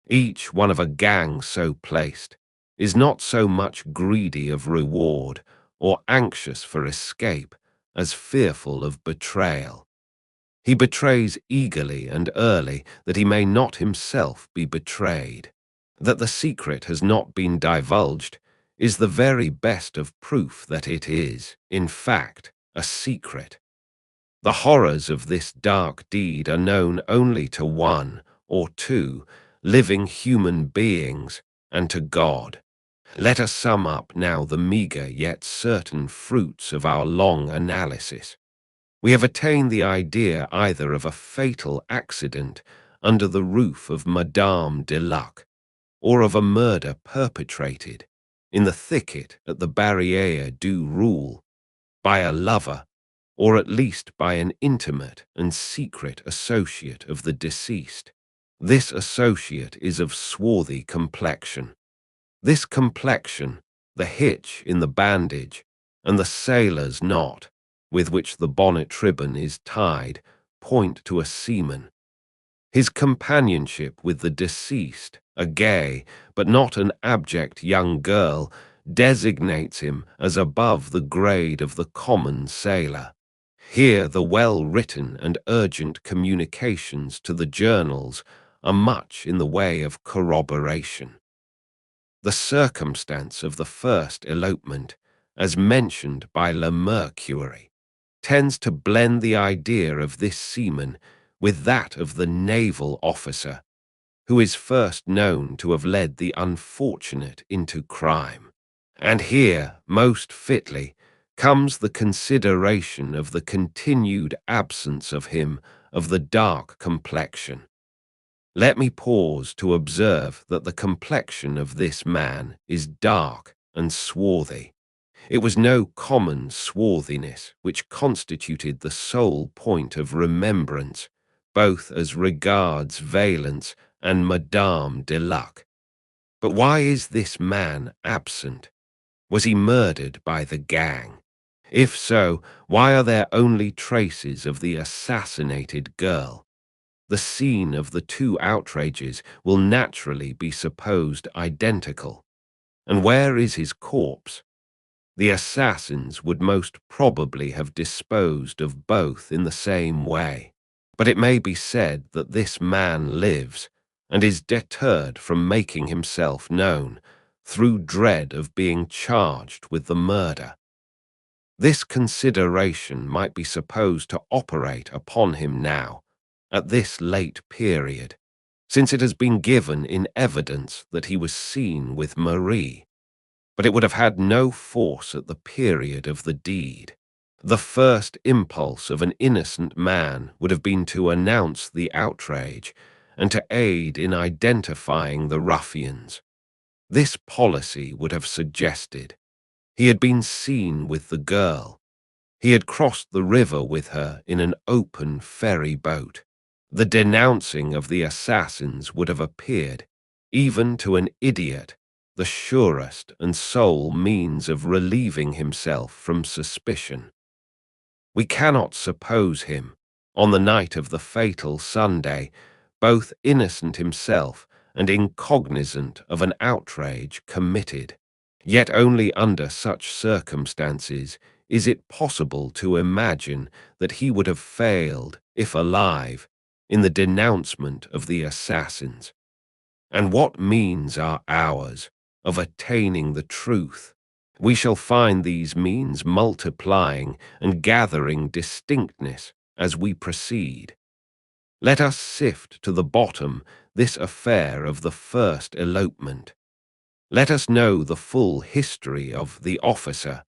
Speaker 1: Each one of a gang so placed is not so much greedy of reward or anxious for escape as fearful of betrayal. He betrays eagerly and early that he may not himself be betrayed. That the secret has not been divulged is the very best of proof that it is, in fact, a secret. The horrors of this dark deed are known only to one or two living human beings and to God. Let us sum up now the meager yet certain fruits of our long analysis. We have attained the idea either of a fatal accident under the roof of Madame de Luc, or of a murder perpetrated in the thicket at the Barrière du Roule by a lover, or at least by an intimate and secret associate of the deceased. This associate is of swarthy complexion. This complexion, the hitch in the bandage, and the sailor's knot with which the bonnet ribbon is tied, point to a seaman. His companionship with the deceased, a gay but not an abject young girl, designates him as above the grade of the common sailor. Here the well-written and urgent communications to the journals are much in the way of corroboration. The circumstance of the first elopement, as mentioned by Le Mercury, tends to blend the idea of this seaman with that of the naval officer, who is first known to have led the unfortunate into crime. And here, most fitly, comes the consideration of the continued absence of him of the dark complexion. Let me pause to observe that the complexion of this man is dark and swarthy. It was no common swarthiness which constituted the sole point of remembrance, both as regards Valence and Madame de Luc. But why is this man absent? Was he murdered by the gang? If so, why are there only traces of the assassinated girl? The scene of the two outrages will naturally be supposed identical. And where is his corpse? The assassins would most probably have disposed of both in the same way. But it may be said that this man lives and is deterred from making himself known through dread of being charged with the murder. This consideration might be supposed to operate upon him now, at this late period, since it has been given in evidence that he was seen with Marie, but it would have had no force at the period of the deed. The first impulse of an innocent man would have been to announce the outrage and to aid in identifying the ruffians. This policy would have suggested he had been seen with the girl. He had crossed the river with her in an open ferry boat. The denouncing of the assassins would have appeared, even to an idiot, the surest and sole means of relieving himself from suspicion. We cannot suppose him, on the night of the fatal Sunday, both innocent himself and incognizant of an outrage committed. Yet only under such circumstances is it possible to imagine that he would have failed, if alive, in the denouncement of the assassins. And what means are ours of attaining the truth? We shall find these means multiplying and gathering distinctness as we proceed. Let us sift to the bottom this affair of the first elopement. Let us know the full history of the officer,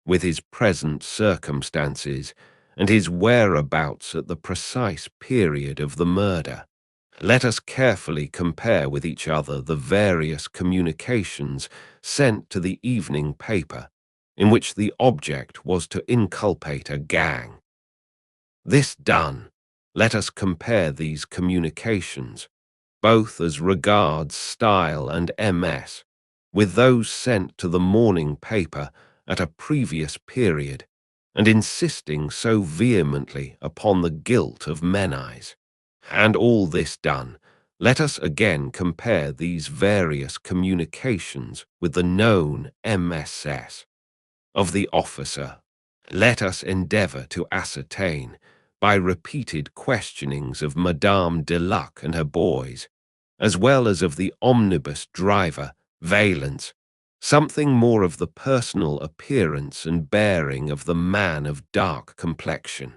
Speaker 1: with his present circumstances and his whereabouts at the precise period of the murder. Let us carefully compare with each other the various communications sent to the evening paper, in which the object was to inculpate a gang. This done, let us compare these communications, both as regards style and MS, with those sent to the morning paper at a previous period, and insisting so vehemently upon the guilt of Menis. And all this done, let us again compare these various communications with the known MSS of the officer. Let us endeavour to ascertain, by repeated questionings of Madame de Luc and her boys, as well as of the omnibus driver, Valence, something more of the personal appearance and bearing of the man of dark complexion.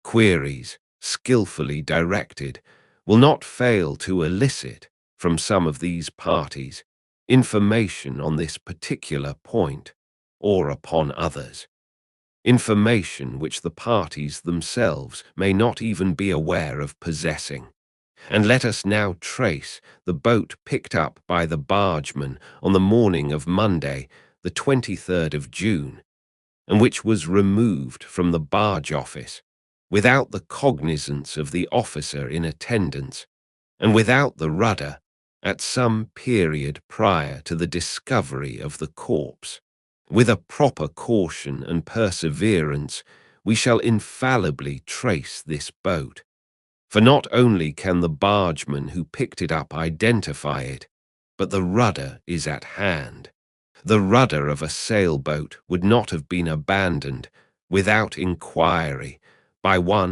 Speaker 1: Queries, skillfully directed, will not fail to elicit, from some of these parties, information on this particular point, or upon others. Information which the parties themselves may not even be aware of possessing. And let us now trace the boat picked up by the bargeman on the morning of Monday, the 23rd of June, and which was removed from the barge office, without the cognizance of the officer in attendance, and without the rudder, at some period prior to the discovery of the corpse. With a proper caution and perseverance, we shall infallibly trace this boat. For not only can the bargeman who picked it up identify it, but the rudder is at hand. The rudder of a sailboat would not have been abandoned without inquiry by one